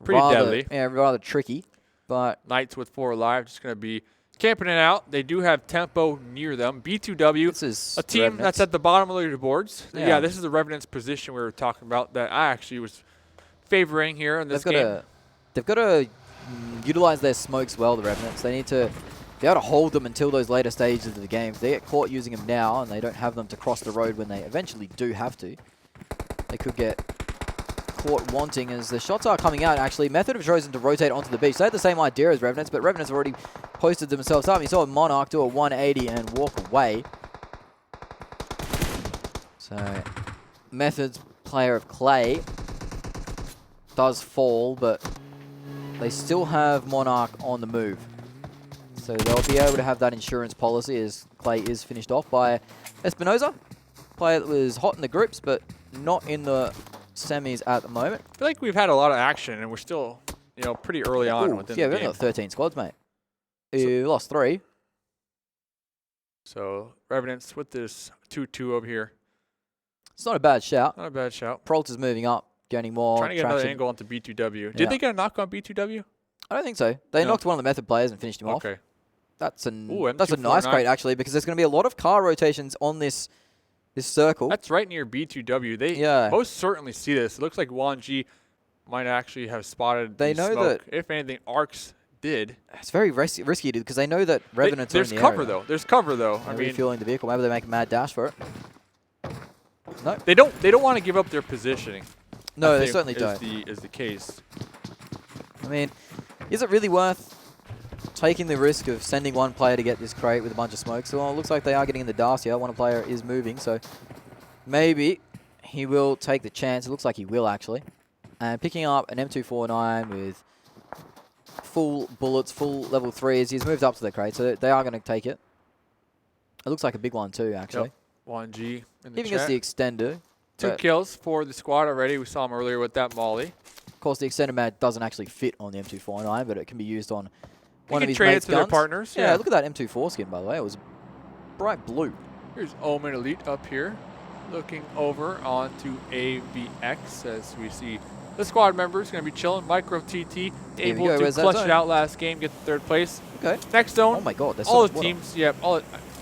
pretty deadly. Yeah, rather tricky. But Knights with 4 alive just going to be camping it out. They do have tempo near them. B2W, this is a team Revenants. that's at the bottom of the leaderboards. Yeah, this is the Revenants position we were talking about that I actually was favoring here in this game. They've got to utilize their smokes well, the Revenants. They need to be able to hold them until those later stages of the game. If they get caught using them now and they don't have them to cross the road when they eventually do have to, they could get caught wanting as the shots are coming out. Actually, Method have chosen to rotate onto the beach. They had the same idea as Revenants, but Revenants have already posted themselves up. You saw Monarch do a 180 and walk away. So, Method's player of Clay does fall, but they still have Monarch on the move. So they'll be able to have that insurance policy as Clay is finished off by Espinoza. Player that was hot in the groups, but not in the semis at the moment. I feel like we've had a lot of action, and we're still, pretty early on within the game. Yeah, we've only got 13 squads, mate. We lost 3. So Revenants with this 2-2 over here. It's not a bad shout. Not a bad shout. Prolts is moving up, gaining more trying to get traction. another angle onto B2W. Did they get a knock on B2W? I don't think so. They knocked one of the Method players and finished him off. Okay. That's a nice crate, actually, because there's going to be a lot of car rotations on this this circle. That's right near B2W. They most certainly see this. It looks like Wan G might actually have spotted They the know smoke. that. If anything, Arcs did. It's very risky because they know that Revenants are in the cover area. though. There's cover though. They're I mean, refueling the vehicle. Maybe they make a mad dash for it. No. They don't want to give up their positioning. No, they certainly don't. Is the case. I mean, is it really worth taking the risk of sending one player to get this crate with a bunch of smoke? So it looks like they are getting in the dust here. One player is moving, so maybe he will take the chance. It looks like he will actually. And picking up an M249 with full bullets, full level 3s. He's moved up to the crate, so they are going to take it. It looks like a big one too, actually. Yep. 1G in the Giving chat. us the extender. 2 kills for the squad already. We saw him earlier with that molly. Of course, the extended mag doesn't actually fit on the M249, but it can be used on one of his trade it mates' to guns. their partners. Yeah, look at that M24 skin, by the way. It was bright blue. Here's Omen Elite up here, looking over onto AVX as we see the squad members going to be chilling. Micro TT able to clutch it out last game, get the 3rd place. Okay. Next zone. Oh my God, that's all so the much teams. Yeah,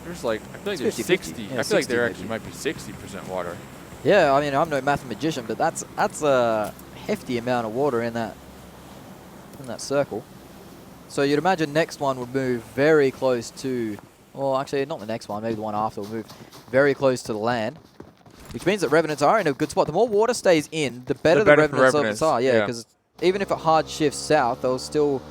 there's like I feel like there's 60. Yeah, I feel like there maybe. actually might be 60% water. Yeah, I mean I'm no mathematician, but that's a hefty amount of water in that circle. So you'd imagine next one would move very close to, well actually not the next one, maybe the one after will move very close to the land, which means that Revenants are in a good spot. The more water stays in, the better the Revenants are. Yeah, because even if it hard shifts south, they'll still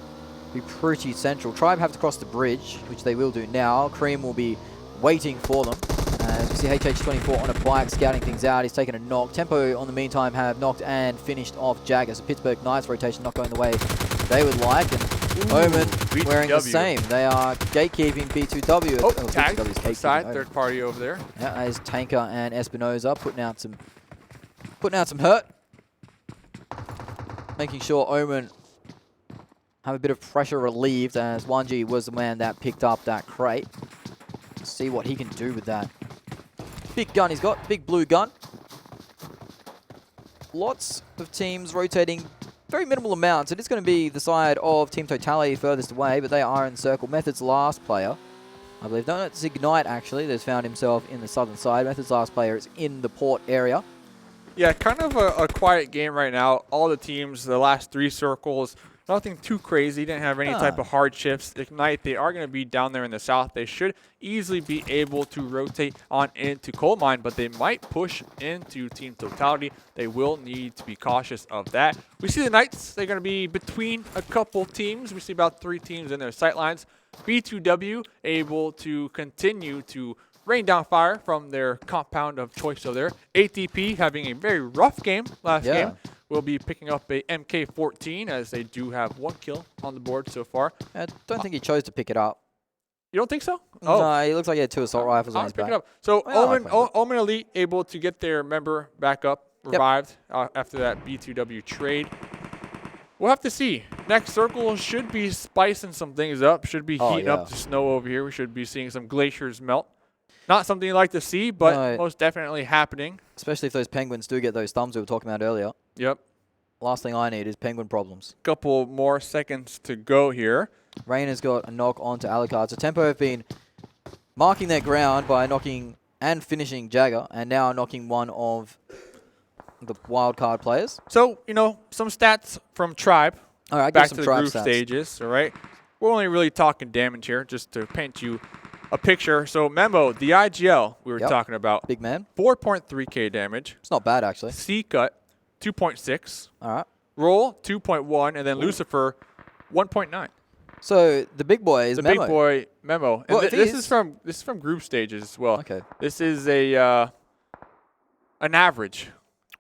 be pretty central. Tribe have to cross the bridge, which they will do now. Cream will be waiting for them. As we see HH24 on a bike scouting things out. He's taken a knock. Tempo, on the meantime, have knocked and finished off Jagger. So Pittsburgh Knights rotation not going the way they would like. And Omen wearing the same. They are gatekeeping B2W. Oh, tagged side, third party over there. Yeah, as Tanker and Espinoza putting out some hurt. Making sure Omen have a bit of pressure relieved, as 1G was the man that picked up that crate. Let's see what he can do with that. Big gun he's got, big blue gun. Lots of teams rotating very minimal amounts. It is going to be the side of Team Totality furthest away, but they are in circle. Method's last player, I believe. No, it's Ignite actually, that's found himself in the southern side. Method's last player is in the port area. Yeah, kind of a quiet game right now. All the teams, the last 3 circles, nothing too crazy. Didn't have any type of hard shifts. Ignite, they are going to be down there in the south. They should easily be able to rotate on into Coal Mine, but they might push into Team Totality. They will need to be cautious of that. We see the Knights. They're going to be between a couple teams. We see about 3 teams in their sightlines. B2W able to continue to rain down fire from their compound of choice over there. ATP having a very rough game last game. Will be picking up a MK14 as they do have 1 kill on the board so far. I don't think he chose to pick it up. You don't think so? No, he looks like he had 2 assault rifles on his back. Pick it up. So Omen Elite able to get their member back up, revived after that B2W trade. We'll have to see. Next circle should be spicing some things up. Should be heating up the snow over here. We should be seeing some glaciers melt. Not something you like to see, but most definitely happening. Especially if those penguins do get those thumbs we were talking about earlier. Yep. Last thing I need is penguin problems. Couple more seconds to go here. Rain has got a knock onto Alucard. So Tempo have been marking their ground by knocking and finishing Jagger, and now knocking one of the wildcard players. So, you know, some stats from Tribe. All right, back to the group stages, all right? We're only really talking damage here, just to paint you a picture. So Memo, the IGL we were talking about. Big man. 4.3k damage. It's not bad, actually. C-Cut, 2.6. All right. Roll, 2.1. And then Lucifer, 1.9. So the big boy is Memo. The big boy, Memo. And Well, this is from group stages as well. Okay. This is an average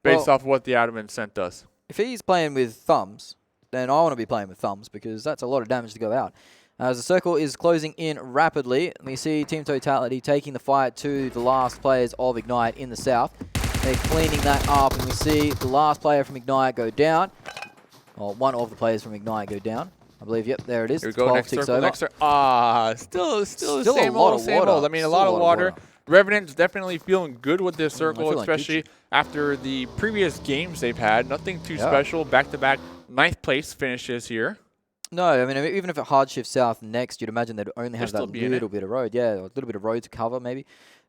based off of what the admin sent us. If he's playing with thumbs, then I want to be playing with thumbs, because that's a lot of damage to go out. As the circle is closing in rapidly, we see Team Totality taking the fight to the last players of Ignite in the south. They're cleaning that up, and we see the last player from Ignite go down. Or one of the players from Ignite go down. I believe, yep, there it is. Here we go, next circle, next circle. Ah, still Still same a lot old, of same water. old. I mean, a lot of water. Revenants definitely feeling good with this circle, especially after the previous games they've had. Nothing too special. Back-to-back 9th place finishes here. No, I mean, even if it hard shifts south next, you'd imagine they'd only have that little bit of road. Yeah, a little bit of road to cover, maybe.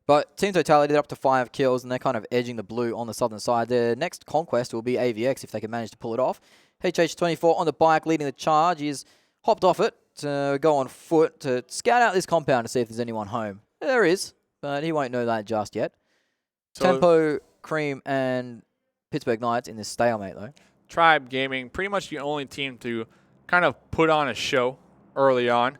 But Team Totality, they're up to 5 kills, and they're kind of edging the blue on the southern side. Their next conquest will be AVX if they can manage to pull it off. HH24 on the bike leading the charge. He's hopped off it to go on foot to scout out this compound to see if there's anyone home. There is, but he won't know that just yet. So Tempo, Cream, and Pittsburgh Knights in this stalemate, though. Tribe Gaming, pretty much the only team to kind of put on a show early on,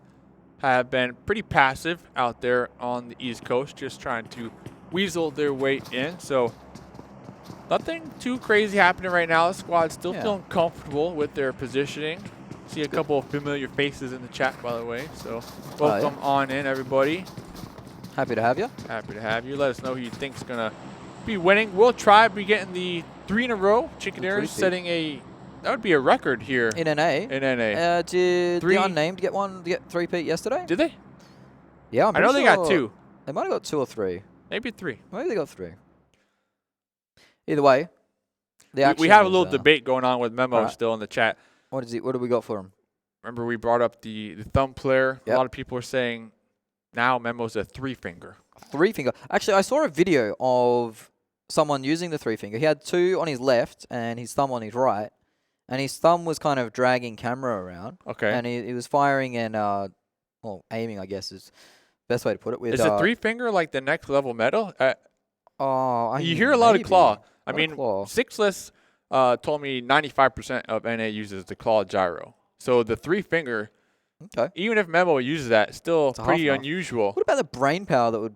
have been pretty passive out there on the East Coast, just trying to weasel their way in. So nothing too crazy happening right now. The squad's still feeling comfortable with their positioning. See a couple of familiar faces in the chat, by the way. So welcome on in, everybody. Happy to have you. Happy to have you. Let us know who you think's gonna be winning. Will Tribe be getting the 3 in a row? Chickadeers setting that would be a record here. In NA. In NA. Did the Unnamed get 3-peat yesterday? Did they? Yeah, I know they got 2. They might have got 2 or 3. Maybe 3. Maybe they got 3. Either way, we have a little debate going on with Memo still in the chat. What do we got for him? Remember we brought up the thumb player. A lot of people are saying now Memo's a 3-finger. 3-finger. Actually, I saw a video of someone using the 3-finger. He had 2 on his left and his thumb on his right. And his thumb was kind of dragging camera around. Okay. And he was firing and, well, aiming, I guess, is the best way to put it. With, is a 3-finger like the next level meta? You hear a lot of claw. I mean, Sixless told me 95% of NA uses the claw gyro. So the 3-finger, even if Memo uses that, still pretty unusual. What about the brain power that would...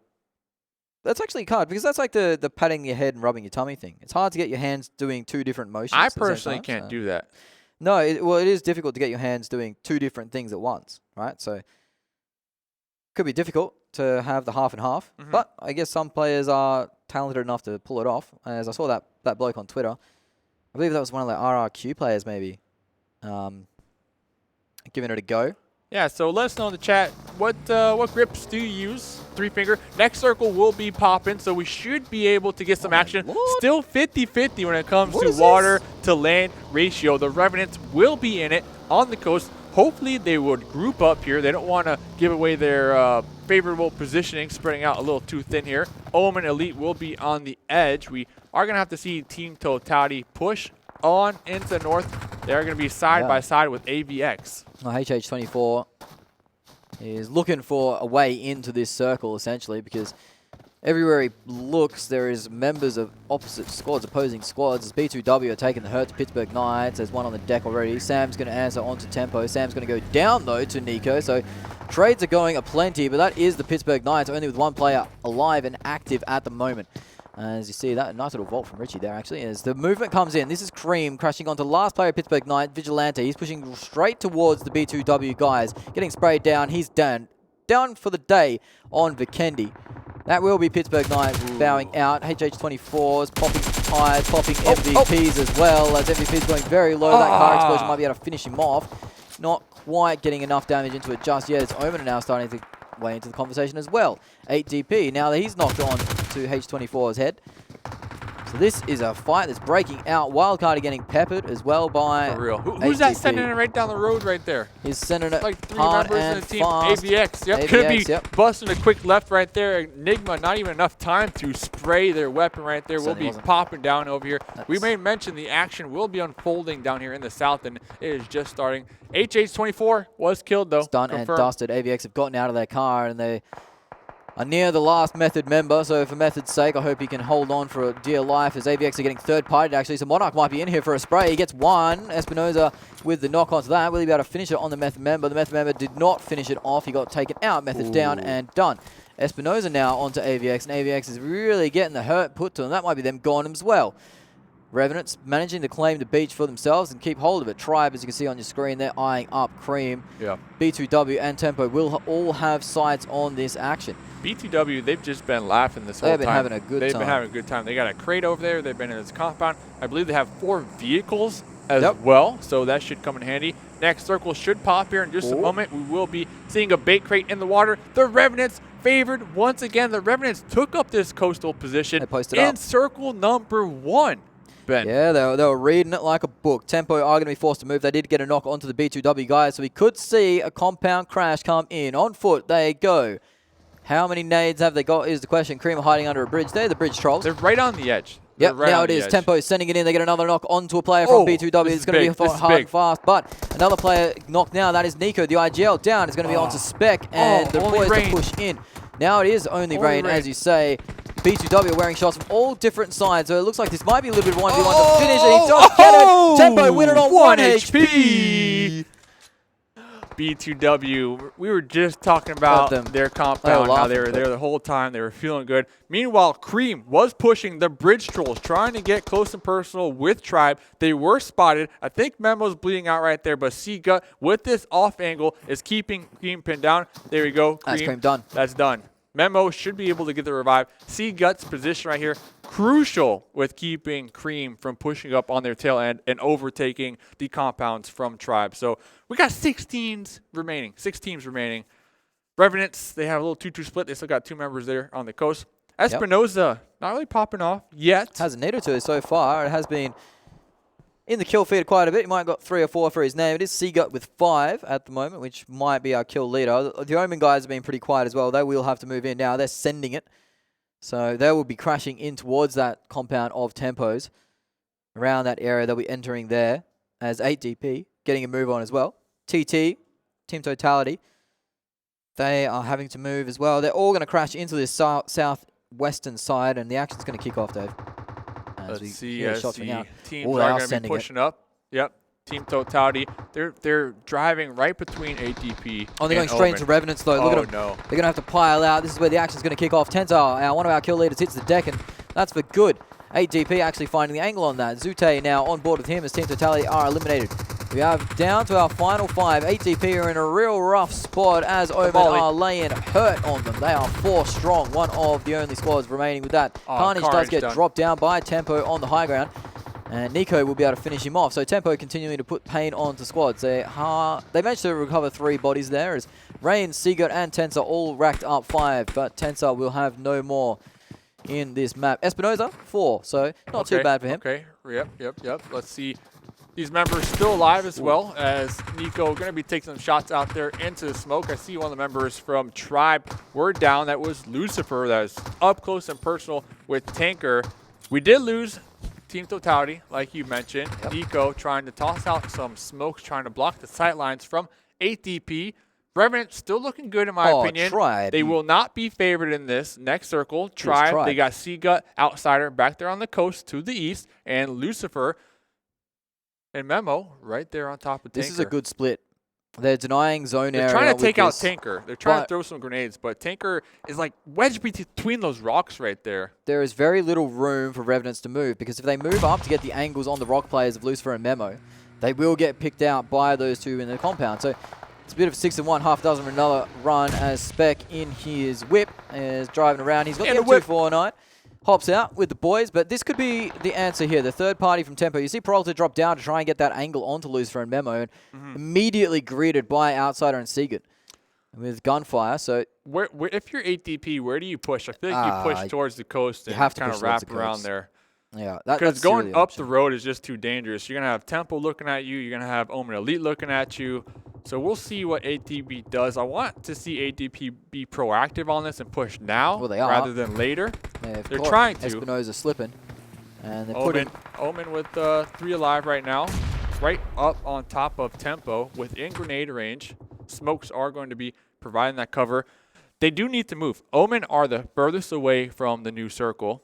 That's actually hard because that's like the patting your head and rubbing your tummy thing. It's hard to get your hands doing 2 different motions. I personally can't do that. No, it is difficult to get your hands doing 2 different things at once, right? So could be difficult to have the half and half, but I guess some players are talented enough to pull it off. As I saw that bloke on Twitter, I believe that was one of the RRQ players maybe, giving it a go. Yeah, so let us know in the chat what grips do you use? 3-finger. Next circle will be popping, so we should be able to get some action. Still 50-50 when it comes to water to land ratio. The Revenants will be in it on the coast. Hopefully they would group up here. They don't want to give away their favorable positioning, spreading out a little too thin here. Omen Elite will be on the edge. We are going to have to see Team Totality push on into north. They are going to be side by side with AVX. Well, HH24 is looking for a way into this circle, essentially, because everywhere he looks, there is members of opposite squads, opposing squads. As B2W are taking the hurt to Pittsburgh Knights. There's one on the deck already. Sam's going to answer onto Tempo. Sam's going to go down, though, to Nico. So trades are going aplenty, but that is the Pittsburgh Knights, only with 1 player alive and active at the moment. As you see, that nice little vault from Richie there, actually, as the movement comes in. This is Cream crashing onto last player of Pittsburgh Knight, Vigilante. He's pushing straight towards the B2W guys, getting sprayed down. He's down for the day on Vikendi. That will be Pittsburgh Knight bowing out. HH24s popping tires, popping MVPs as well, as MVP's going very low. That car explosion might be able to finish him off. Not quite getting enough damage into it just yet. It's Omen now starting to way into the conversation as well. 8 DP. Now that he's knocked on to H24's head. So this is a fight that's breaking out. Wildcard getting peppered as well by For real. Who's that sending it right down the road right there? He's sending it like 3 hard members in and the team. fast. AVX. Yep. Could be busting a quick left right there. Enigma, not even enough time to spray their weapon right there. We'll be popping down over here. We may mention the action will be unfolding down here in the south, and it is just starting. HH24 was killed, though. It's done and dusted. AVX have gotten out of their car, and they are near the last Method member, so for Method's sake, I hope he can hold on for a dear life, as AVX are getting third-partied, actually. So Monarch might be in here for a spray. He gets 1. Espinoza with the knock onto that. Will he be able to finish it on the Method member? The Method member did not finish it off. He got taken out. Method's down and done. Espinoza now onto AVX, and AVX is really getting the hurt put to him. That might be them gone as well. Revenants managing to claim the beach for themselves and keep hold of it. Tribe, as you can see on your screen, they're eyeing up Cream. Yeah. B2W and Tempo will all have sights on this action. B2W, they've just been laughing this whole time. They've been having a good time. They've been having a good time. They got a crate over there. They've been in this compound. I believe they have 4 vehicles as well, so that should come in handy. Next circle should pop here in just a moment. We will be seeing a bait crate in the water. The Revenants favored once again. The Revenants took up this coastal position in circle number 1. Ben. Yeah, they were reading it like a book. Tempo are going to be forced to move. They did get a knock onto the B2W guys, so we could see a compound crash come in. On foot, they go. How many nades have they got is the question. Cream hiding under a bridge there. The bridge trolls. They're right on the edge. Yep, right now it is. Tempo sending it in. They get another knock onto a player from B2W. It's going to be hard and fast, but another player knocked now. That is Nico. The IGL down is going to be onto Spec, and the boys to push in. Now it is only rain, as you say. B2W are wearing shots from all different sides, so it looks like this might be a little bit of 1v1 to finish, and he does get it. Tempo winning on 1 HP. B2W, we were just talking about their compound, how they were there the whole time. They were feeling good. Meanwhile, Cream was pushing the bridge trolls, trying to get close and personal with Tribe. They were spotted. I think Memo's bleeding out right there, but C-Gut with this off angle is keeping Cream pinned down. There we go. That's Cream done. That's done. Memo should be able to get the revive. C-Gut's position right here, crucial with keeping Cream from pushing up on their tail end and overtaking the compounds from Tribe. So we got 6 teams remaining. Revenants, they have a little 2-2 split. They still got 2 members there on the coast. Espinoza, not really popping off yet. Has a need or two so far. It has been in the kill feed quite a bit. He might have got 3 or 4 for his name. It is C-Gut with 5 at the moment, which might be our kill leader. The Omen guys have been pretty quiet as well. They will have to move in now. They're sending it. So they will be crashing in towards that compound of Tempos. Around that area, they'll be entering there as 8DP, getting a move on as well. TT, Team Totality, they are having to move as well. They're all going to crash into this southwestern side, and the action's going to kick off, Dave. Let's see as the teams are going to be pushing up. Yep. Team Totality, they're driving right between ATP. Oh, they're going straight into Revenants though. Look at them. No. They're going to have to pile out. This is where the action's going to kick off. Tenza, one of our kill leaders, hits the deck, and that's for good. 8DP actually finding the angle on that. Zute now on board with him as Team Totality are eliminated. We are down to our final 5. 8DP are in a real rough spot as Omen are laying hurt on them. They are 4 strong. One of the only squads remaining with that. Carnage does get dropped down by Tempo on the high ground. And Nico will be able to finish him off. So Tempo continuing to put pain onto squads. They managed to recover 3 bodies there as Rain, Seagut, and Tensa all racked up 5. But Tensa will have no more in this map. Espinoza, 4. So not too bad for him. Okay, yep. Let's see. These members still alive as well, as Nico going to be taking some shots out there into the smoke. I see one of the members from Tribe were down. That was Lucifer. That was up close and personal with Tanker. We did lose Team Totality, like you mentioned. Yep. Nico trying to toss out some smokes, trying to block the sight lines from 8DP. Revenant still looking good in my opinion. Tribe. They will not be favored in this next circle. Tribe. They got C-Gut, Outsider back there on the coast to the east, and Lucifer and Memo right there on top of Tanker. This is a good split. They're denying zone area. They're trying to take out Tanker. They're trying to throw some grenades, but Tanker is like wedged between those rocks right there. There is very little room for Revenants to move, because if they move up to get the angles on the rock players of Lucifer and Memo, they will get picked out by those 2 in the compound. So it's a bit of 6-1, half dozen for another run as Spec in his whip is driving around. He's got the M249. Hops out with the boys, but this could be the answer here. The third party from Tempo. You see Peralta drop down to try and get that angle onto Lucifer and Memo, and immediately greeted by Outsider and Seagut with gunfire. So if you're 8DP, where do you push? I feel like you push towards the coast and kind of wrap around there. Yeah, because going up the road is just too dangerous. You're going to have Tempo looking at you. You're going to have Omen Elite looking at you. So we'll see what 8DP does. I want to see 8DP be proactive on this and push now rather than later. They're trying to. Espinoza slipping. And Omen with 3 alive right now. Right up on top of Tempo within grenade range. Smokes are going to be providing that cover. They do need to move. Omen are the furthest away from the new circle.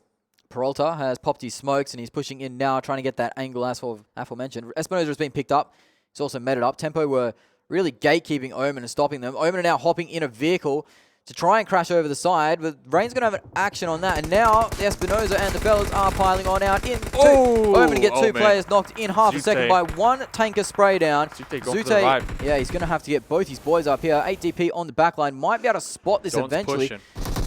Peralta has popped his smokes and he's pushing in now, trying to get that angle as aforementioned. Espinoza has been picked up. He's also met it up. Tempo were really gatekeeping Omen and stopping them. Omen are now hopping in a vehicle to try and crash over the side, but Rain's going to have an action on that. And now the Espinoza and the fellas are piling on out in. Omen to get 2 players knocked in half a second by 1 tanker spray down. Zute, yeah, he's going to have to get both his boys up here. 8DP on the back line. Might be able to spot this eventually.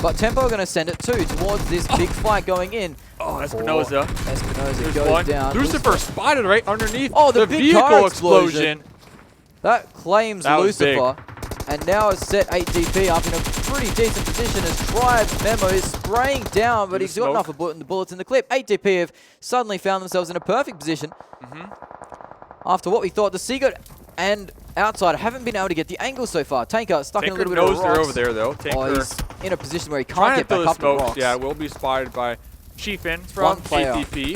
But Tempo are going to send it too towards this big fight going in. Espinoza. Espinoza goes down. Lucifer spotted right underneath the vehicle explosion. That claims Lucifer. And now has set 8DP up in a pretty decent position as Tribe's Memo is spraying down, but he's got enough of the bullets in the clip. 8DP have suddenly found themselves in a perfect position. After what we thought, the Seagut and outside. Haven't been able to get the angle so far. Tanker stuck in a little bit of knows rocks. they're over there, though. Tanker He's in a position where he trying can't to get throw back the up the smokes. rocks. Yeah, will be spotted by Chiefin from One player. ATP.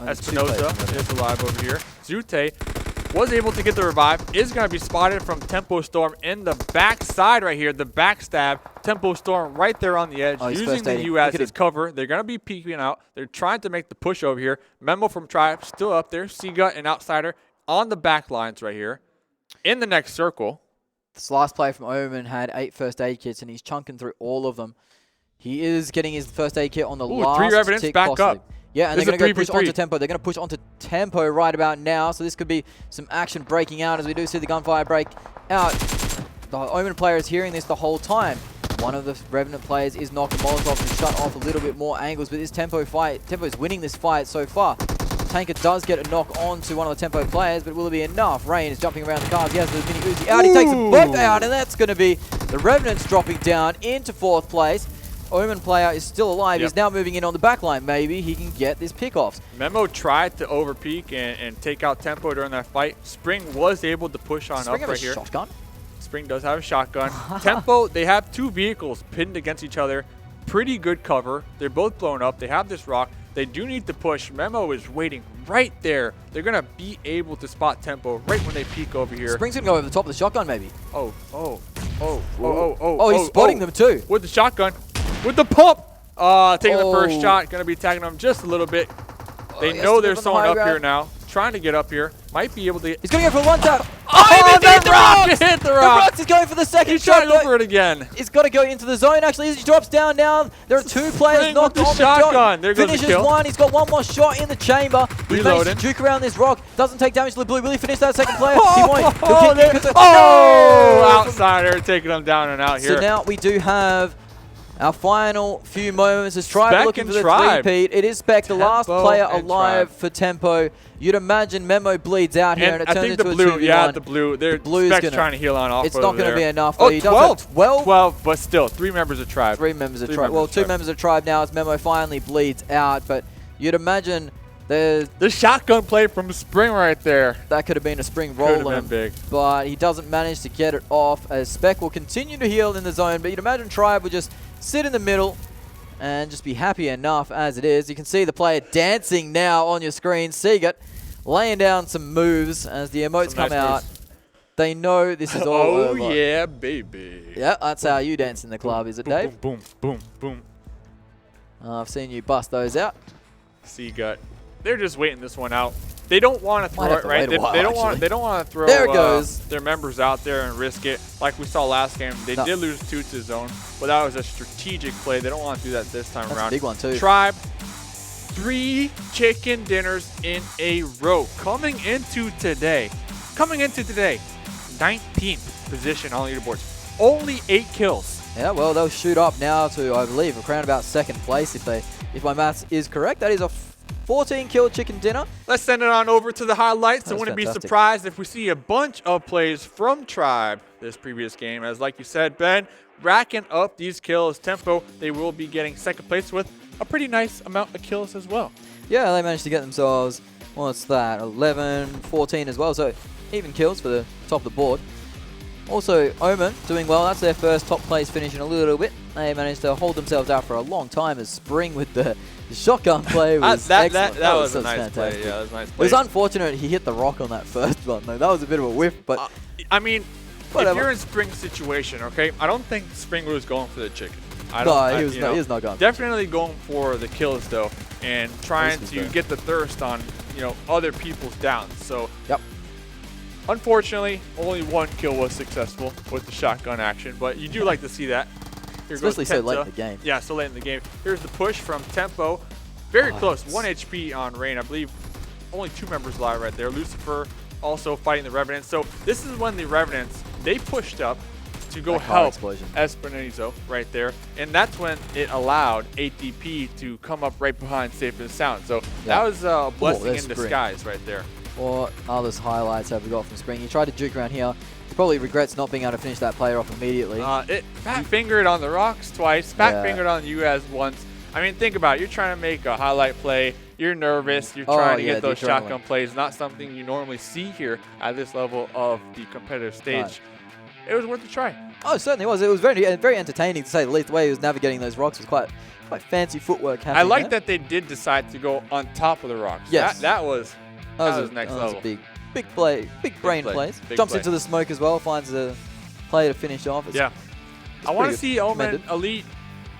And two Espinosa players. is alive over here. Zute was able to get the revive. Is going to be spotted from Tempo Storm in the backside right here. The backstab. Tempo Storm right there on the edge. Oh, he's using first the aiding. U Look as at his him. cover. They're going to be peeking out. They're trying to make the push over here. Memo from Tribe still up there. Seagut and Outsider on the back lines right here. In the next circle. This last player from Omen had 8 first aid kits, and he's chunking through all of them. He is getting his first aid kit on the Ooh, last 3 Revenants tick back possibly. up. Yeah, and This they're is going a to go push 3v3. onto Tempo. They're going to push onto Tempo right about now, so this could be some action breaking out as we do see the gunfire break out. The Omen player is hearing this the whole time. One of the Revenant players is knocking Molotov to shut off a little bit more angles, but this Tempo is winning this fight so far. Tanker does get a knock onto one of the Tempo players, but will it be enough? Rain is jumping around the cars. He has the mini Uzi out. He takes them both out, and that's going to be the Revenants dropping down into 4th place. Omen player is still alive. Yep. He's now moving in on the back line. Maybe he can get this pickoffs. Memo tried to overpeak and take out Tempo during that fight. Spring was able to push on Spring up have right a here. shotgun. Spring does have a shotgun. Tempo, they have 2 vehicles pinned against each other. Pretty good cover. They're both blown up. They have this rock. They do need to push. Memo is waiting right there. They're going to be able to spot Tempo right when they peek over here. Spring's going to go over the top of the shotgun, maybe. Oh, he's spotting them too. With the shotgun. With the pump. Taking the Oh. first shot. Going to be tagging them just a little bit. They he has know to they're move on the someone high up ground. here now. Trying to get up here. Might be able to get... He's going to go for one tap. Oh, he hit the rock! rocks! Hit the The rock! rocks is going for the second He's shot. trying over it again. He's got to go into the zone, actually, as he drops down now. There are 2 players Spring knocked with the on shotgun. the There goes the Finishes kill. one. He's got one more shot in the chamber. He managed Reloading. to juke around this rock. Doesn't take damage to the blue. Will he finish that second player? He won't. He'll Oh, kick because oh, outsider taking them down and out here. So now we do have our final few moments as Tribe Spec looking and for the Tribe. three-peat. It is Spec, the last Tempo player and alive Tribe. for Tempo. You'd imagine Memo bleeds out here and it I turns think the into a blue, 2v1. yeah, the blue. They're blue's Spec's gonna- trying to heal on off. It's not going to be enough. Oh, Though. He does have 12, but still, 3 members of Tribe. 3 members of Three Tribe. members Well, of 2 Tribe. members of Tribe now as Memo finally bleeds out, but you'd imagine there's The shotgun play from Spring right there. that could have been a Spring Could have roll on been him, big. but he doesn't manage to get it off as Spec will continue to heal in the zone, but you'd imagine Tribe would just sit in the middle and just be happy enough as it is. You can see the player dancing now on your screen. Seagut laying down some moves as the emotes Some come nice out. moves. They know this is all Oh, over. yeah, baby. Yeah, that's how you dance in the club, is it, Boom, Dave? boom, boom, boom, boom. I've seen you bust those out. Seagut. They're just waiting this one out. They don't want to Might throw have it, to right? wait a while, They don't actually. want. They don't want to throw. There it goes. Their members out there and risk it, like we saw last game. They No. did lose 2 to zone, but that was a strategic play. They don't want to do that this time That's a around. big one, too. Tribe, 3 chicken dinners in a row coming into today. 19th position on leaderboards. Only 8 kills. Yeah, well, they'll shoot up now to, I believe, around about 2nd place if my maths is correct. That is a 14-kill chicken dinner. Let's send it on over to the highlights. I That's wouldn't be fantastic. surprised if we see a bunch of plays from Tribe this previous game. As like you said, Ben, racking up these kills. Tempo, they will be getting 2nd place with a pretty nice amount of kills as well. Yeah, they managed to get themselves, what's that, 11, 14 as well. So even kills for the top of the board. Also, Omen doing well. That's their first top place finish in a little bit. They managed to hold themselves out for a long time as Spring with the shotgun play was excellent. That was a so nice play. fantastic. Yeah, that was a nice It play. was unfortunate he hit the rock on that first one, though. That was a bit of a whiff, but I mean, whatever. if you're in Spring's situation, okay, I don't think Spring was going for the chicken. I No, don't, he was you not- know, he was not going for Definitely going for the kills though, and trying was to fair. get the thirst on other people's downs. So Yep. unfortunately, only 1 kill was successful with the shotgun action, but you do like to see that. Here Especially goes so late Penta. in the game. Yeah, so late in the game. Here's the push from Tempo. Very Oh, close. it's- 1 HP on Rain. I believe only 2 members alive right there. Lucifer also fighting the Revenants. So this is when the Revenants, they pushed up to go That car help explosion. Espinozo right there. And that's when it allowed ATP to come up right behind Safe and Sound. So that was a blessing there's in Spring. disguise right there. what others highlights have we got from Spring? He tried to juke around here. He probably regrets not being able to finish that player off immediately. Fat fingered on the rocks twice. Fat Yeah. fingered on you as once. I mean, think about it. You're trying to make a highlight play. You're nervous. You're trying to yeah, get those the adrenaline. shotgun plays. Not something you normally see here at this level of the competitive stage. Right. It was worth a try. Oh, it certainly was. It was very entertaining, to say the least. The way he was navigating those rocks was quite fancy footwork happening I like there. that they did decide to go on top of the rocks. Yes. That was next that was level. a big play, big brain play, plays. big Jumps play. into the smoke as well, finds a player to finish off. Yeah. I want to pretty see Omen commended. Elite.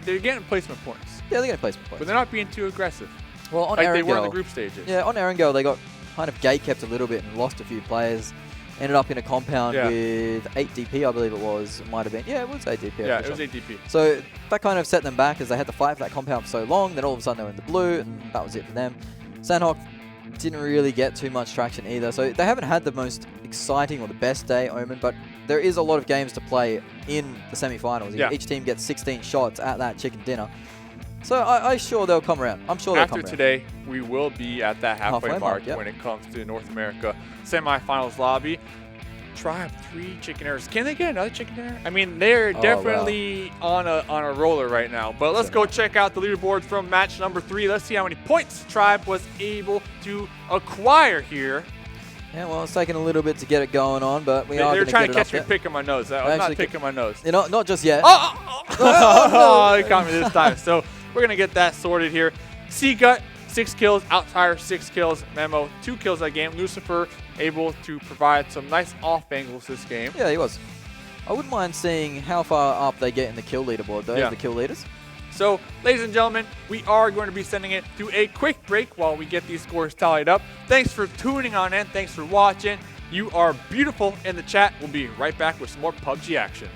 They're getting placement points, Yeah, they're going to play some plays. but they're not being too aggressive Well, on like they were in the Erangel, group stages. yeah, on Erangel, they got kind of gate-kept a little bit and lost a few players. Ended up in a compound Yeah. with 8 DP, I believe it was. It might have been. Yeah, it was 8 DP. Yeah, I'm it was pretty ADP. sure. So that kind of set them back as they had to fight for that compound for so long. Then all of a sudden they were in the blue, and that was it for them. Sanhok didn't really get too much traction either. So they haven't had the most exciting or the best day, Omen, but there is a lot of games to play in the semi-finals. Yeah. Each team gets 16 shots at that chicken dinner. So I'm sure they'll come around. I'm sure they'll After come around. today, we will be at that halfway mark yep. when it comes to North America semifinals lobby. Tribe 3 chicken dinners. Can they get another chicken dinner? I mean, they're Oh, definitely on a roller right now. But let's go check out the leaderboard from match number 3. Let's see how many points Tribe was able to acquire here. Yeah, well, it's taken a little bit to get it going on, but we are They're going trying to to get catch it me up there. picking my nose. I'm not Actually, picking my nose. You know, not just yet. Oh, he caught me this time. So we're going to get that sorted here. Seagut, 6 kills. Outtire, 6 kills. Memo, 2 kills that game. Lucifer able to provide some nice off angles this game. Yeah, he was. I wouldn't mind seeing how far up they get in the kill leaderboard, though, Yeah. the kill leaders. So, ladies and gentlemen, we are going to be sending it to a quick break while we get these scores tallied up. Thanks for tuning on in. Thanks for watching. You are beautiful in the chat. We'll be right back with some more PUBG action.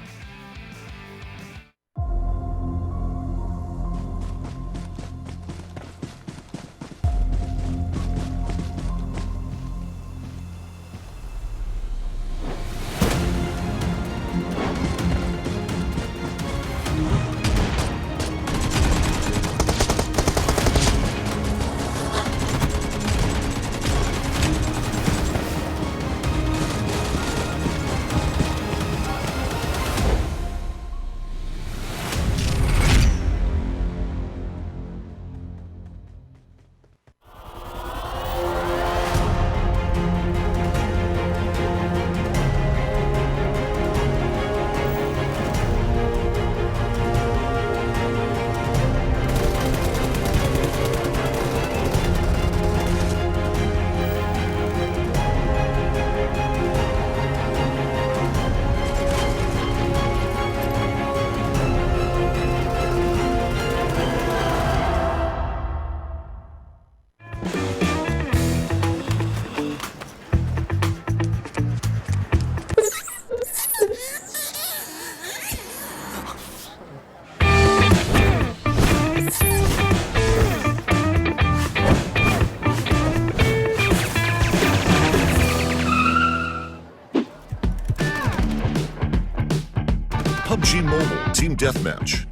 PUBG Mobile Team Deathmatch.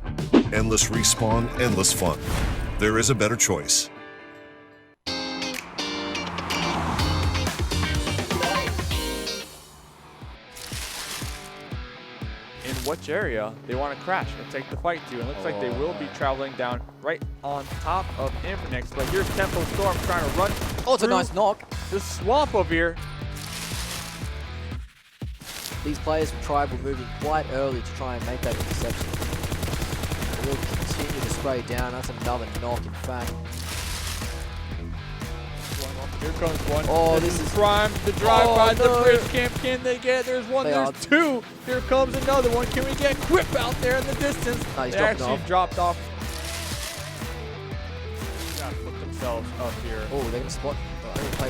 Endless respawn, endless fun. There is a better choice. In which area they want to crash and take the fight to. And it looks like they will be traveling down right on top of Infinix. But here's Tempo Storm trying to run. Oh, it's a through nice knock. the swamp over here. These players from Tribe were moving quite early to try and make that interception. They will continue to spray down. That's another knock, in fact. Here comes one. Oh, this is prime. The drive by no. the bridge camp. Can they get? There's one. They There's are. two. Here comes another one. Can we get Quip out there in the distance? No, he's they dropping actually off. dropped off. Gotta put themselves up here. Oh, they're going to spot.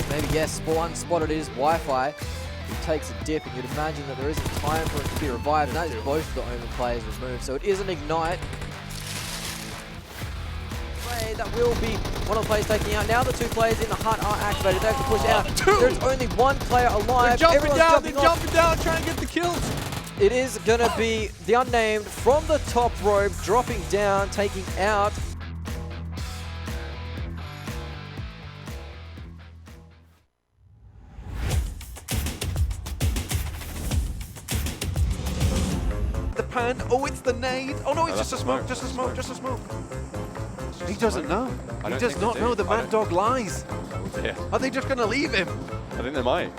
Maybe, yes, one spotted is Wi-Fi. He takes a dip, and you'd imagine that there isn't time for it to be revived, and that is both of the Omen players removed. So it is an ignite. That will be one of the players taking out. Now the two players in the hut are activated. They have to push out. There's only one player alive. They're jumping Everyone's down. They're off. jumping down, trying to get the kills. It is going to be the unnamed from the top rope, dropping down, taking out. The pan. Oh, it's the nade. Oh no, it's just a smoke. Just a smoke. Just a smoke. He doesn't know. I He don't does think not they know do. the I Mad don't- Dog lies. Yeah. Are they just going to leave him? I think they might.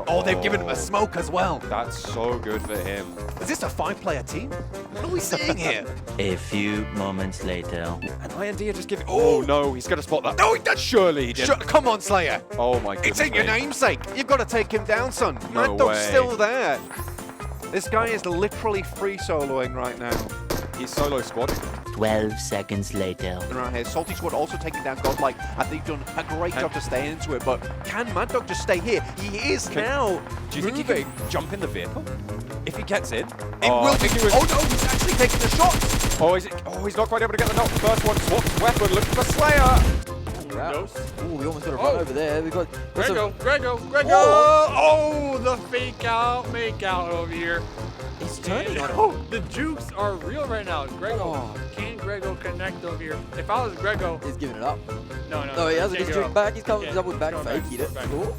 Oh, they've given him a smoke as well. That's so good for him. Is this a 5-player team? What are we seeing here? A few moments later. And IND are just giving. Oh no, he's going to spot that. No, he doesn't. Surely he didn't. Come on, Slayer. Oh my goodness. It's in your me. namesake. You've got to take him down, son. No Mad Dog's way. still there. This guy is literally free soloing right now. He's solo squatting. 12 seconds later. Around here, Salty Squad also taking down Godlike, and they've done a great job to stay into it. But can Mad Dog just stay here? He is now. Do you think he moving. can jump in the vehicle? If he gets in? It will I be. think he was. Oh no, he's actually taking the shot. Oh, he's not quite able to get the knock. First one, swaps weapon, looking for Slayer. Ooh, we almost got a run over there. We got Grego. Whoa. Oh, the fake out, make out over here. He's turning on him. Oh, the jukes are real right now. Grego. Oh. Can Grego connect over here? If I was Grego, He's giving it up. no. No, he hasn't. can't He's give juking up. back. He's coming Can't. double back, He's going fake back, it. back. Cool.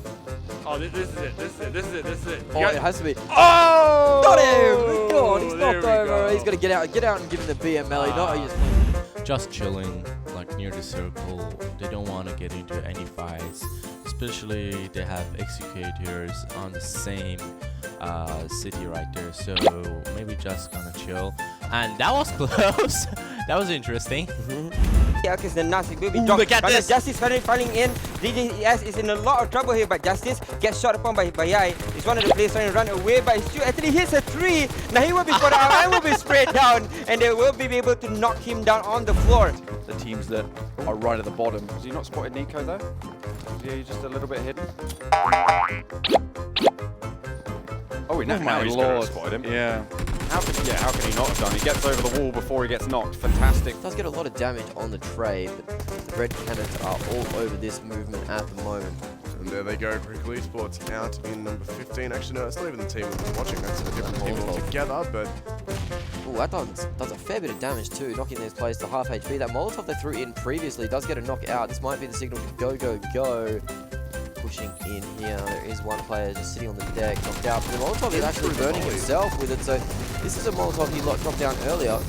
Oh, this is it. This is it. Oh, it has to be. Oh! Got him! Come on, he's There knocked we over. go. He's got to get out and give him the BMLE. Not Just chilling, like near the circle. They don't want to get into any fights. Especially they have executors on the same city right there. So maybe just gonna chill. And that was close. That was interesting. Is the nasty baby Ooh, drop. look at But this. Justice finally falling in. DJS is in a lot of trouble here, but Justice gets shot upon by Yai. He's one of the players trying to run away, but he still actually hits a 3. Now he will be put out and will be sprayed down, and they will be able to knock him down on the floor. The teams that are right at the bottom. Has he not spotted Nico though? Is he just a little bit hidden? Oh, now he's going to spot him. Yeah. How can he not have done? He gets over the wall before he gets knocked. Fantastic. Does get a lot of damage on the trade, but the red cannons are all over this movement at the moment. And there they go, Critical Esports out in number 15. Actually, no, it's not even the team we're watching. That's a different team altogether, but Oh, that does a fair bit of damage too, knocking these players to half HP. That Molotov they threw in previously does get a knockout. This might be the signal to go. Pushing in here. There is one player just sitting on the deck, knocked out. But the Molotov is actually burning himself with it, so this is a Molotov he dropped down earlier.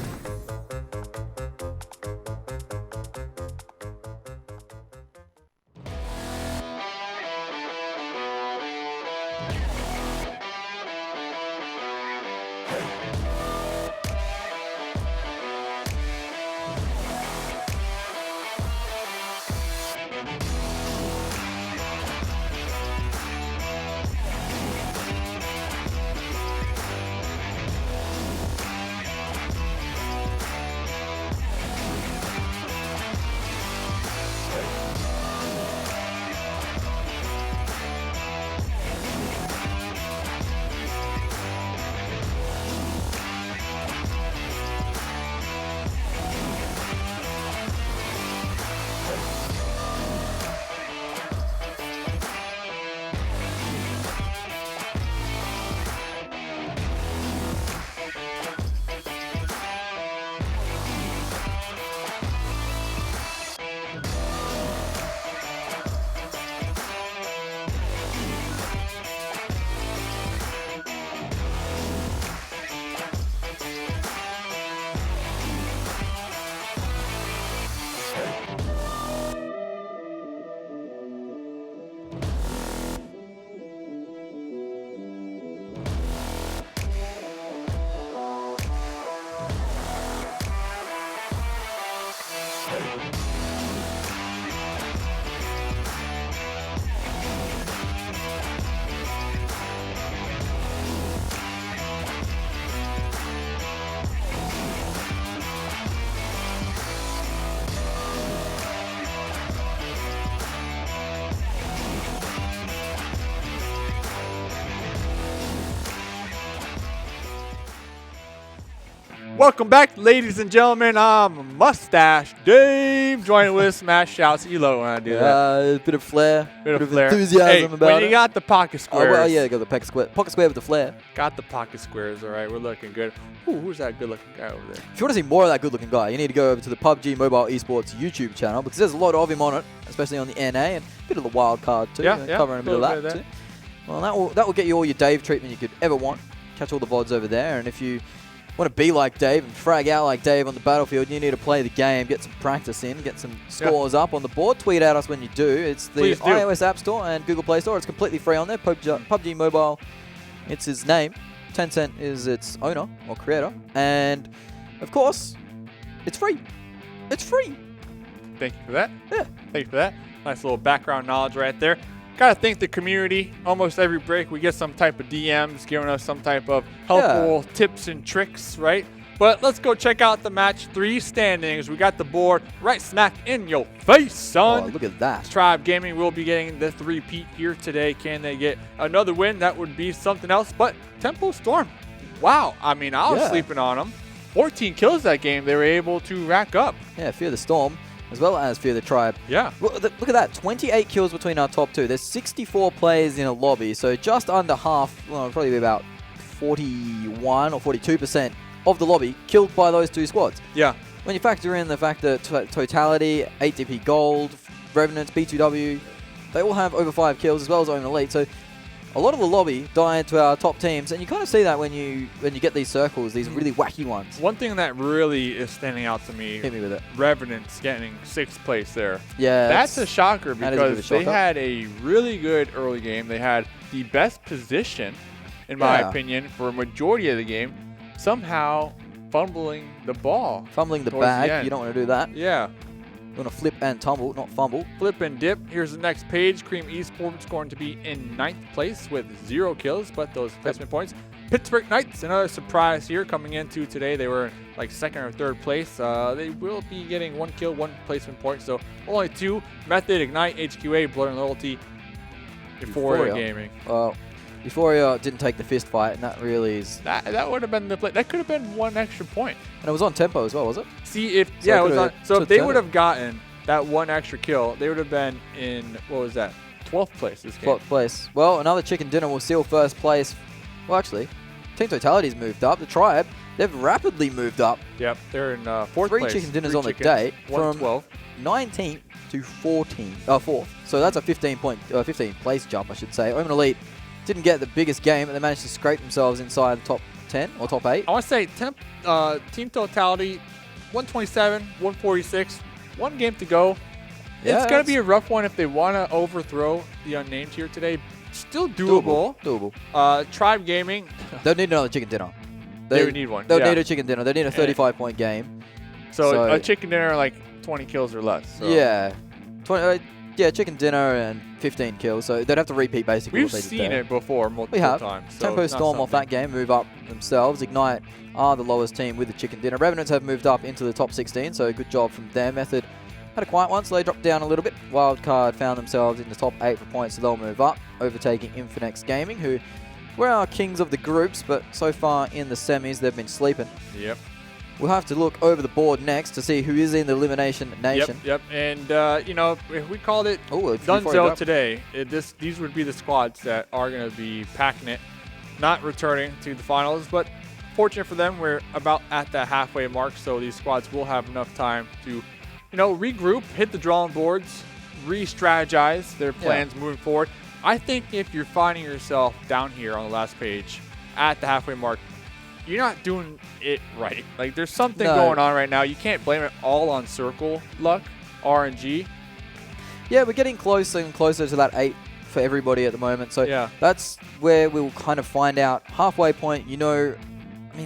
Welcome back, ladies and gentlemen. I'm Mustache Dave, joining with Smash Shouts. Elo when I do that. A bit of flair, Bit of flair. enthusiasm Hey, about when it. you got the pocket Oh, squares. well, yeah, got the pocket square with the flair. Got the pocket squares, all right. We're looking good. Ooh, who's that good-looking guy over there? If you want to see more of that good-looking guy, you need to go over to the PUBG Mobile Esports YouTube channel because there's a lot of him on it, especially on the NA and a bit of the Wildcard too. Yeah, covering a bit of little that bit of too. Well, that will get you all your Dave treatment you could ever want. Catch all the VODs over there, and if you want to be like Dave and frag out like Dave on the battlefield, you need to play the game, get some practice in, get some scores up on the board. Tweet at us when you do. It's the iOS App Store and Google Play Store. It's completely free on there. PUBG Mobile, it's his name. Tencent is its owner or creator. And, of course, it's free. It's free. Thank you for that. Yeah. Thank you for that. Nice little background knowledge right there. Gotta thank the community. Almost every break we get some type of DMs giving us some type of helpful tips and tricks, right? But let's go check out the match 3 standings. We got the board right smack in your face, son. Oh, look at that. Tribe Gaming will be getting the 3-peat here today. Can they get another win? That would be something else. But Tempo Storm, wow. I mean, I was sleeping on them. 14 kills that game they were able to rack up. Yeah, Fear the Storm, as well as Fear the Tribe. Yeah. Look at that, 28 kills between our top 2. There's 64 players in a lobby, so just under half, well, probably be about 41 or 42% of the lobby killed by those 2 squads. Yeah. When you factor in the fact that Totality, 8DP Gold, Revenants, B2W, they all have over 5 kills as well as Omen Elite. So a lot of the lobby died to our top teams, and you kind of see that when you get these circles, these really wacky ones. One thing that really is standing out to me, hit me with it. Revenants getting 6th place there. Yeah, that's a shocker because they had a really good early game. They had the best position, in my opinion, for a majority of the game. Somehow fumbling the ball. Fumbling the bag. You don't want to do that. Yeah. You want to flip and tumble, not fumble. Flip and dip. Here's the next page. Cream Esports going to be in 9th place with 0 kills, but those placement points. Pittsburgh Knights, another surprise here coming into today. They were like 2nd or 3rd place. They will be getting 1 kill, 1 placement point. So only 2. Method, Ignite, HQA, Blood and Loyalty, Euphoria Gaming. Euphoria didn't take the fist fight, and that really is... That would have been the play. That could have been 1 extra point. And it was on tempo as well, was it? See, if it was on. So if they would have gotten that 1 extra kill, they would have been in, what was that, 12th place this game. 12th place. Well, another chicken dinner will seal 1st place. Well, actually, Team Totality's moved up. The Tribe, they've rapidly moved up. Yep, they're in 4th place. 3 chicken dinners on the day. From 12. 19th to 4th. So that's a 15 place jump, I should say. Omen Elite didn't get the biggest game, but they managed to scrape themselves inside the top 10 or top 8. I want to say Team Totality, 127, 146, 1 game to go. Yeah, it's going to be a rough one if they want to overthrow the unnamed here today. Still doable. Doable. Tribe Gaming. They'll need another chicken dinner. They would need one. They'll need a chicken dinner. They need a 35-point game. So a chicken dinner, like 20 kills or less. So. Yeah. Chicken dinner and 15 kills. So they'd have to repeat basically. We've seen it before multiple times. So Tempo Storm off that game move up themselves. Ignite are the lowest team with the chicken dinner. Revenants have moved up into the top 16, so good job from their method. Had a quiet one, so they dropped down a little bit. Wildcard found themselves in the top 8 for points, so they'll move up, overtaking Infinex Gaming, who were our kings of the groups, but so far in the semis, they've been sleeping. Yep. We'll have to look over the board next to see who is in the Elimination Nation. Yep. And, if we called it Dunzo today, these would be the squads that are going to be packing it, not returning to the finals. But fortunate for them, we're about at that halfway mark, so these squads will have enough time to, regroup, hit the drawing boards, re-strategize their plans moving forward. I think if you're finding yourself down here on the last page at the halfway mark, you're not doing it right. Like, there's something going on right now. You can't blame it all on circle luck, RNG. Yeah, we're getting closer and closer to that 8 for everybody at the moment. So that's where we'll kind of find out. Halfway point,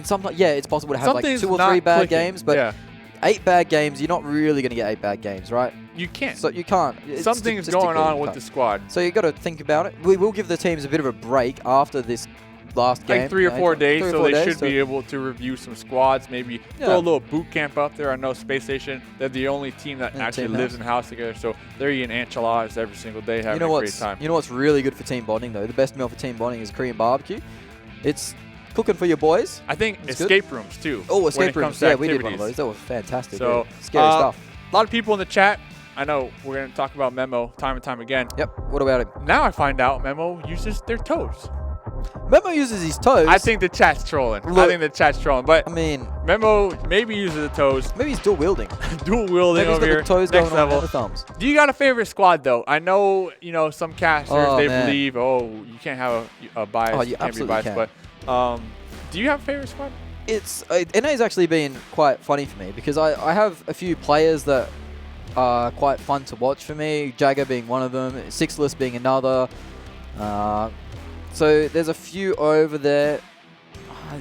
sometimes, it's possible to have like 2 or 3 bad games, but 8 bad games, you're not really going to get 8 bad games, right? You can't. So you can't. Something's going on with the squad. So you got to think about it. We will give the teams a bit of a break after this last game. Like 3 or 4 days, so they should be able to review some squads, maybe throw a little boot camp up there. I know Space Station, they're the only team that actually lives in the house together, so they're eating enchiladas every single day, having a great time. You know what's really good for team bonding, though? The best meal for team bonding is Korean barbecue. It's cooking for your boys. I think escape rooms, too. Oh, escape rooms. Yeah, we did one of those. That was fantastic. So, scary stuff. A lot of people in the chat. I know we're going to talk about Memo time and time again. Yep. What about it? Now I find out Memo uses their toes. Memo uses his toes. I think the chat's trolling. But Memo maybe uses the toes. Maybe he's dual wielding. Dual wielding over here. The toes next going level. on the thumbs. Do you got a favorite squad though? I know some casters believe you can't have a bias. Oh, you absolutely can. But do you have a favorite squad? NA's actually been quite funny for me because I have a few players that are quite fun to watch for me. Jagger being one of them, Sixless being another. So there's a few over there.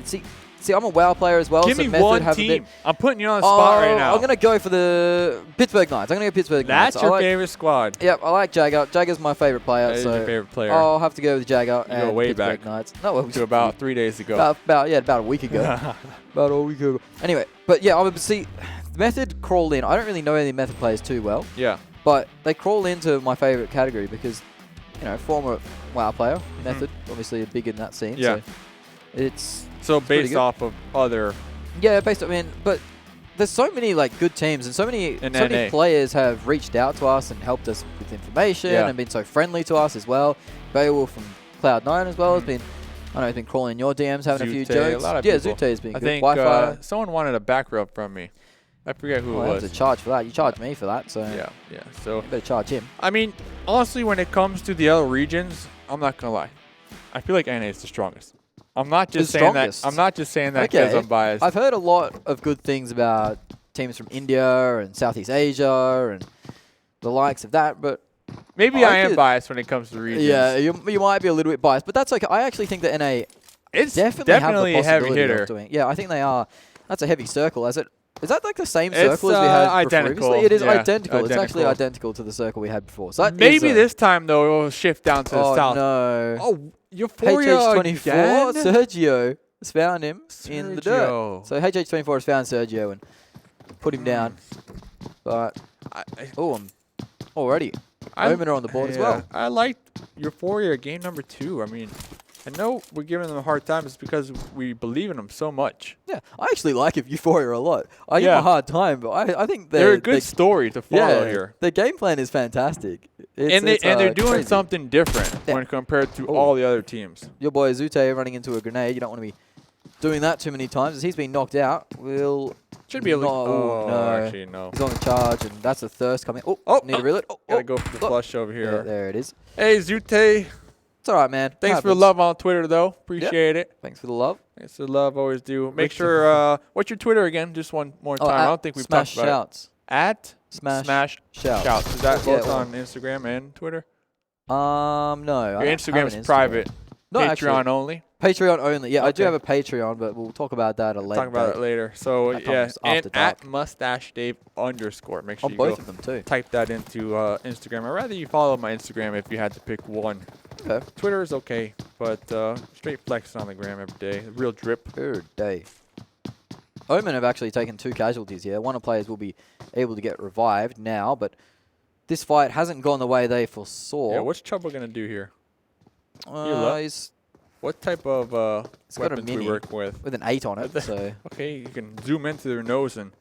See, I'm a WoW player as well. Give so me Method one have team. I'm putting you on the spot right now. I'm going to go for the Pittsburgh Knights. I'm going to go Pittsburgh Knights. That's your favorite squad. Yep, I like Jagger. Jagger's my favorite player. That is your favorite player. I'll have to go with Jagger You and go way Pittsburgh back Knights. No, to about 3 days ago. About a week ago. About a week ago. Anyway, but yeah, I would see Method crawl in. I don't really know any Method players too well. Yeah. But they crawl into my favorite category because, you know, former WoW player, Method, obviously big in that scene. Yeah. So So based off of other... Yeah, based on, but there's so many like good teams and so many players have reached out to us and helped us with information and been so friendly to us as well. Beowulf from Cloud9 as well has been, I know he's been crawling in your DMs, having a few jokes. A lot of people. Zute has been good. I think someone wanted a back rub from me. I forget who it was. I have to charge for that. You charged me for that, so yeah. So you better charge him. I mean, honestly, when it comes to the other regions, I'm not gonna lie. I feel like NA is the strongest. I'm not just saying that. I'm not just saying that because I'm biased. I've heard a lot of good things about teams from India and Southeast Asia and the likes of that, but maybe I am biased when it comes to the regions. Yeah, you might be a little bit biased, but that's okay. I actually think that NA it's definitely have the a heavy possibility hitter. of doing. Yeah, I think they are. That's a heavy circle. Is that like the same circle as we had identical. previously? It is identical. It's actually identical to the circle we had before. So maybe this time though it will shift down to the south. No. Oh, Euphoria HH24, again? Sergio has found him in the dirt. So HH24 has found Sergio and put him down. But I'm already Omen are on the board as well. I liked Euphoria game number 2. I mean, I know we're giving them a hard time. It's because we believe in them so much. Yeah, I actually like Euphoria a lot. I give them a hard time, but I think they're a good story to follow here. The game plan is fantastic. They're doing something different when compared to all the other teams. Your boy Zute running into a grenade. You don't want to be doing that too many times. As he's been knocked out, should be able to. Actually, no. He's on the charge, and that's the thirst coming. Need to reel it. Gotta go for the flush over here. Yeah, there it is. Hey, Zute. It's all right, man. Thanks for the love on Twitter, though. Appreciate it. Thanks for the love. Thanks for the love. Always do. Make sure. What's your Twitter again? Just one more time. I don't think we've talked about Shouts. it. At Smash Shouts. Is that both on Instagram and Twitter? No. Your Instagram is private. No, Patreon only. Patreon only. Yeah, I do have a Patreon, but we'll talk about that at a later. Talk about it later. So and at @MustacheDave_. Make sure you both of them too. Type that into Instagram. I'd rather you follow my Instagram if you had to pick one. Okay. Twitter is okay, but straight flex on the gram every day. Real drip. Every day. Omen have actually taken 2 casualties here. One of the players will be able to get revived now, but this fight hasn't gone the way they foresaw. Yeah, what's Trouble gonna do here? What type of weapons we work with? With an 8 on it, so... Okay, you can zoom into their nose and...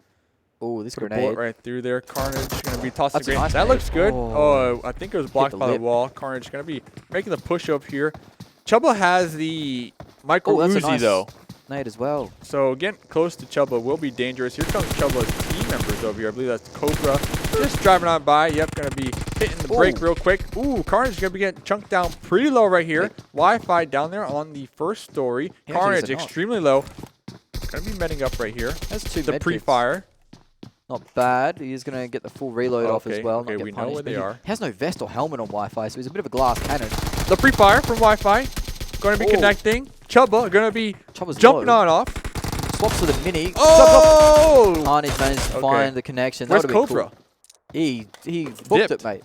Oh, this put grenade. A bullet right through there. Carnage going to be tossing grenade. Nice that looks good. Oh, I think it was blocked by the wall. Carnage going to be making the push up here. Chubba has the micro Uzi though. Nade as well. So getting close to Chubba will be dangerous. Here comes Chubba's team members over here. I believe that's Cobra. Just driving on by. Yep, going to be hitting the brake real quick. Ooh, Carnage going to be getting chunked down pretty low right here. Wi-Fi down there on the first story. Carnage extremely low. Going to be medding up right here. That's 2 the pre-fire. Not bad. He's going to get the full reload off as well. Okay, we know where they are. He has no vest or helmet on Wi-Fi, so he's a bit of a glass cannon. The pre-fire from Wi-Fi. Going to be connecting. Chubba going to be jumping on off. Swaps to the mini. Oh! Carnage managed to find the connection. Where's Cobra? Cool. He booked it, mate.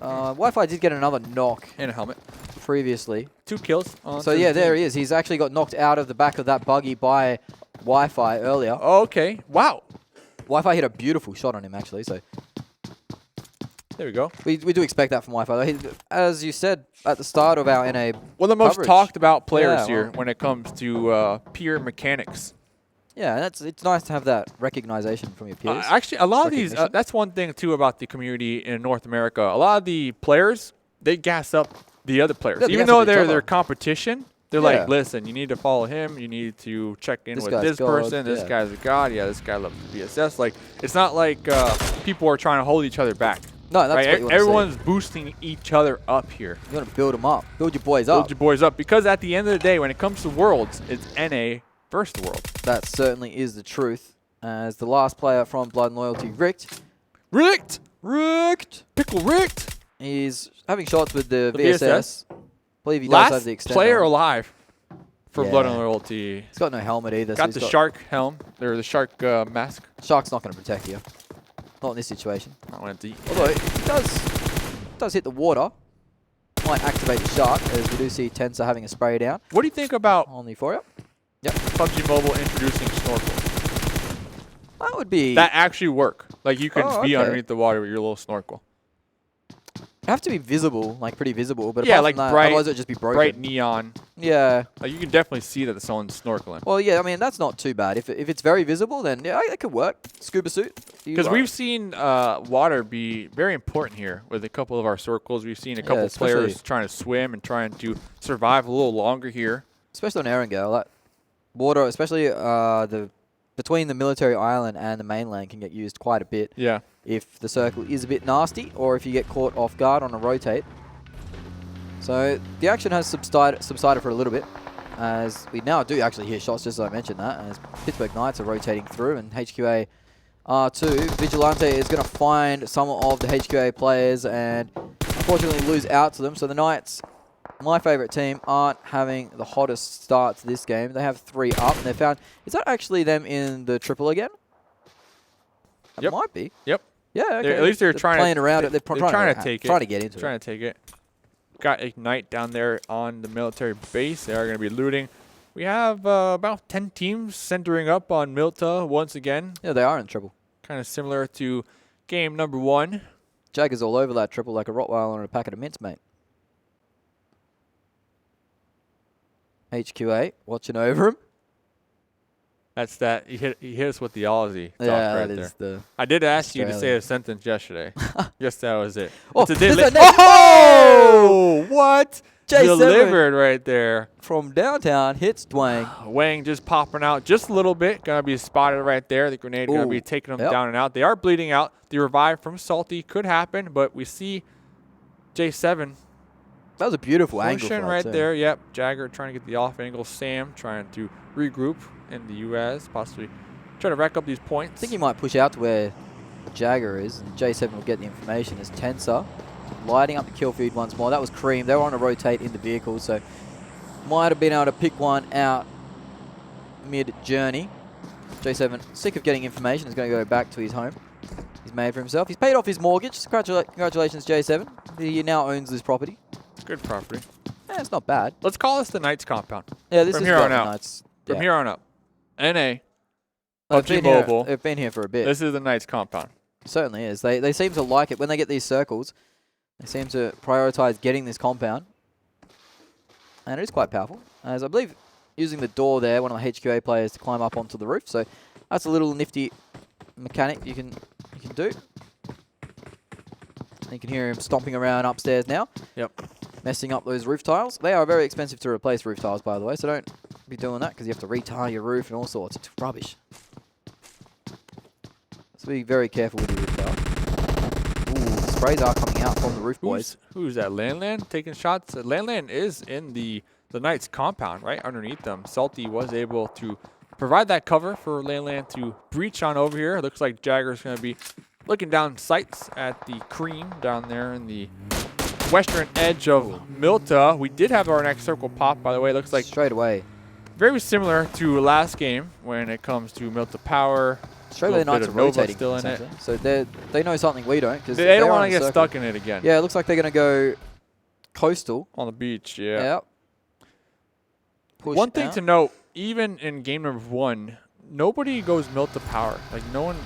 Wi-Fi did get another knock. And a helmet. Previously. 2 kills. So yeah, there he is. He's actually got knocked out of the back of that buggy by Wi-Fi earlier. Okay. Wow. Wi-Fi hit a beautiful shot on him, actually. So there we go. We do expect that from Wi-Fi. As you said at the start of our NA one of the most talked about players here when it comes to pure mechanics. Yeah, and it's nice to have that recognition from your peers. Actually, a lot of these, that's one thing too about the community in North America. A lot of the players, they gas up the other players. Yeah, even though they're their competition, they're like, listen, you need to follow him. You need to check in with this person. This guy's a god. Yeah, this guy loves BSS. Like, it's not like people are trying to hold each other back. No, that's what you want to everyone's boosting each other up here. You want to build them up. Build your boys up. Build your boys up. Because at the end of the day, when it comes to Worlds, it's NA versus the world. That certainly is the truth. As the last player from Blood and Loyalty, Richt. Pickle Richt! He's having shots with the VSS. I believe he does Last have the extender. player alive for Blood and Yeah. Loyalty. He's got no helmet either. Got so the shark helm, or the shark mask. Shark's not going to protect you. Not in this situation. I went to Although he does hit the water. Might activate the shark, as we do see Tensor having a spray down What do you think about on the Euphoria. PUBG Mobile introducing snorkel? That would be... That actually work. Like you can be okay. underneath the water with your little snorkel. You have to be visible, like pretty visible. But Yeah, apart like from that, bright, otherwise it would just be broken. bright neon. Yeah. Like you can definitely see that someone's snorkeling. Well, yeah, I mean, that's not too bad. If it's very visible, then yeah, it could work. Scuba suit. Because we've seen water be very important here with a couple of our circles. We've seen a couple players trying to swim and trying to survive a little longer here. Especially on Erangel, that water, especially between the military island and the mainland, can get used quite a bit. Yeah. If the circle is a bit nasty, or if you get caught off guard on a rotate. So the action has subsided for a little bit, as we now do actually hear shots, just as I mentioned that, as Pittsburgh Knights are rotating through, and HQA R2, Vigilante is going to find some of the HQA players and unfortunately lose out to them. So the Knights, my favourite team, aren't having the hottest start to this game. They have 3 up, and they found... Is that actually them in the triple again? It might be. Yep. Yeah, okay. At least they're trying playing to, around it. They're trying to take it. Trying to get into it. Trying to take it. Got Ignite down there on the military base. They are going to be looting. We have about 10 teams centering up on Milta once again. Yeah, they are in trouble. Kind of similar to game number 1. Jagger's all over that triple like a Rottweiler on a packet of mints, mate. HQA watching over him. That's that. He hit us with the Aussie talk Yeah, right that is there. the... I did ask you to say a sentence yesterday. Yes, that was it. Oh, oh, what? J7 delivered right there. From downtown, hits Dwayne. Wang just popping out just a little bit. Going to be spotted right there. The grenade going to be taking them down and out. They are bleeding out. The revive from Salty could happen, but we see J7. That was a beautiful angle. Pushing right there. Yep. Jagger trying to get the off angle. Sam trying to regroup in the U.S. Possibly try to rack up these points. I think he might push out to where Jagger is, and J7 will get the information as Tensor lighting up the kill feed once more. That was Cream. They were on a rotate in the vehicle, so might have been able to pick one out mid-journey. J7, sick of getting information, is going to go back to his home he's made for himself. He's paid off his mortgage. Congratulations, J7. He now owns this property. Good property. Yeah, it's not bad. Let's call this the Knights compound. Yeah, this from is here on out. Knights. From here on up. NA. They've Mobile. Been here for a bit. This is the Knights compound. It certainly is. They seem to like it when they get these circles. They seem to prioritize getting this compound, and it is quite powerful. As I believe, using the door there, one of the HQA players to climb up onto the roof. So that's a little nifty mechanic you can do. You can hear him stomping around upstairs now. Yep. Messing up those roof tiles. They are very expensive to replace roof tiles, by the way, so don't be doing that because you have to retile your roof and all sorts. It's rubbish. So be very careful with your roof tile. Ooh, the sprays are coming out from the roof, boys. Who's that? Landland taking shots? Landland is in the Knights compound, right underneath them. Salty was able to provide that cover for Landland to breach on over here. Looks like Jagger's going to be looking down sights at the Cream down there in the western edge of Milta. We did have our next circle pop, by the way. Looks like straight away. Very similar to last game when it comes to Milta Power. Straight away, the Knights are rotating still in it. So they know something we don't. Cause they don't want to get stuck in it again. Yeah, it looks like they're going to go coastal. On the beach, yeah. Yep. One thing to note, even in game number 1, nobody goes Milta Power. Like, no one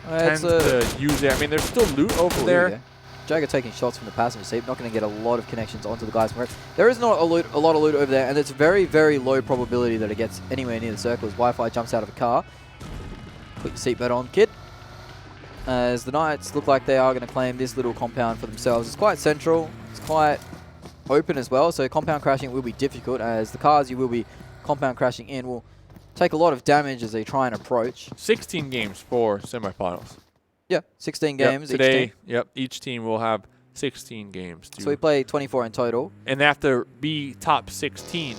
tends to use it. I mean, there's still loot over there. Jagger taking shots from the passenger seat, not going to get a lot of connections onto the guys. There is not a lot of loot over there, and it's very, very low probability that it gets anywhere near the circle as Wi-Fi jumps out of a car. Put your seatbelt on, kid. As the Knights look like they are going to claim this little compound for themselves. It's quite central. It's quite open as well, so compound crashing will be difficult, as the cars you will be compound crashing in will take a lot of damage as they try and approach. 16 games for semifinals. Yeah, 16 games today, each team. Yep, each team will have 16 games. So we play 24 in total. And they have to be top 16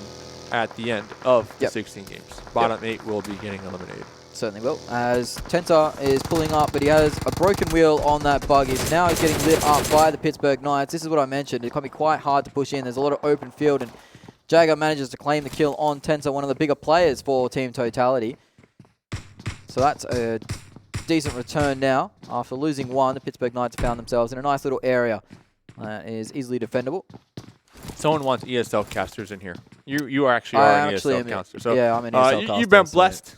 at the end of the 16 games. Bottom 8 will be getting eliminated. Certainly will, as Tenta is pulling up, but he has a broken wheel on that buggy. Now he's getting lit up by the Pittsburgh Knights. This is what I mentioned. It can be quite hard to push in. There's a lot of open field, and Jagger manages to claim the kill on Tenta, one of the bigger players for Team Totality. So that's a decent return now. After losing one, the Pittsburgh Knights found themselves in a nice little area that is easily defendable. Someone wants ESL casters in here. You actually are an ESL caster. So yeah, I'm an ESL caster. You've been blessed.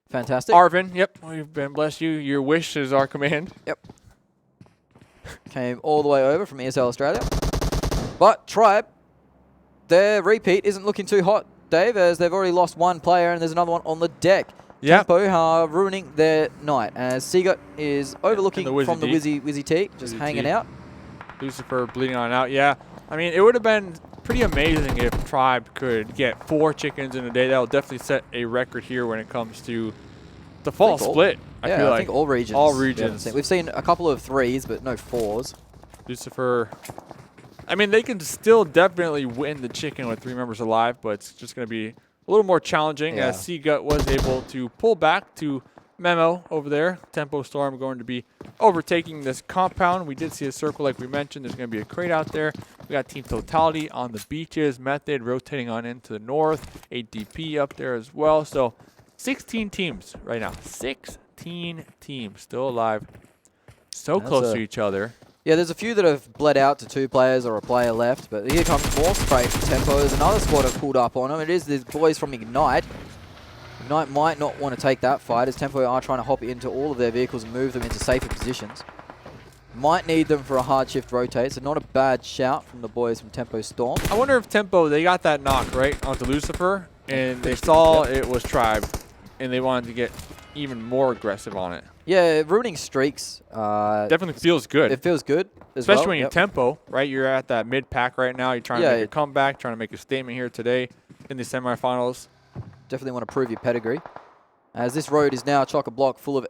Fantastic. Arvin, yep, we've been blessed. Your wish is our command. Yep. Came all the way over from ESL Australia. But Tribe, their repeat isn't looking too hot, Dave, as they've already lost one player and there's another one on the deck. Yep. Tempo are ruining their night, as Seagut is overlooking from the Wizzy T, just hanging out. Lucifer bleeding on out, yeah. I mean, it would have been pretty amazing if Tribe could get 4 chickens in a day. That will definitely set a record here when it comes to the fall split. I feel like I think all regions. All regions. We've seen a couple of 3s, but no 4s. Lucifer, I mean, they can still definitely win the chicken with 3 members alive, but it's just going to be a little more challenging as Seagut was able to pull back to Memo over there. Tempo Storm going to be overtaking this compound. We did see a circle like we mentioned. There's going to be a crate out there. We got Team Totality on the beaches. Method rotating on into the north. ADP up there as well. So 16 teams right now. 16 teams still alive. So close to each other. Yeah, there's a few that have bled out to 2 players or a player left, but here comes more spray from Tempo. There's another squad have pulled up on him. It is the boys from Ignite. Ignite might not want to take that fight, as Tempo are trying to hop into all of their vehicles and move them into safer positions. Might need them for a hard shift rotate, so not a bad shout from the boys from Tempo Storm. I wonder if Tempo, they got that knock, right, onto Lucifer, and they saw it was Tribe, and they wanted to get even more aggressive on it. Yeah, ruining streaks. Definitely feels good. It feels good especially when you're Tempo, right? You're at that mid-pack right now. You're trying to make a comeback, trying to make a statement here today in the semifinals. Definitely want to prove your pedigree. As this road is now chock-a-block full of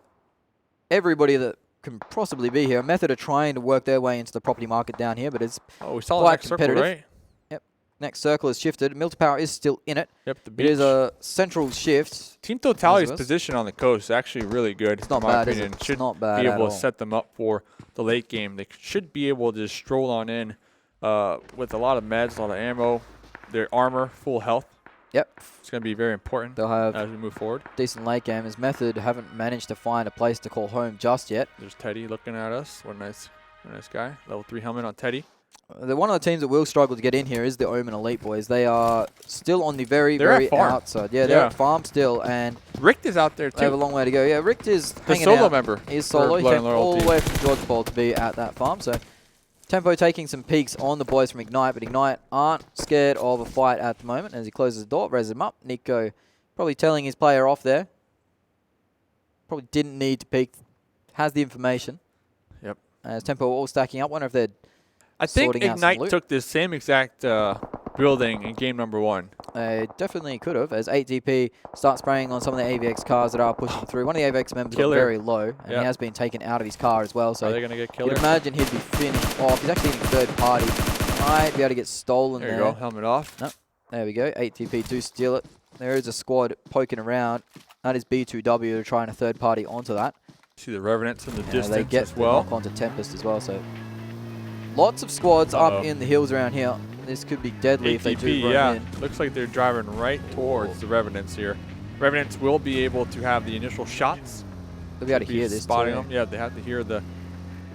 everybody that can possibly be here. Method are trying to work their way into the property market down here, but it's we saw quite the next competitive. Circle, right? Yep. Next circle has shifted. Milton Power is still in it. Yep, the beach. It is a central shift. Team Totality's position on the coast is actually really good. It's not in my bad, opinion. is it? Should It's not bad be at able all. to set them up for the late game. They should be able to just stroll on in with a lot of meds, a lot of ammo, their armor, full health. Yep. It's going to be very important They'll have as we move forward. decent late game, as Method haven't managed to find a place to call home just yet. There's Teddy looking at us. What a nice guy. Level 3 helmet on Teddy. One of the teams that will struggle to get in here is the Omen Elite boys. They are still on the very outside. Yeah, they're at farm still, and Richt is out there too. They have a long way to go. Yeah, Richt is the hanging solo out. member. He's solo. He came all the way from George Ball to be at that farm. So Tempo taking some peeks on the boys from Ignite, but Ignite aren't scared of a fight at the moment. As he closes the door, reses him up. Nico probably telling his player off there. Probably didn't need to peek. Has the information. Yep. As Tempo all stacking up. Wonder if they're I think Ignite took this same exact building in game number 1. They definitely could have, as 8DP starts spraying on some of the AVX cars that are pushing through. One of the AVX members got very low, and he has been taken out of his car as well. So are they going to get Killer? You'd imagine he'd be finished off. He's actually in third party. Might be able to get stolen there. There you go, helmet off. No, there we go. 8DP do steal it. There is a squad poking around. That is B2W trying a third party onto that. See the Revenants in the distance they get as well. Knock onto Tempest as well. So lots of squads up in the hills around here. This could be deadly if they do run in. Looks like they're driving right towards the Revenants here. Revenants will be able to have the initial shots. They'll be able to hear this spotting too. them. Yeah, they have to hear the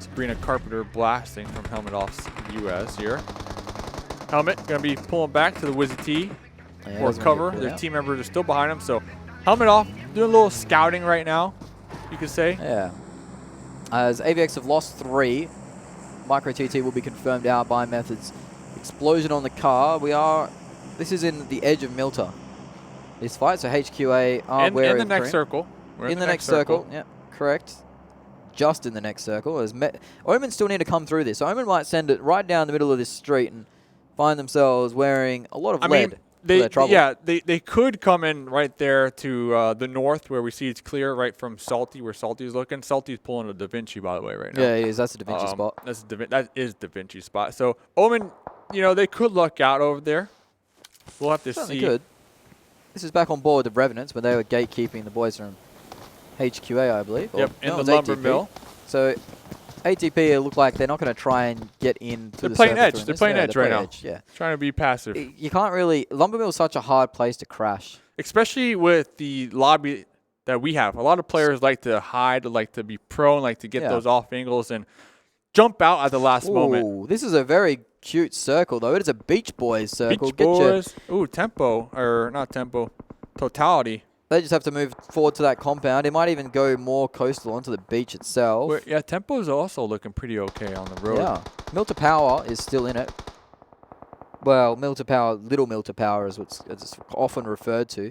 Sabrina Carpenter blasting from Helmet Off's US here. Helmet going to be pulling back to the Wizzy T for cover. Their team members are still behind him, so Helmet Off doing a little scouting right now, you could say. Yeah. As AVX have lost 3, Micro TT will be confirmed out by Methods. Explosion on the car. This is in the edge of Milta. This fight, so HQA are wary in the next circle. We're in the next circle. Yep, correct. Just in the next circle. As Omen still need to come through this. So Omen might send it right down the middle of this street and find themselves wearing a lot of lead. They could come in right there to the north where we see it's clear right from Salty, where Salty's looking. Salty's pulling a Da Vinci, by the way, right now. Yeah, he is. That's a Da Vinci spot. That is Da Vinci spot. So Omen, they could luck out over there. We'll have to Certainly see. good. This is back on board the Revenants when they were gatekeeping the boys from HQA, I believe. Yep, Or, in no, the it was lumber ATP. mill. So ATP look like they're not going to try and get into They're the playing circle edge. through They're this. playing Yeah, edge they're right playing now. edge, yeah. Trying to be passive. You can't really... Lumber mill is such a hard place to crash. Especially with the lobby that we have. A lot of players like to hide, like to be prone, like to get those off angles and jump out at the last moment. Ooh, this is a very cute circle, though. It is a Beach Boys circle. Beach Boys. Ooh, Tempo. Or not Tempo. Totality. They just have to move forward to that compound. It might even go more coastal onto the beach itself. Yeah, Tempo's also looking pretty okay on the road. Yeah. Mill to Power is still in it. Well, Mill to Power, Little Mill to Power is what's it's often referred to.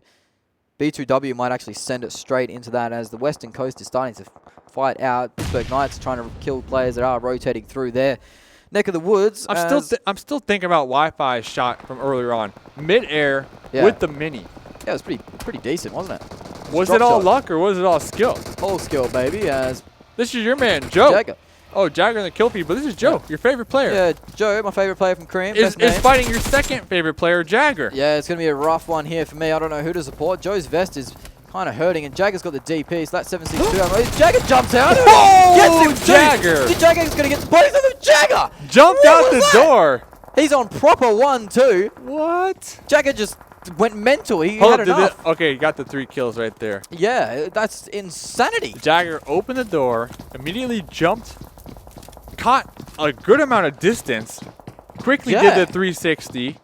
B2W might actually send it straight into that as the Western Coast is starting to fight out. Pittsburgh Knights are trying to kill players that are rotating through their neck of the woods. I'm still thinking about Wi-Fi's shot from earlier on. Mid-air with the mini. Yeah, it was pretty decent, wasn't it? Was it all luck or was it all skill? All skill, baby. As this is your man, Joe. Jagger. Oh, Jagger and the Kill Feed, but this is Joe, your favorite player. Yeah, Joe, my favorite player from Cream. Is fighting your second favorite player, Jagger. Yeah, it's going to be a rough one here for me. I don't know who to support. Joe's vest is kind of hurting, and Jagger's got the DP, so that's 762. Jagger jumps out. Oh, gets him, Jagger. Jagger's going to get both of them. Jagger! Jumped out the door. He's on proper 1-2. What? Jagger just went mental. He had enough. Okay, got the 3 kills right there. Yeah, that's insanity. Jagger opened the door, immediately jumped, caught a good amount of distance, quickly did the 360.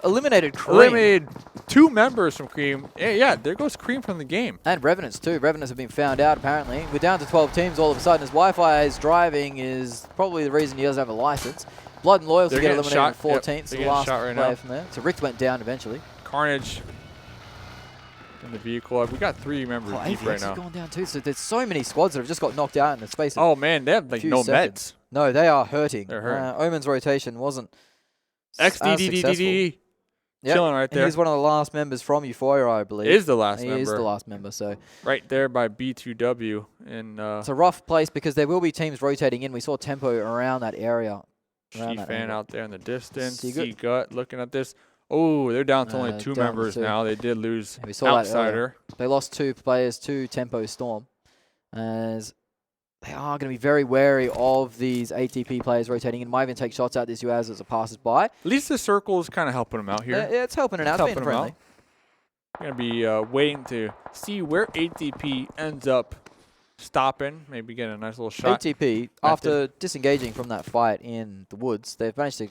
Eliminated Cream. Eliminated 2 members from Cream. Yeah, there goes Cream from the game. And Revenants too. Revenants have been found out apparently. We're down to 12 teams all of a sudden as Wi-Fi's driving is probably the reason he doesn't have a license. Blood and Loyalty get eliminated in 14th. Yep, the last shot right player now. from there. So Rick went down eventually. Carnage in the vehicle. We got 3 members deep right now. Gone down too. So there's so many squads that have just got knocked out in the space of Oh man, they have like few no seconds. meds. No, they are hurting. They're hurting. Omen's rotation wasn't XDDDD. Yep. Chilling right there. He's one of the last members from Euphoria, I believe. Is the last he member. is the last member, so. Right there by B2W. And it's a rough place because there will be teams rotating in. We saw Tempo around that area. Fan out there in the distance. Seagut. Seagut looking at this. Oh, they're down to only 2 down members to 2. now. They did lose We saw that Outsider. earlier. They lost 2 players to Tempo Storm. As they are going to be very wary of these ATP players rotating in. Might even take shots at this UAZ as it passes by. At least the circle is kind of helping them out here. Yeah, it's helping it out. It's being friendly. We're going to be waiting to see where ATP ends up stopping. Maybe get a nice little shot. ATP, after disengaging from that fight in the woods, they've managed to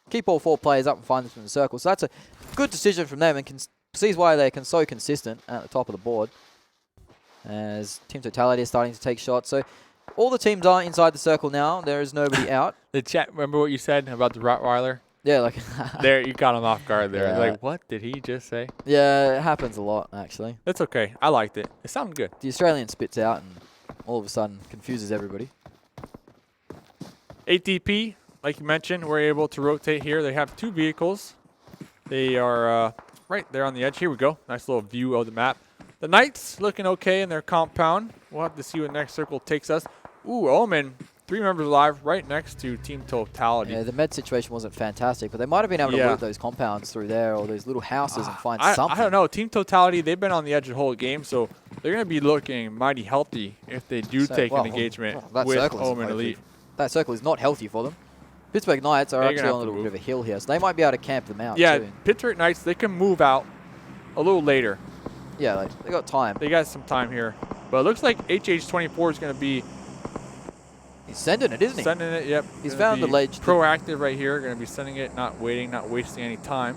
keep all 4 players up and find them in the circle. So that's a good decision from them and sees why they're so consistent at the top of the board. As Team Totality is starting to take shots. So all the teams are inside the circle now. There is nobody out. The chat, remember what you said about the Rottweiler? Yeah, like there, you got him off guard there. Yeah. Like, what did he just say? Yeah, it happens a lot, actually. That's okay. I liked it. It sounded good. The Australian spits out and all of a sudden confuses everybody. ATP, like you mentioned, we're able to rotate here. They have 2 vehicles. They are right there on the edge. Here we go. Nice little view of the map. The Knights looking okay in their compound. We'll have to see what next circle takes us. Ooh, Omen, 3 members alive right next to Team Totality. Yeah, the med situation wasn't fantastic, but they might have been able to loot those compounds through there or those little houses and find something. I don't know. Team Totality, they've been on the edge the whole game, so they're going to be looking mighty healthy if they do take an engagement with Omen Elite. That circle is not healthy for them. Pittsburgh Knights are actually on a little bit of a hill here, so they might be able to camp them out Yeah, too. Pittsburgh Knights, they can move out a little later. Yeah, they got time. They got some time here. But it looks like HH24 is going to be... He's sending it, isn't he? Sending it, yep. He's found the ledge. Proactive right here. Going to be sending it, not waiting, not wasting any time.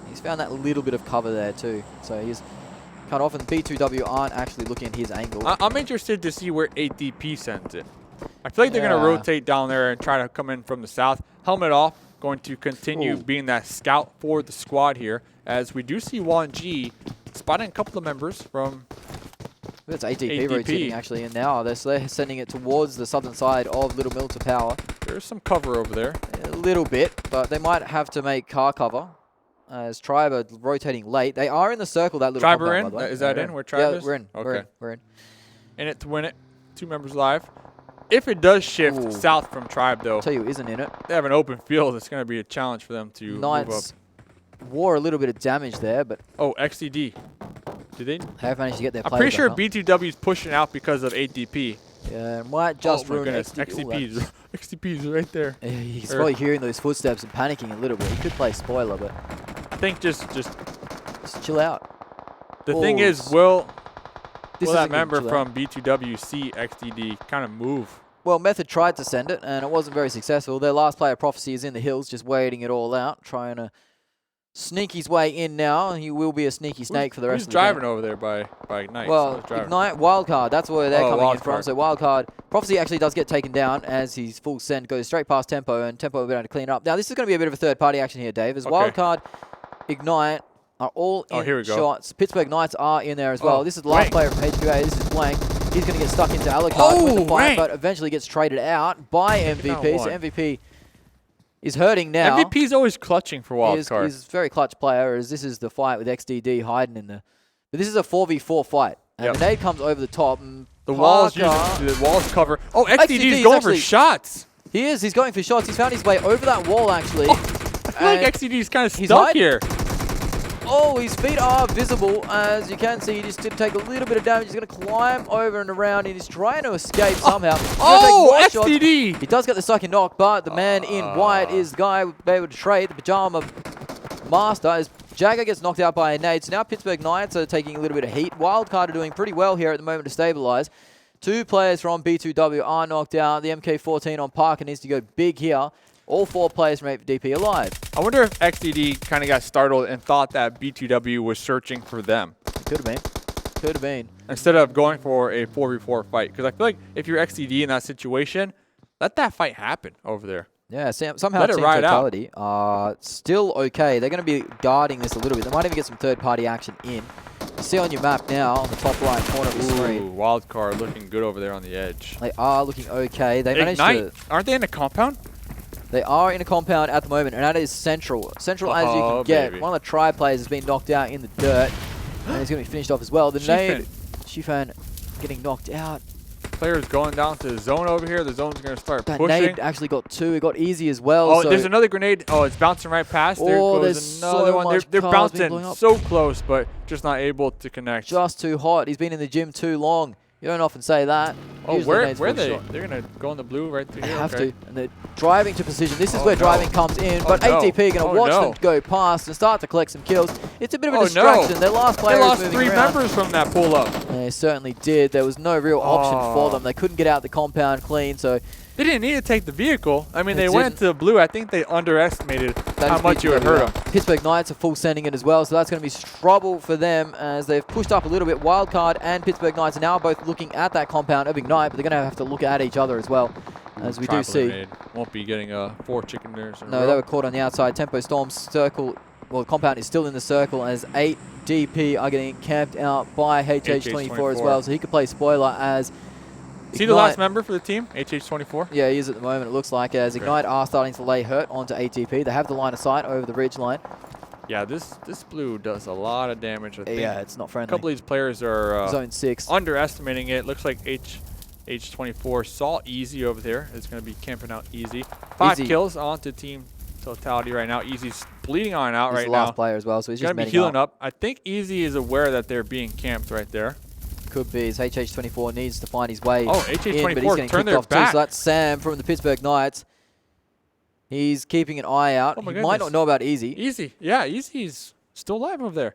He's found that little bit of cover there too. So he's cut off, and B2W aren't actually looking at his angle. I'm interested to see where ATP sends it. I feel like they're going to rotate down there and try to come in from the south. Helmet off, going to continue being that scout for the squad here, as we do see 1G spotting a couple of members from It's ATP rotating actually, and now they're sending it towards the southern side of Little Mill to Power. There's some cover over there. A little bit, but they might have to make car cover. As Tribe are rotating late. They are in the circle, that little Tribe compound, in? by the way. Is that in? Where Tribe is? We're in. Okay. We're in. In it to win it. 2 members live. If it does shift south from Tribe, though, I'll tell you, isn't in it. They have an open field. It's going to be a challenge for them to move up. wore a little bit of damage there, but Oh, XDD. Did they? have managed to get their I'm players pretty sure back up. B2W's pushing out because of ADP. Yeah, might just oh my ruin goodness. XDP. XDP's, XDP's right there. Yeah, he's Or- probably hearing those footsteps and panicking a little bit. He could play spoiler, but I think just chill out. the thing Oh, is, will This that isn't gonna member chill out. from B2W see XDD kind of move? Well, Method tried to send it, and it wasn't very successful. Their last player, Prophecy, is in the hills, just waiting it all out, trying to sneak his way in now. He will be a sneaky snake for the rest Who's of the game. driving over there by Ignite? Well, Someone's driving. Ignite, Wildcard, that's where they're Oh, coming in from. Wildcard. So Wildcard, Prophecy actually does get taken down as his full send goes straight past Tempo, and Tempo will be able to clean up. Now, this is going to be a bit of a third-party action here, Dave, as Okay. Wildcard, Ignite are all in here we go. shots. Pittsburgh Knights are in there as well. Oh, This is the last Blank. player from HQA. This is Blank. He's going to get stuck into Alucard with the Oh, fight, Blank. but eventually gets traded out by MVP. So one. MVP is hurting now. MVP's always clutching for Wildcard. He's a very clutch player, as this is the fight with XDD hiding in the... But this is a 4v4 fight. And Yep. the nade comes over the top, and The walls Parker- the walls cover. Oh, XDD XDD's is going for actually- shots. He is. He's going for shots. He's found his way over that wall, actually. I feel like And- XDD's kind of he's stuck hiding. here. Oh, his feet are visible. As you can see, he just did take a little bit of damage. He's going to climb over and around, and he's trying to escape somehow. He's gonna take Oh, more shots. XDD. He does get the second knock, but the man in white is the guy who will be able to trade. The Pajama Master, as Jagger gets knocked out by a nade. So now Pittsburgh Knights are taking a little bit of heat. Wildcard are doing pretty well here at the moment to stabilize. Two players from B2W are knocked out. The MK14 on Parker needs to go big here. All four players from 8DP alive. I wonder if XDD kind of got startled and thought that B2W was searching for them Could have been. Could have been. instead of going for a 4v4 fight. Because I feel like if you're XDD in that situation, let that fight happen over there. Yeah, somehow Let it Team ride out. Totality are still okay. They're going to be guarding this a little bit. They might even get some third-party action in. You see on your map now, on the top right corner of the screen, Ooh, Wildcard looking good over there on the edge. they are looking okay. They managed Ignite. to... Aren't they in a compound? They are in a compound at the moment, and that is Central. Central, as you can get. Baby. One of the Tribe players has been knocked out in the dirt, and he's going to be finished off as well. The nade, Shifan getting knocked out. Players going down to the zone over here. The zone's going to start That pushing. nade actually got two. It got easy as well. Oh, so there's another grenade. Oh, it's bouncing right past. There Oh, goes there's another so one. much They're cars being blown bouncing up. so close, but just not able to connect. just too hot. He's been in the gym too long. You don't often say that. Oh, Usually where nades are fall they? short. They're going to go in the blue right through They here. have okay. to, and they're driving to precision. This is Oh, where no. driving comes in, Oh, but no. ATP are going to Oh, watch no. them go past and start to collect some kills. It's a bit of a Oh, no. distraction. Their last player They is lost moving 3 around. members from that pull-up. They certainly did. There was no real option for Oh. them. They couldn't get out the compound clean, so They didn't need to take the vehicle. I mean, They they went didn't. to the blue. I think they underestimated that how is much it would hurt them. Pittsburgh Knights are full sending it as well, so that's going to be trouble for them as they've pushed up a little bit. Wildcard and Pittsburgh Knights are now both looking at that compound of Ignite, but they're going to have to look at each other as well, as we do Tribal see. grenade. Won't be getting 4 chicken dinners in a No, row. they were caught on the outside. Tempo Storm's circle, well, the compound is still in the circle as 8DP are getting camped out by HH24 as well, so he could play spoiler as See the last member for the team? HH24? Yeah, he is at the moment, it looks like, as Ignite are starting to lay hurt onto ATP. They have the line of sight over the ridge line. Yeah, this blue does a lot of damage. I think Yeah, it's not a friendly. couple of these players are Zone 6. underestimating it. Looks like H24 saw Easy over there. It's going to be camping out Easy. 5 Easy. kills onto Team Totality right now. Easy's bleeding on out He's right the last now. player as well, so he's Going just to be manning healing up. I think Easy is aware that they're being camped right there. Could be, as HH24 needs to find his way Oh, in, but he's HH24 getting turned kicked their off too. back. So that's Sam from the Pittsburgh Knights. He's keeping an eye out. Oh my He might goodness. not know about Easy. Easy. Yeah, Easy's still alive over there.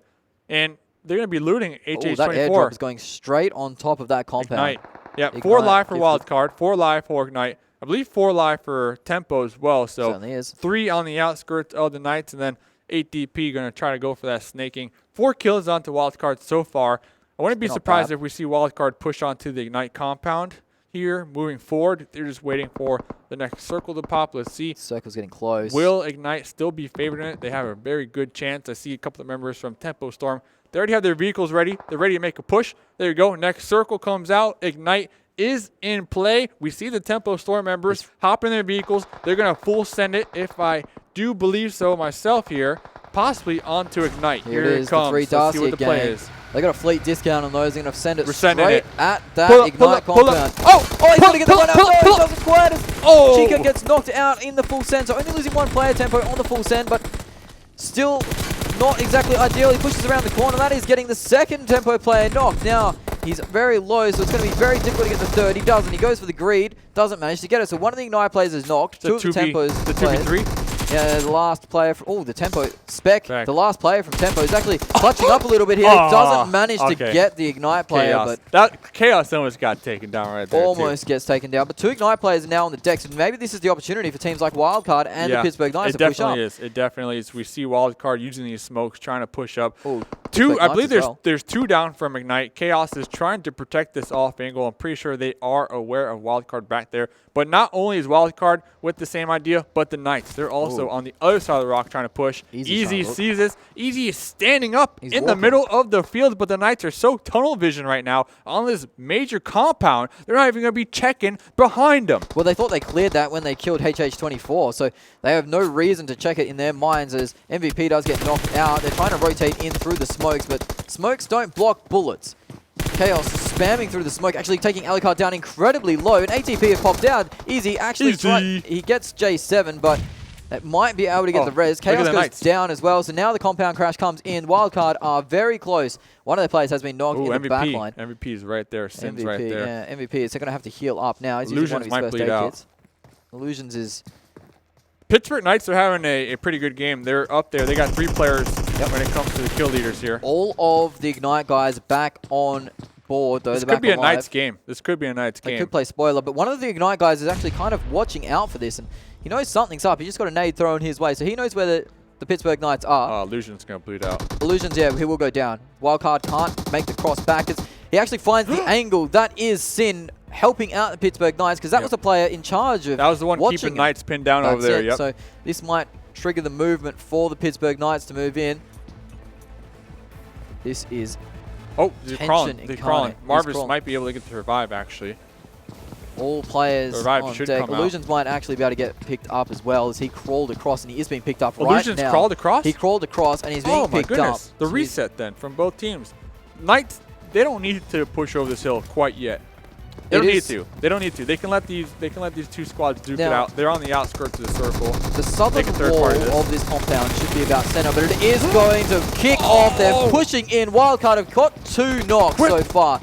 And they're going to be looting Oh, that airdrop HH24. is going straight on top of that compound. Ignite. Yeah, Ignite 4 live for gifted. Wildcard, 4 live for Ignite. I believe 4 live for Tempo as well. So Certainly is. 3 on the outskirts of the Knights, and then 8DP going to try to go for that snaking. 4 kills onto Wildcard so far. I wouldn't be not surprised bad. if we see Wildcard push onto the Ignite compound here. Moving forward, they're just waiting for the next circle to pop. Let's see. Circle's getting close. Will Ignite still be favored in it? They have a very good chance. I see a couple of members from Tempo Storm. They already have their vehicles ready. They're ready to make a push. There you go. Next circle comes out. Ignite is in play. We see the Tempo Storm members hop in their vehicles. They're going to full send it, if I do believe so myself here, possibly onto Ignite. Here it is, the comes. 3 Let's see Darcy what the play again. is. They got a fleet discount on those. They're going to send it We're sending straight it. at that Pull up, Ignite pull up, compound. pull up. Oh, he's going to get the one out. No, he doesn't quite as Oh! Chica gets knocked out in the full send. So only losing 1 player, Tempo on the full send, but still not exactly ideal. He pushes around the corner. That is getting the second tempo player knocked. Now, he's very low, so it's going to be very difficult to get the third. He doesn't. He goes for the greed. Doesn't manage to get it. So one of the Ignite players is knocked. Two of the Tempos. The 2v3? Yeah, the last player from... Oh, the Tempo. Spec. The last player from Tempo is actually clutching up a little bit here. Doesn't manage to get the Ignite player, Chaos. but... That Chaos almost got taken down right there, almost gets taken down. But 2 Ignite players are now on the deck, so maybe this is the opportunity for teams like Wildcard and the Pittsburgh Knights to push up. It definitely is. We see Wildcard using these smokes, trying to push up. Ooh, I believe there's 2 down from Ignite. Chaos is trying to protect this off angle. I'm pretty sure they are aware of Wildcard back there. But not only is Wildcard with the same idea, but the Knights. They're also on the other side of the rock trying to push. Easy sees this. Easy is standing up in the middle of the field, but the Knights are so tunnel vision right now on this major compound, they're not even going to be checking behind them. Well, they thought they cleared that when they killed HH24, so they have no reason to check it in their minds as MVP does get knocked out. They're trying to rotate in through the smokes, but smokes don't block bullets. Chaos spamming through the smoke, actually taking Alucard down incredibly low. An ATP has popped out. Easy actually he gets J7, but that might be able to get the res. Chaos goes down as well, so now the compound crash comes in. Wildcard are very close. One of their players has been knocked in the backline. MVP is right there. Sin's right there. Yeah, MVP is going to have to heal up now. He's Illusions using one of his might first bleed aid out. kits. Illusions is... Pittsburgh Knights are having a pretty good game. They're up there. They got 3 players when it comes to the kill leaders here. All of the Ignite guys back on board, though. This could be a Knights game. This could be a Knights game. They could play spoiler, but one of the Ignite guys is actually kind of watching out for this, and he knows something's up. He just got a nade thrown his way, so he knows where the Pittsburgh Knights are. Illusion's going to bleed out. Illusions, yeah, he will go down. Wildcard can't make the cross back. He actually finds the angle. That is Sin helping out the Pittsburgh Knights, because that was the player in charge of That was the one keeping Knights pinned down over there. So this might trigger the movement for the Pittsburgh Knights to move in. This is they're crawling. They're crawling. Marvis might be able to get to revive, actually. All players on deck. Illusions might actually be able to get picked up as well, as he crawled across, and he is being picked up right now. Illusions crawled across? He crawled across, and he's being picked up. The reset then from both teams. Knights, they don't need to push over this hill quite yet. They don't need to. They don't need to. They can let these 2 squads duke it out. They're on the outskirts of the circle. The southern wall of this compound should be about center, but it is going to kick off. They're pushing in. Wildcard have got 2 knocks so far.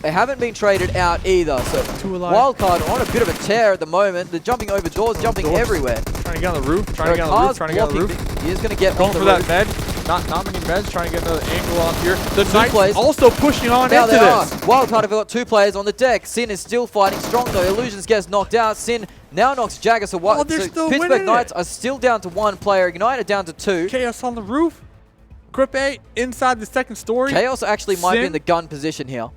They haven't been traded out either. So Wildcard on a bit of a tear at the moment. They're jumping over doors, jumping everywhere. Trying to get on the roof. Trying to get on the roof. He is going to get going for that med. Not many meds. Trying to get another angle off here. The Knights also pushing on into this. Wildcard have got 2 players on the deck. Sin is still fighting strong though. Illusions gets knocked out. Sin now knocks Jagger. So what? So Pittsburgh Knights are still down to 1 player. Ignite are down to 2. Chaos on the roof. Crippe inside the second story. Chaos actually might be in the gun position here.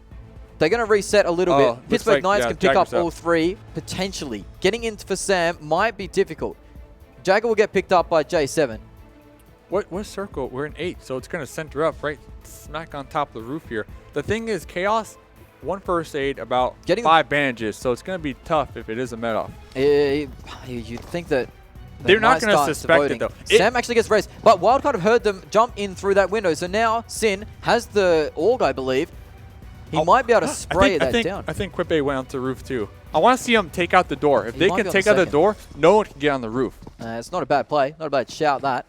They're going to reset a little bit. Pittsburgh Knights can pick up all 3, potentially. Getting in for Sam might be difficult. Jagger will get picked up by J7. What circle? We're in 8, so it's going to center up right smack on top of the roof here. The thing is, Chaos, 1 first aid, about 5 bandages, so it's going to be tough if it is a med-off. You'd think that they're not going to suspect it, though. Sam actually gets raised, but Wildcard have heard them jump in through that window, so now Sin has the Org, I believe. He might be able to spray that down. I think Quippe went onto the roof too. I want to see him take out the door. If they can take out the door, no one can get on the roof. It's not a bad play. Not a bad shout, that.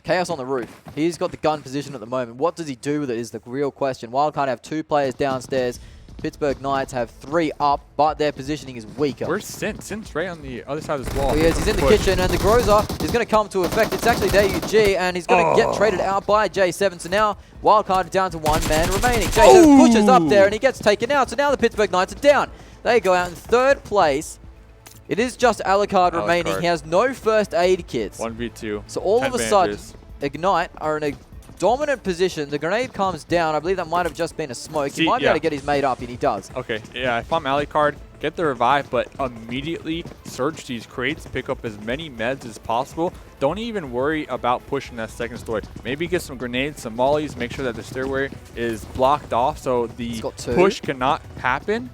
Chaos on the roof. He's got the gun position at the moment. What does he do with it is the real question. Wildcard have 2 players downstairs. Pittsburgh Knights have 3 up, but their positioning is weaker. Where's Sin? Sin's right on the other side of this wall. Yes, he's in the kitchen, and the Groza is going to come to effect. It's actually DUG, and he's going to get traded out by J7. So now Wildcard is down to 1 man remaining. J7 pushes up there, and he gets taken out. So now the Pittsburgh Knights are down. They go out in 3rd place. It is just Alucard remaining. He has no first aid kits. 1v2. So all of a sudden, Ignite are in a dominant position. The grenade comes down. I believe that might have just been a smoke. He might be able to get his mate up, and he does. Okay, yeah, if I'm Alucard, get the revive, but immediately search these crates, pick up as many meds as possible. Don't even worry about pushing that second story. Maybe get some grenades, some mollies, make sure that the stairway is blocked off so the push cannot happen.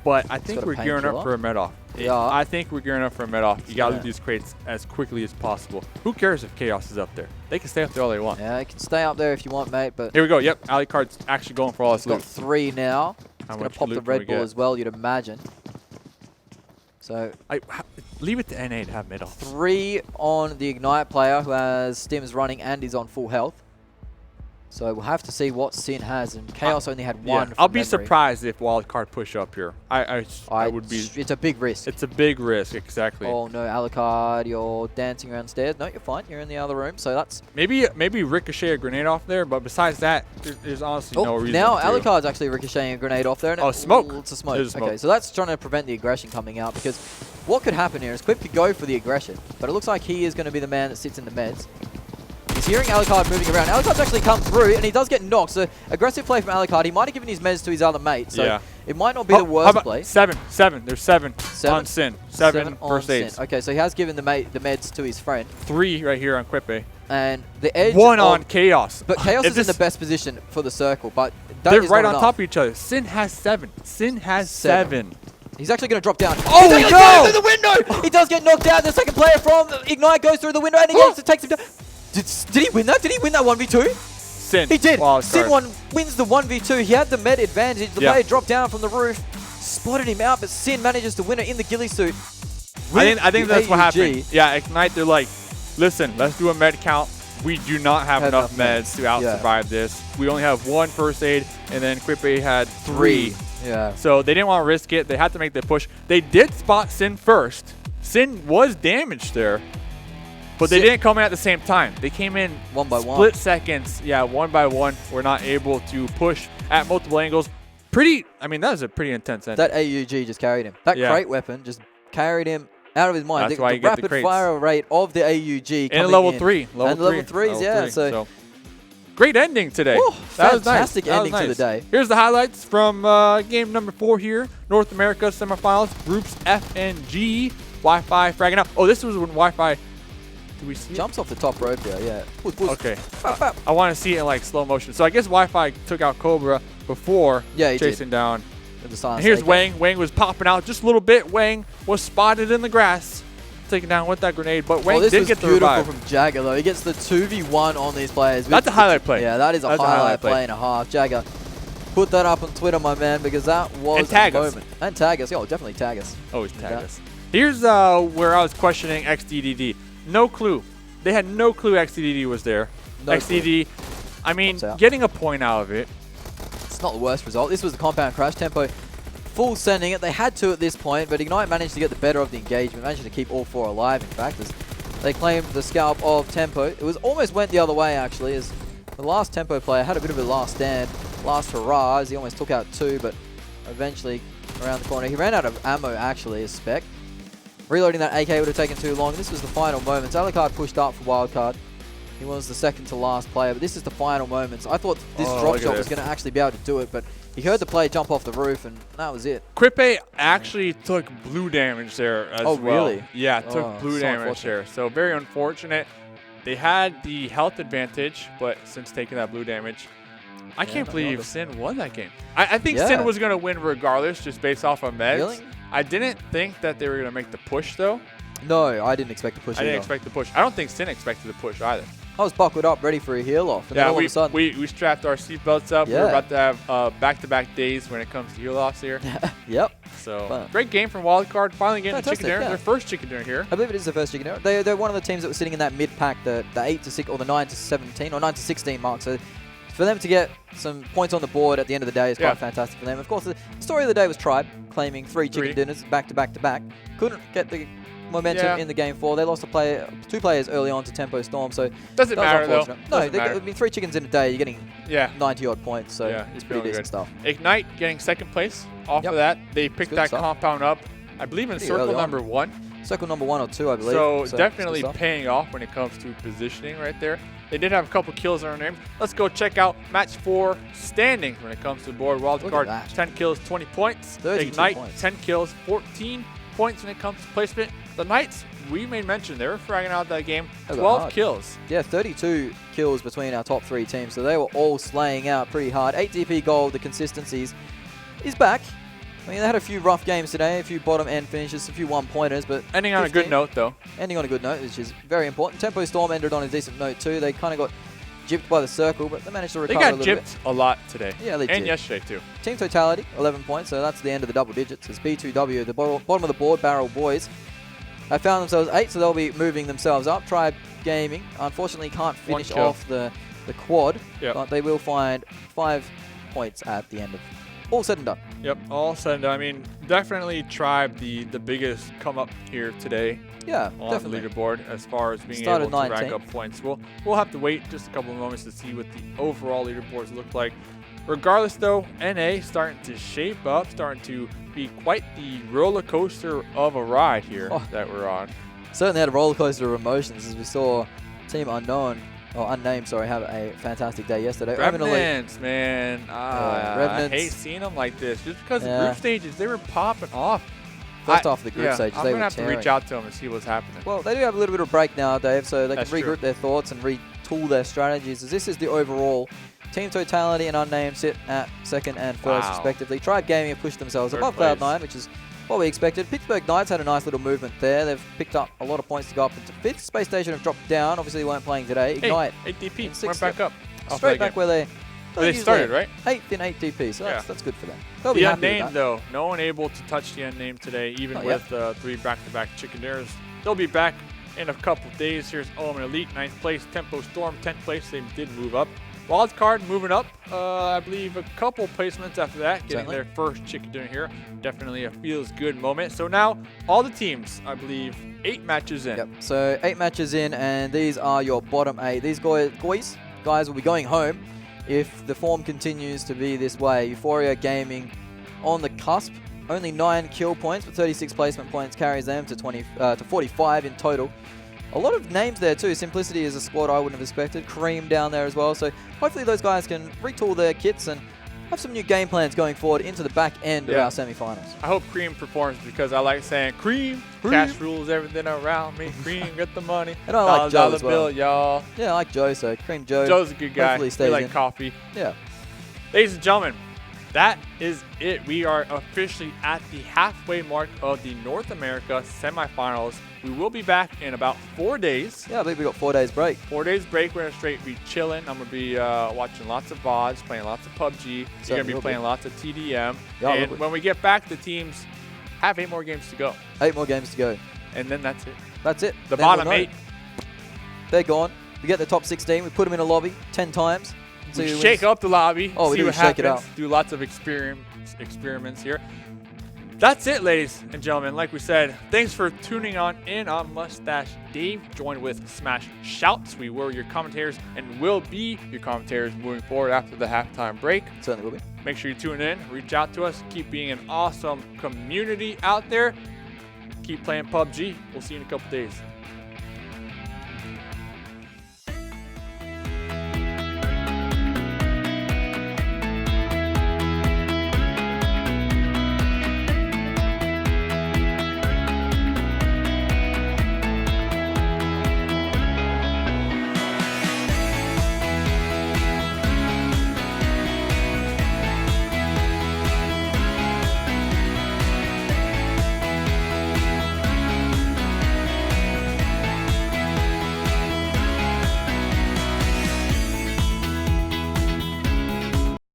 But I think we're gearing up for a med-off. Yeah. I think we're gearing up for a med-off. You got to do these crates as quickly as possible. Who cares if Chaos is up there? They can stay up there all they want. Yeah, they can stay up there if you want, mate. But here we go. Yep, Alucard's actually going for all this loot. He's got 3 now. He's going to pop the Red Bull as well, you'd imagine. So leave it to NA to have mid-off. 3 on the Ignite player who has stims running and is on full health. So we'll have to see what Sin has, and Chaos only had 1. I'll be surprised if Wildcard push up here. I would be. It's a big risk. It's a big risk, exactly. Oh no, Alucard, you're dancing around stairs. No, you're fine. You're in the other room, so that's... Maybe ricochet a grenade off there, but besides that, there's honestly no reason now to. Alucard's actually ricocheting a grenade off there. And smoke. It's a smoke. It is smoke. Okay, so that's trying to prevent the aggression coming out, because what could happen here is Quip could go for the aggression, but it looks like he is going to be the man that sits in the meds. He's hearing Alucard moving around. Alucard's actually come through, and he does get knocked. So aggressive play from Alucard. He might have given his meds to his other mate, so it might not be the worst play. 7. There's 7 on Sin. 7 first aids. Okay, so he has given the meds to his friend. 3 right here on Quipe. And the edge 1 on Chaos. But Chaos is in the best position for the circle, but they're right on top of each other. Sin has 7. Sin has 7. He's actually going to drop down. Oh, no! Through the window! He does get knocked out. The second player from Ignite goes through the window, and he takes him down. Did he win that? Did he win that 1v2? Sin. He did. Wow, Sin wins the 1v2. He had the med advantage. The player dropped down from the roof, spotted him out, but Sin manages to win it in the ghillie suit. I think that's what happened. Yeah, Ignite, they're like, listen, let's do a med count. We do not have enough meds to out-survive this. We only have 1 first aid, and then Quipe had 3. Yeah. So they didn't want to risk it. They had to make the push. They did spot Sin first. Sin was damaged there. But they didn't come in at the same time. They came in 1 by 1. Split seconds. Yeah, 1 by 1. We're not able to push at multiple angles. That was a pretty intense ending. That AUG just carried him. That crate weapon just carried him out of his mind. That's why you get the rapid fire rate of the AUG and level 3. Level 3s, yeah. So great ending today. Whew, that was fantastic nice. ending to the day. Here's the highlights from game number 4 here. North America semifinals, groups F and G. Wi-Fi fragging out. Oh, this was when Wi-Fi... Do we see Jumps off the top rope there, yeah. Okay. I want to see it in like slow motion. So I guess Wi-Fi took out Cobra before chasing down. And here's Wang. Wang was popping out just a little bit. Wang was spotted in the grass, taken down with that grenade. But Wang did get the revive. From Jagger though. He gets the 2v1 on these players. That's a highlight play. Yeah, that is a highlight play and a half. Jagger, put that up on Twitter, my man, because that was a moment. And tag us. Oh, definitely tag us. Always tag us. Here's where I was questioning XDDD. No clue. They had no clue XDDD was there. XDD, I mean, getting a point out of it. It's not the worst result. This was the compound crash. Tempo full sending it. They had to at this point, but Ignite managed to get the better of the engagement. Managed to keep all 4 alive, in fact, as they claimed the scalp of Tempo. It was almost went the other way, actually, as the last Tempo player had a bit of a last stand, last hurrah, as he almost took out 2, but eventually around the corner. He ran out of ammo, actually, as Spec. Reloading that AK would have taken too long. This was the final moments. Alucard pushed up for Wildcard. He was the second to last player, but this is the final moments. I thought this drop shot was going to actually be able to do it, but he heard the play jump off the roof, and that was it. Quipe actually took blue damage there as well. Oh, really? Yeah, took blue damage there. So very unfortunate. They had the health advantage, but since taking that blue damage, I can't believe Sin won that game. I think Sin was going to win regardless, just based off of meds. Really? I didn't think that they were going to make the push, though. No, I didn't expect the push either. I didn't expect the push. I don't think Sin expected the push either. I was buckled up, ready for a heal off. And yeah, then all of a sudden, we strapped our seatbelts up. Yeah. We're about to have back-to-back days when it comes to heal offs here. Yep. So, great game from Wildcard. Finally getting the chicken dinner. Their first chicken dinner here. I believe it is their first chicken dinner. They're one of the teams that was sitting in that mid-pack, the 8 to 6 or the 9 to 17 or 9 to 16 mark. So for them to get some points on the board at the end of the day is quite fantastic for them. Of course, the story of the day was Tribe claiming 3 chicken dinners back to back to back. Couldn't get the momentum in the game 4. They lost a 2 players early on to Tempo Storm, so doesn't matter though. No, I mean 3 chickens in a day, you're getting 90 odd points, so it's pretty decent stuff. Ignite getting second place off of that. They picked that compound up, I believe, in circle number 1. Circle number 1 or 2, I believe. So definitely paying off when it comes to positioning right there. They did have a couple kills on their name. Let's go check out match 4 standings when it comes to the board. Wildcard 10 kills, 20 points. Ignite 10 kills, 14 points when it comes to placement. The Knights, we made mention, they were fragging out that game. 12 kills. Yeah, 32 kills between our top 3 teams, so they were all slaying out pretty hard. 8 DP gold, the consistencies is back. I mean, they had a few rough games today, a few bottom end finishes, a few 1-pointers, but ending on a good note, though. Ending on a good note, which is very important. Tempo Storm ended on a decent note too. They kind of got gypped by the circle, but they managed to They recover a got little bit. gypped a lot today. Yeah, they and did. yesterday too. Team Totality, 11 points, so that's the end of the double digits. As B2W, the bottom of the board, Barrel Boys, have found themselves 8, so they'll be moving themselves up. Tribe Gaming, unfortunately, can't finish kill. off the quad, Yep. but they will find 5 points at the end of all said and done. Yep, all said and done. I mean, definitely Tribe the biggest come up here today Yeah, on definitely. the leaderboard as far as being Started able to rack 19th. up points. We'll have to wait just a couple of moments to see what the overall leaderboards look like. Regardless, though, NA starting to shape up, starting to be quite the roller coaster of a ride here that we're on. Certainly had a roller coaster of emotions as we saw Team Unknown, or Unnamed, sorry, have a fantastic day yesterday. Revenants, man. Revenants. I hate seeing them like this. Just because Yeah. the group stages, they were popping off. First half of the group stages, I'm they going to were have to tearing. reach out to them and see what's happening. Well, they do have a little bit of break now, Dave, so they That's can regroup true. their thoughts and retool their strategies. As this is the overall. Team Totality and Unnamed sit at 2nd and 1st, Wow. respectively. Tribe Gaming have pushed themselves Third above place. Cloud9, which is what we expected. Pittsburgh Knights had a nice little movement there. They've picked up a lot of points to go up into 5th. Space Station have dropped down. Obviously, they weren't playing today. Ignite. Hey, 8DP, in went 6th. back up. Off Straight that back game. where they They started, right? 8th in 8DP, so Yeah. that's good for them. They'll be The happy with Unnamed, that. though, no one able to touch the Unnamed today, even Not with 3 back-to-back chicken dinners. They'll be back in a couple of days. Here's Omen Elite, 9th place. Tempo Storm, 10th place. They did move up. Wildcard moving up, I believe a couple placements after that, getting Certainly. their first chicken dinner here. Definitely a feels good moment. So now all the teams, I believe, 8 matches in. Yep. So 8 matches in, and these are your bottom 8. These guys will be going home if the form continues to be this way. Euphoria Gaming on the cusp. Only 9 kill points, but 36 placement points carries them to 45 in total. A lot of names there too. Simplicity is a squad I wouldn't have expected. Cream down there as well. So hopefully those guys can retool their kits and have some new game plans going forward into the back end of our semifinals. I hope Cream performs because I like saying Cream. Cash rules everything around me. Cream, get the money. And I like Joe dollar as well. bill, y'all. Yeah, I like Joe, so Cream Joe. Joe's a good guy. Hopefully We stays like in. coffee. Yeah. Ladies and gentlemen, that is it. We are officially at the halfway mark of the North America semifinals. We will be back in about 4 days. Yeah, I believe we got 4 days break. 4 days break. We're going to straight be chilling. I'm going to be watching lots of VODs, playing lots of PUBG. You're going to Certainly be will playing be. lots of TDM. Yeah, and will be. when we get back, the teams have 8 more games to go. 8 more games to go. And then that's it. That's it. The Then we'll bottom know. 8. They're gone. We get the top 16. We put them in a lobby 10 times. See We who shake wins. up the lobby, Oh, we see do what shake it happens, up. do lots of experiments here. That's it, ladies and gentlemen. Like we said, thanks for tuning in on Mustache Dave, joined with Smash Shouts. We were your commentators and will be your commentators moving forward after the halftime break. Certainly will be. Make sure you tune in, reach out to us, keep being an awesome community out there. Keep playing PUBG. We'll see you in a couple days.